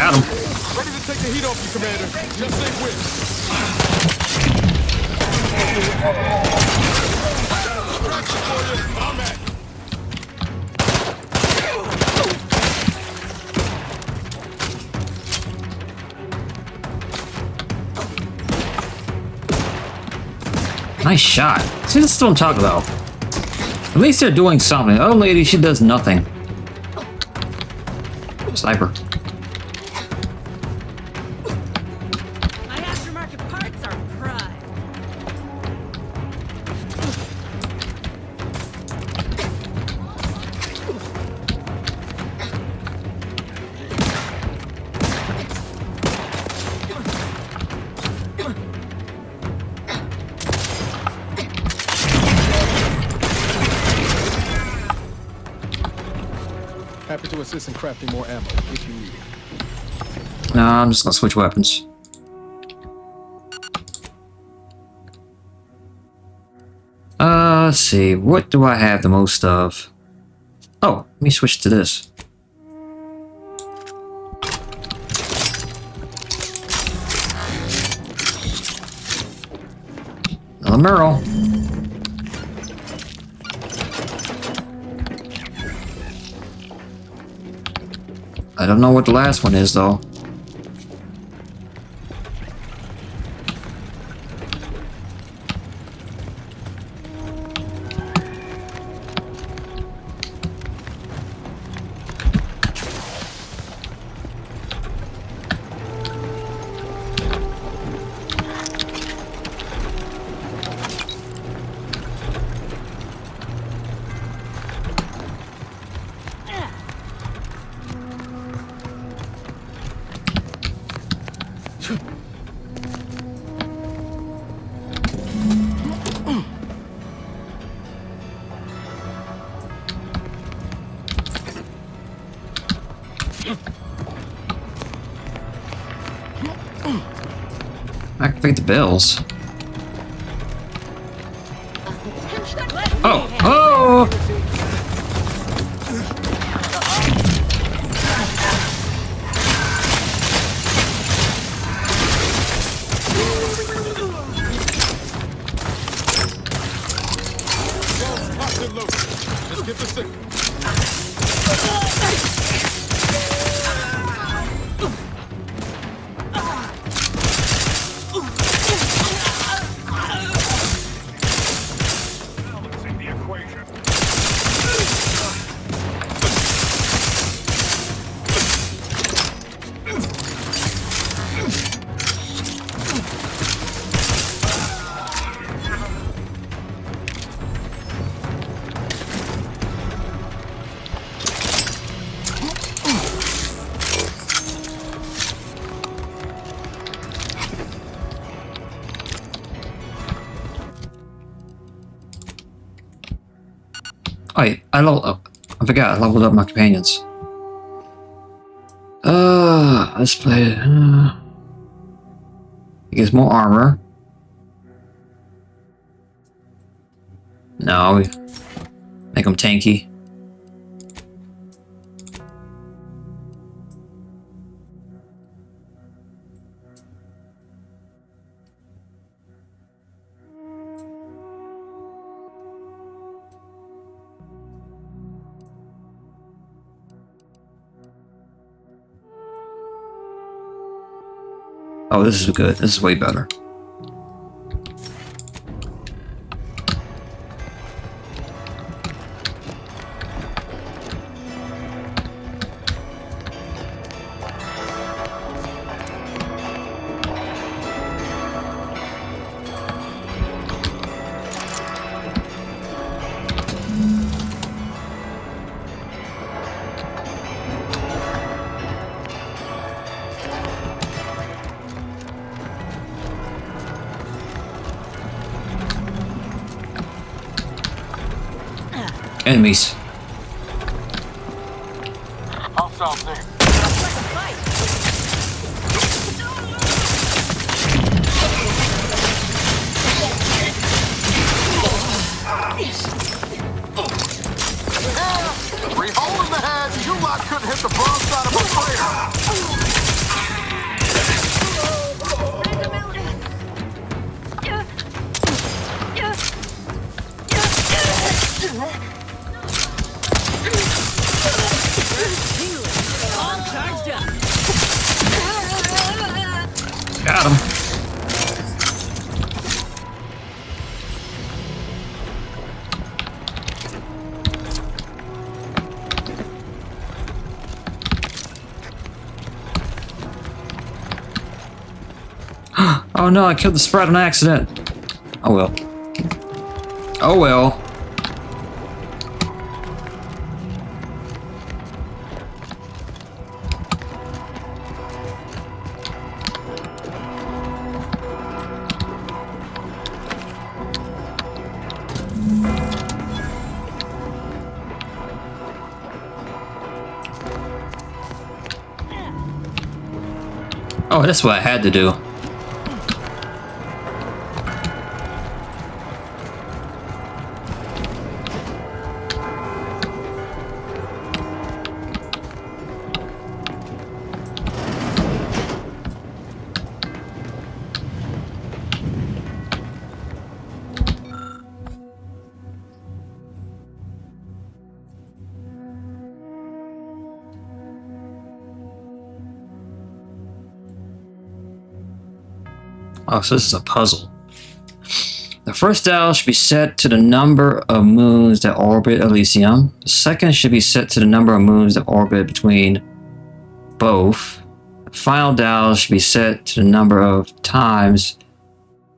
Got him. Ready to take the heat off you, Commander. Just say which. Distraction for you. I'm at. Nice shot. See, this is what I'm talking about. At least they're doing something. Oh, lady, she does nothing. Sniper. My aftermarket parts are prime. Happy to assist in crafting more ammo if you need it. No, I'm just gonna switch weapons. Let's see. What do I have the most of? Oh, let me switch to this. Another Merle. I don't know what the last one is, though. Activate the bells. Oh! Oh! Just get the signal. I forgot I leveled up my companions. Let's play it. He gets more armor. No, we make him tanky. Oh, this is good. This is way better. Enemies. Outside there. Three hole in the head. You lot couldn't hit the broad side of a player. Got him. Oh no, I killed the sprite on accident. Oh well. Oh well. Oh, that's what I had to do. Oh, so this is a puzzle. The first dial should be set to the number of moons that orbit Elysium. The second should be set to the number of moons that orbit between both. The final dial should be set to the number of times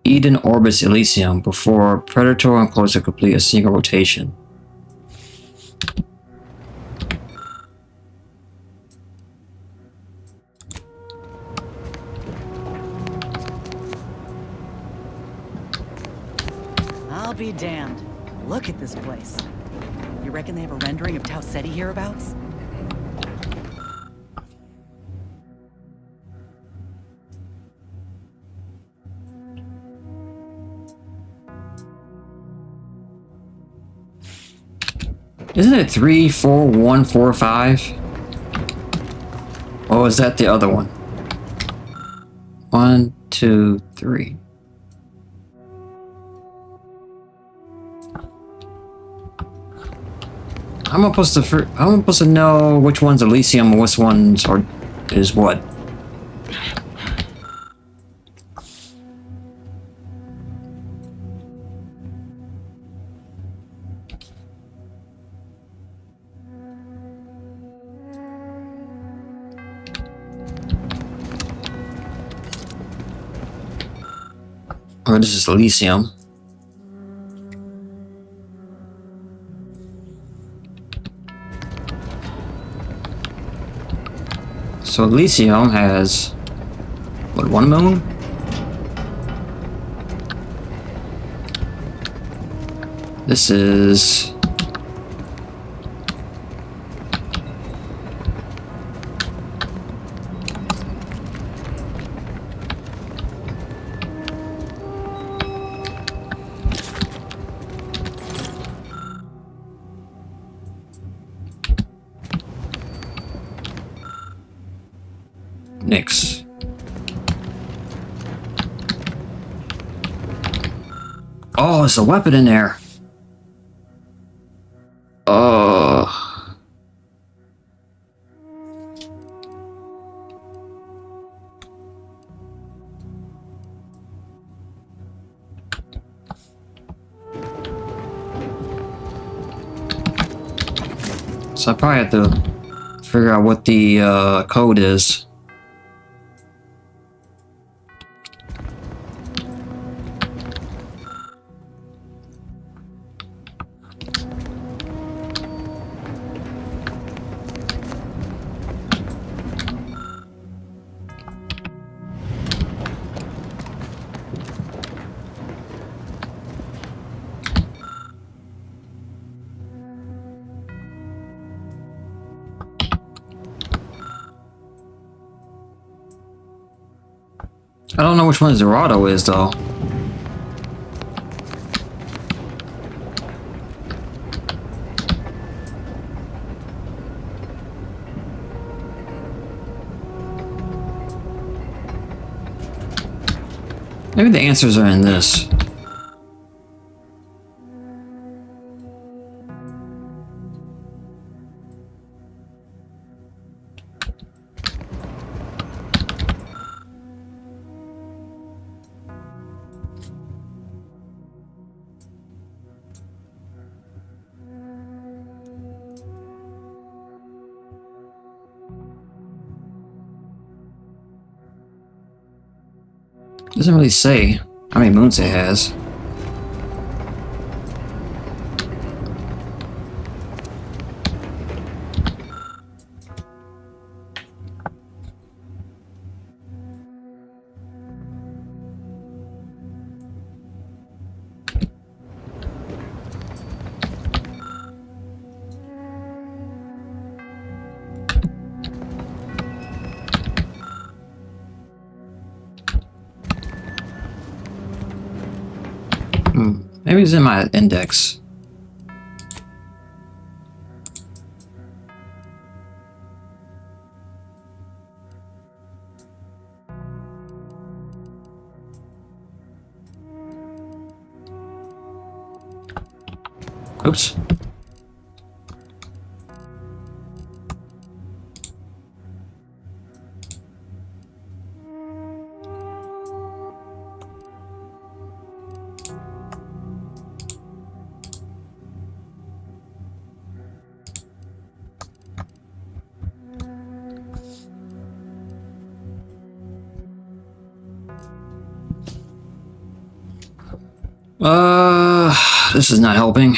Eden orbits Elysium before Predator and Closer complete a single rotation. I'll be damned. Look at this place. You reckon they have a rendering of Tau Ceti hereabouts? Isn't it 3, 4, 1, 4, 5? Or is that the other one? 1, 2, 3. I'm supposed to know which one's Elysium and which ones is what. Oh, this is Elysium. So Elysium has, what, 1 moon? This is... Nyx. Oh, there's a weapon in there. Oh. So I probably have to figure out what the code is. I don't know which one Dorado is, though. Maybe the answers are in this. Doesn't really say how many moons it has. Maybe it's in my index. Oops. This is not helping.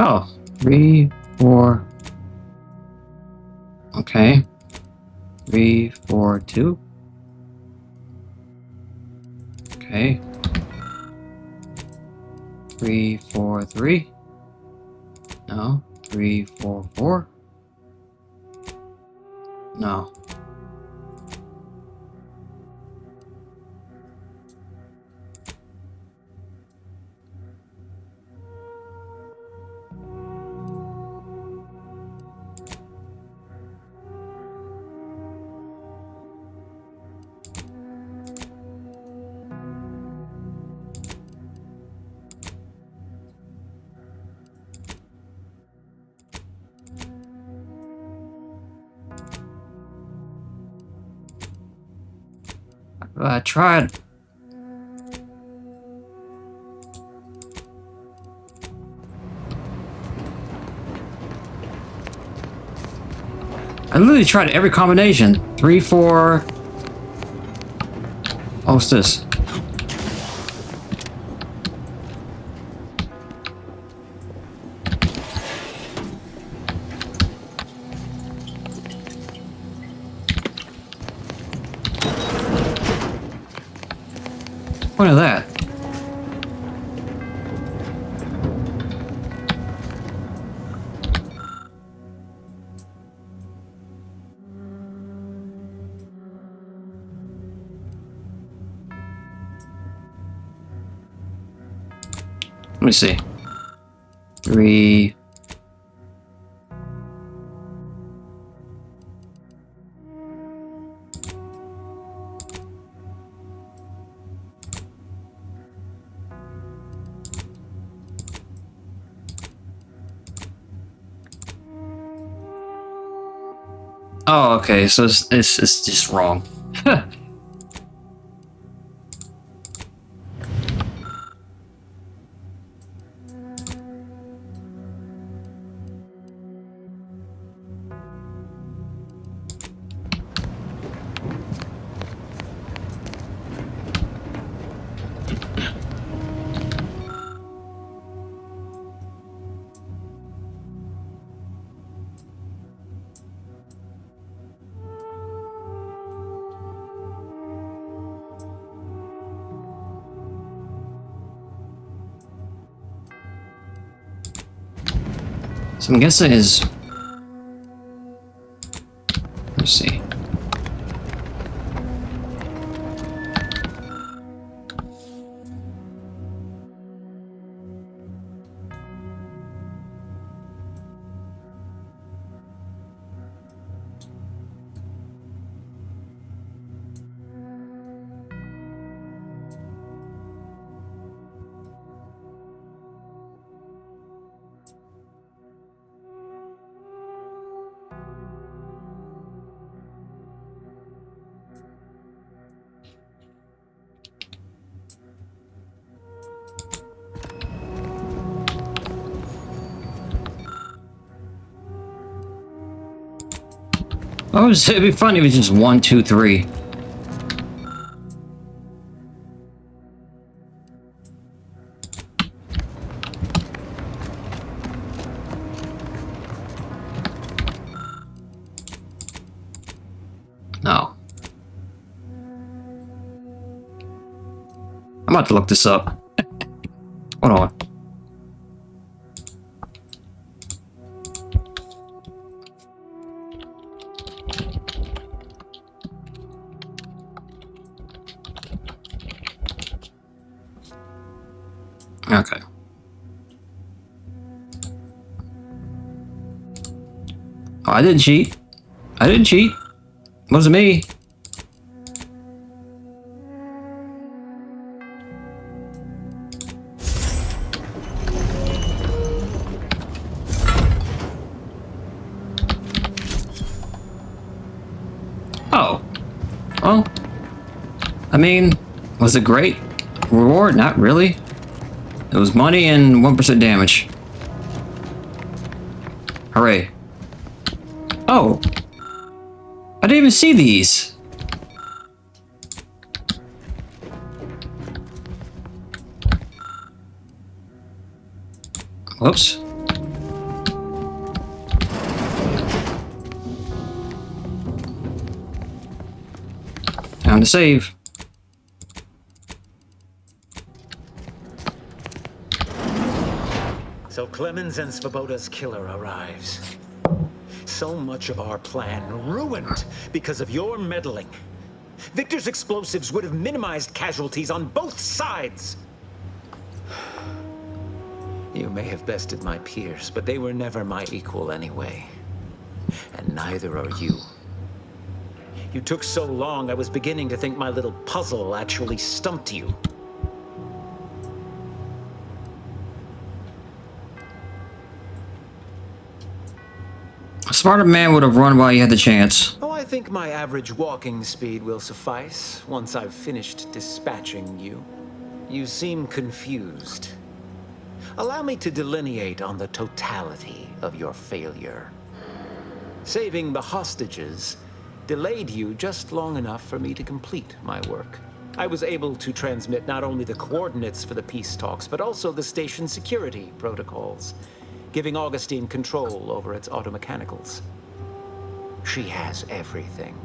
Oh, 3, 4. Okay. 3, 4, 2. Okay. 3, 4, 3. No. 3, 4, 4. No. I tried. I literally tried every combination. 3, 4. Oh, what's this? Point of that. Let me see. 3. Oh, okay, so it's just wrong. So I'm guessing is. Let's see. Oh, it'd be funny if it's just 1, 2, 3. No. I'm about to look this up. Hold on. Okay. Oh, I didn't cheat. I didn't cheat. It wasn't me. Oh. Well, I mean, was it great? Reward? Not really. It was money and 1% damage. Hooray. Oh! I didn't even see these! Whoops. Time to save. So Clemens and Svoboda's killer arrives. So much of our plan ruined because of your meddling. Victor's explosives would have minimized casualties on both sides. You may have bested my peers, but they were never my equal anyway. And neither are you. You took so long, I was beginning to think my little puzzle actually stumped you. A smarter man would have run while you had the chance. Oh, I think my average walking speed will suffice once I've finished dispatching you. You seem confused. Allow me to delineate on the totality of your failure. Saving the hostages delayed you just long enough for me to complete my work. I was able to transmit not only the coordinates for the peace talks, but also the station security protocols, giving Augustine control over its automechanicals. She has everything.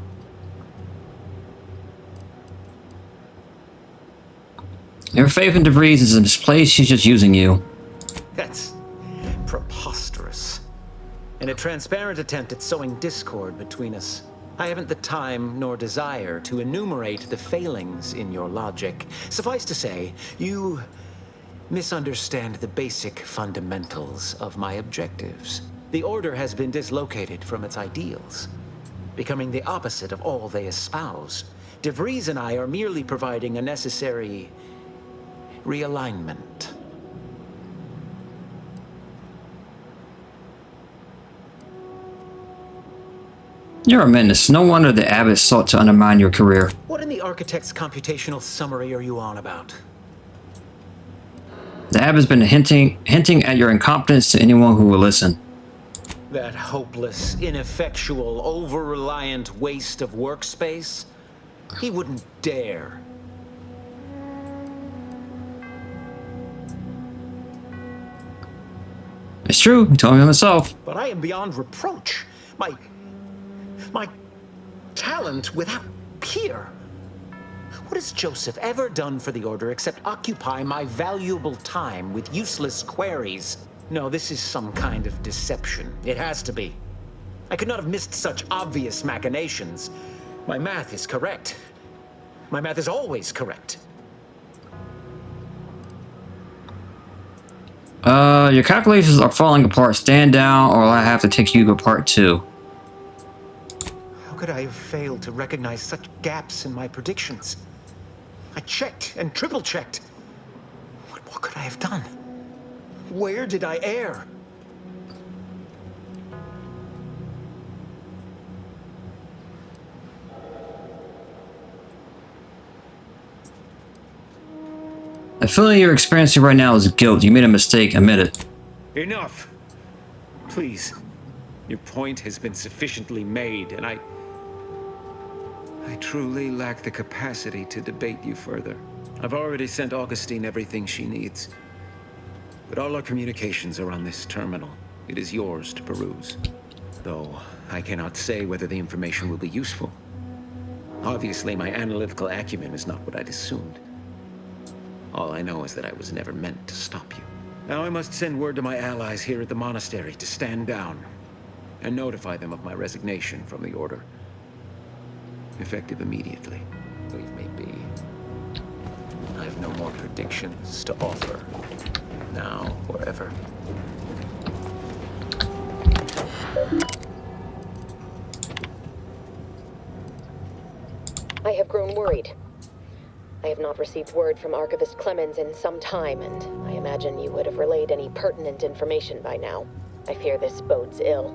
Your faith in DeVries is misplaced. She's just using you. That's preposterous. In a transparent attempt at sowing discord between us, I haven't the time nor desire to enumerate the failings in your logic. Suffice to say, you misunderstand the basic fundamentals of my objectives. The Order has been dislocated from its ideals, becoming the opposite of all they espouse. DeVries and I are merely providing a necessary realignment. You're a menace. No wonder the Abbot sought to undermine your career. What in the Architect's computational summary are you on about? The Abbot's been hinting at your incompetence to anyone who will listen. That hopeless, ineffectual, over-reliant waste of workspace? He wouldn't dare. It's true. He told me himself. But I am beyond reproach. My talent without peer. What has Joseph ever done for the Order except occupy my valuable time with useless queries? No, this is some kind of deception. It has to be. I could not have missed such obvious machinations. My math is correct. My math is always correct. Your calculations are falling apart. Stand down or I have to take you apart too. How could I have failed to recognize such gaps in my predictions? I checked and triple-checked. What could I have done? Where did I err? The feeling you're experiencing right now is guilt. You made a mistake. Admit it. Enough. Please. Your point has been sufficiently made, and I truly lack the capacity to debate you further. I've already sent Augustine everything she needs. But all our communications are on this terminal. It is yours to peruse. Though I cannot say whether the information will be useful. Obviously, my analytical acumen is not what I'd assumed. All I know is that I was never meant to stop you. Now I must send word to my allies here at the monastery to stand down and notify them of my resignation from the Order. Effective immediately. Leave me be. I have no more predictions to offer. Now or ever. I have grown worried. I have not received word from Archivist Clemens in some time, and I imagine you would have relayed any pertinent information by now. I fear this bodes ill.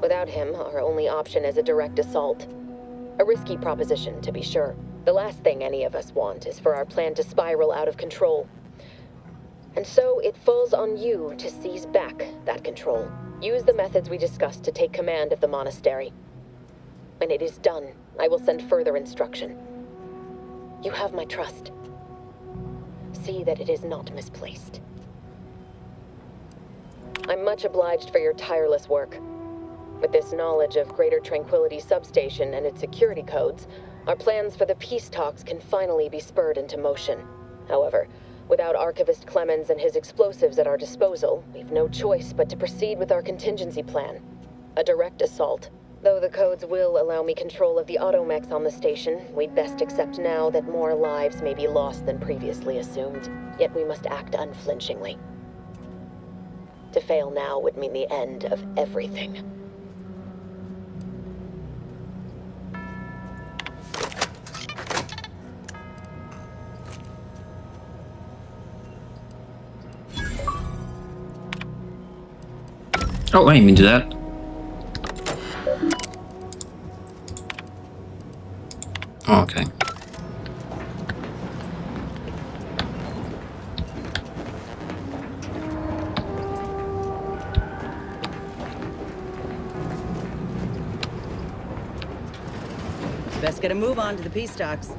Without him, our only option is a direct assault. A risky proposition, to be sure. The last thing any of us want is for our plan to spiral out of control. And so it falls on you to seize back that control. Use the methods we discussed to take command of the monastery. When it is done, I will send further instruction. You have my trust. See that it is not misplaced. I'm much obliged for your tireless work. With this knowledge of Greater Tranquility Substation and its security codes, our plans for the peace talks can finally be spurred into motion. However, without Archivist Clemens and his explosives at our disposal, we've no choice but to proceed with our contingency plan. A direct assault. Though the codes will allow me control of the automechs on the station, we'd best accept now that more lives may be lost than previously assumed. Yet we must act unflinchingly. To fail now would mean the end of everything. Oh, I didn't mean to do that. Oh, okay. Best get a move on to the peace talks.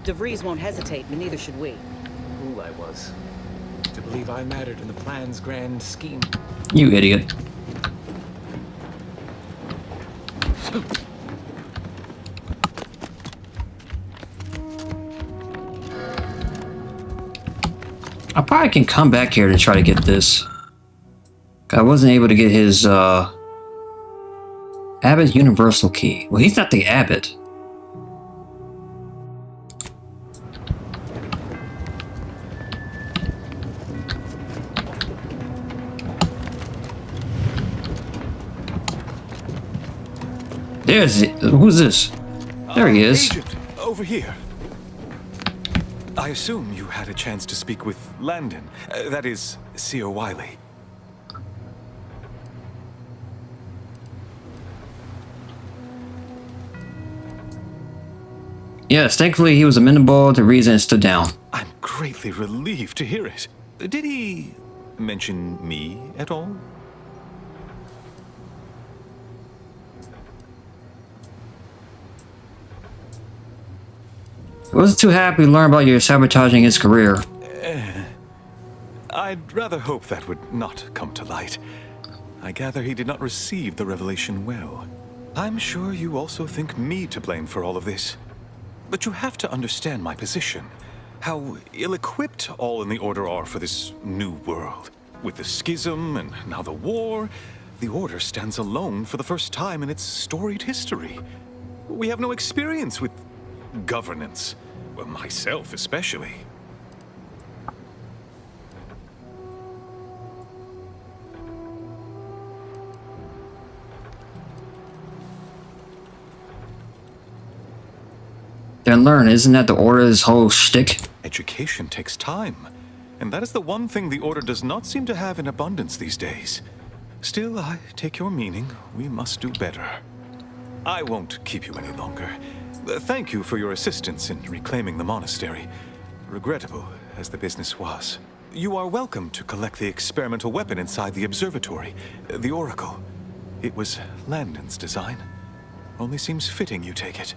DeVries won't hesitate, but neither should we. Fool I was. To believe I mattered in the plan's grand scheme. You idiot. I probably can come back here to try to get this. I wasn't able to get his Abbott Universal Key. Well, he's not the Abbott. Who's this? There he is. Agent, over here. I assume you had a chance to speak with Landon. That is, Seer Wiley. Yes, thankfully he was amenable to reason and stood down. I'm greatly relieved to hear it. Did he mention me at all? I wasn't too happy to learn about your sabotaging his career. I'd rather hope that would not come to light. I gather he did not receive the revelation well. I'm sure you also think me to blame for all of this. But you have to understand my position. How ill-equipped all in the Order are for this new world. With the schism and now the war, the Order stands alone for the first time in its storied history. We have no experience with governance. Well, myself especially. Then learn, isn't that the Order's whole shtick? Education takes time, and that is the one thing the Order does not seem to have in abundance these days. Still, I take your meaning. We must do better. I won't keep you any longer. Thank you for your assistance in reclaiming the monastery. Regrettable as the business was. You are welcome to collect the experimental weapon inside the observatory, the Oracle. It was Landon's design. Only seems fitting you take it.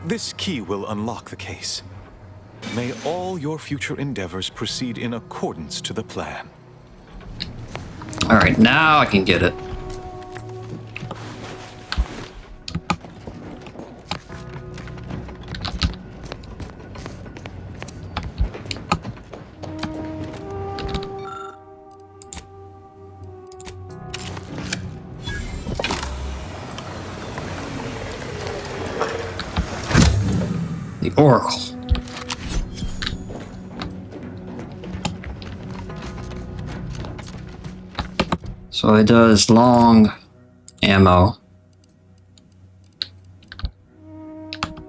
This key will unlock the case. May all your future endeavors proceed in accordance to the plan. Alright, now I can get it. The Oracle. So it does long ammo.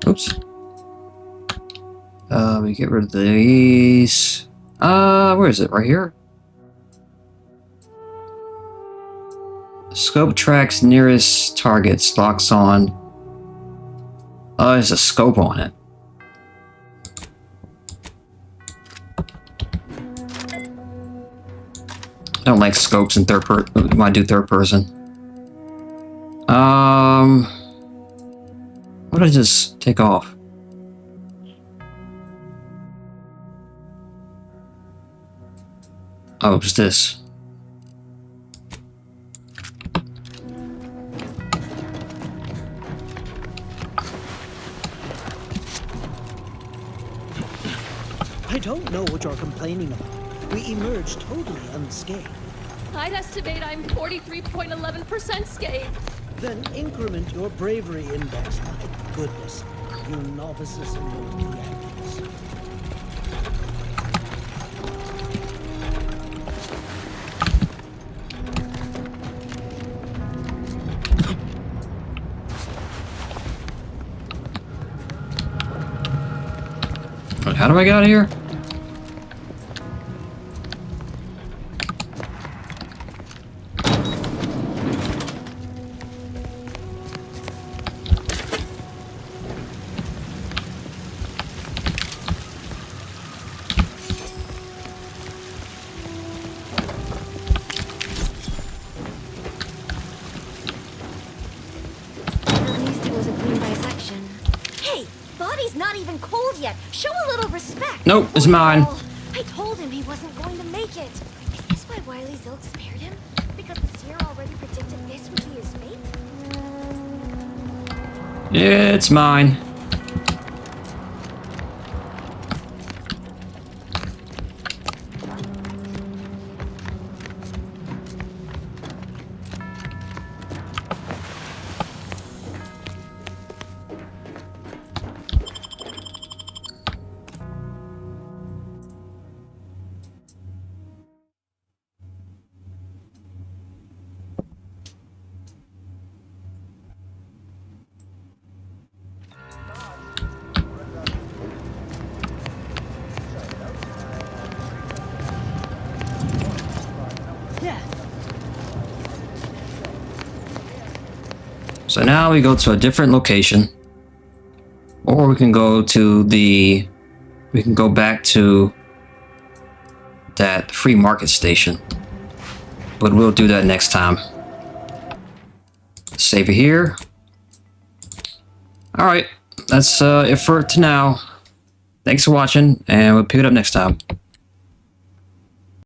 Oops. We get rid of these. Where is it? Right here? Scope tracks nearest targets, locks on. Oh, there's a scope on it. I don't like scopes in third person. When I do third person. What did I just take off? Oh, it's this. I don't know what you're complaining about. We emerged totally unscathed. I'd estimate I'm 43.11% scathed. Then increment your bravery index. My goodness, you novices and old Yankees. How do I get out of here? At least it was a clean dissection. Hey, body's not even cold yet. Show a little respect. Nope, it's mine. I told him he wasn't going to make it. Is this why Wily Zilk spared him? Because the seer already predicted this would be his fate? It's mine. So now we go to a different location. Or we can go to the... We can go back to that free market station. But we'll do that next time. Save it here. Alright, that's it for now. Thanks for watching, and we'll pick it up next time.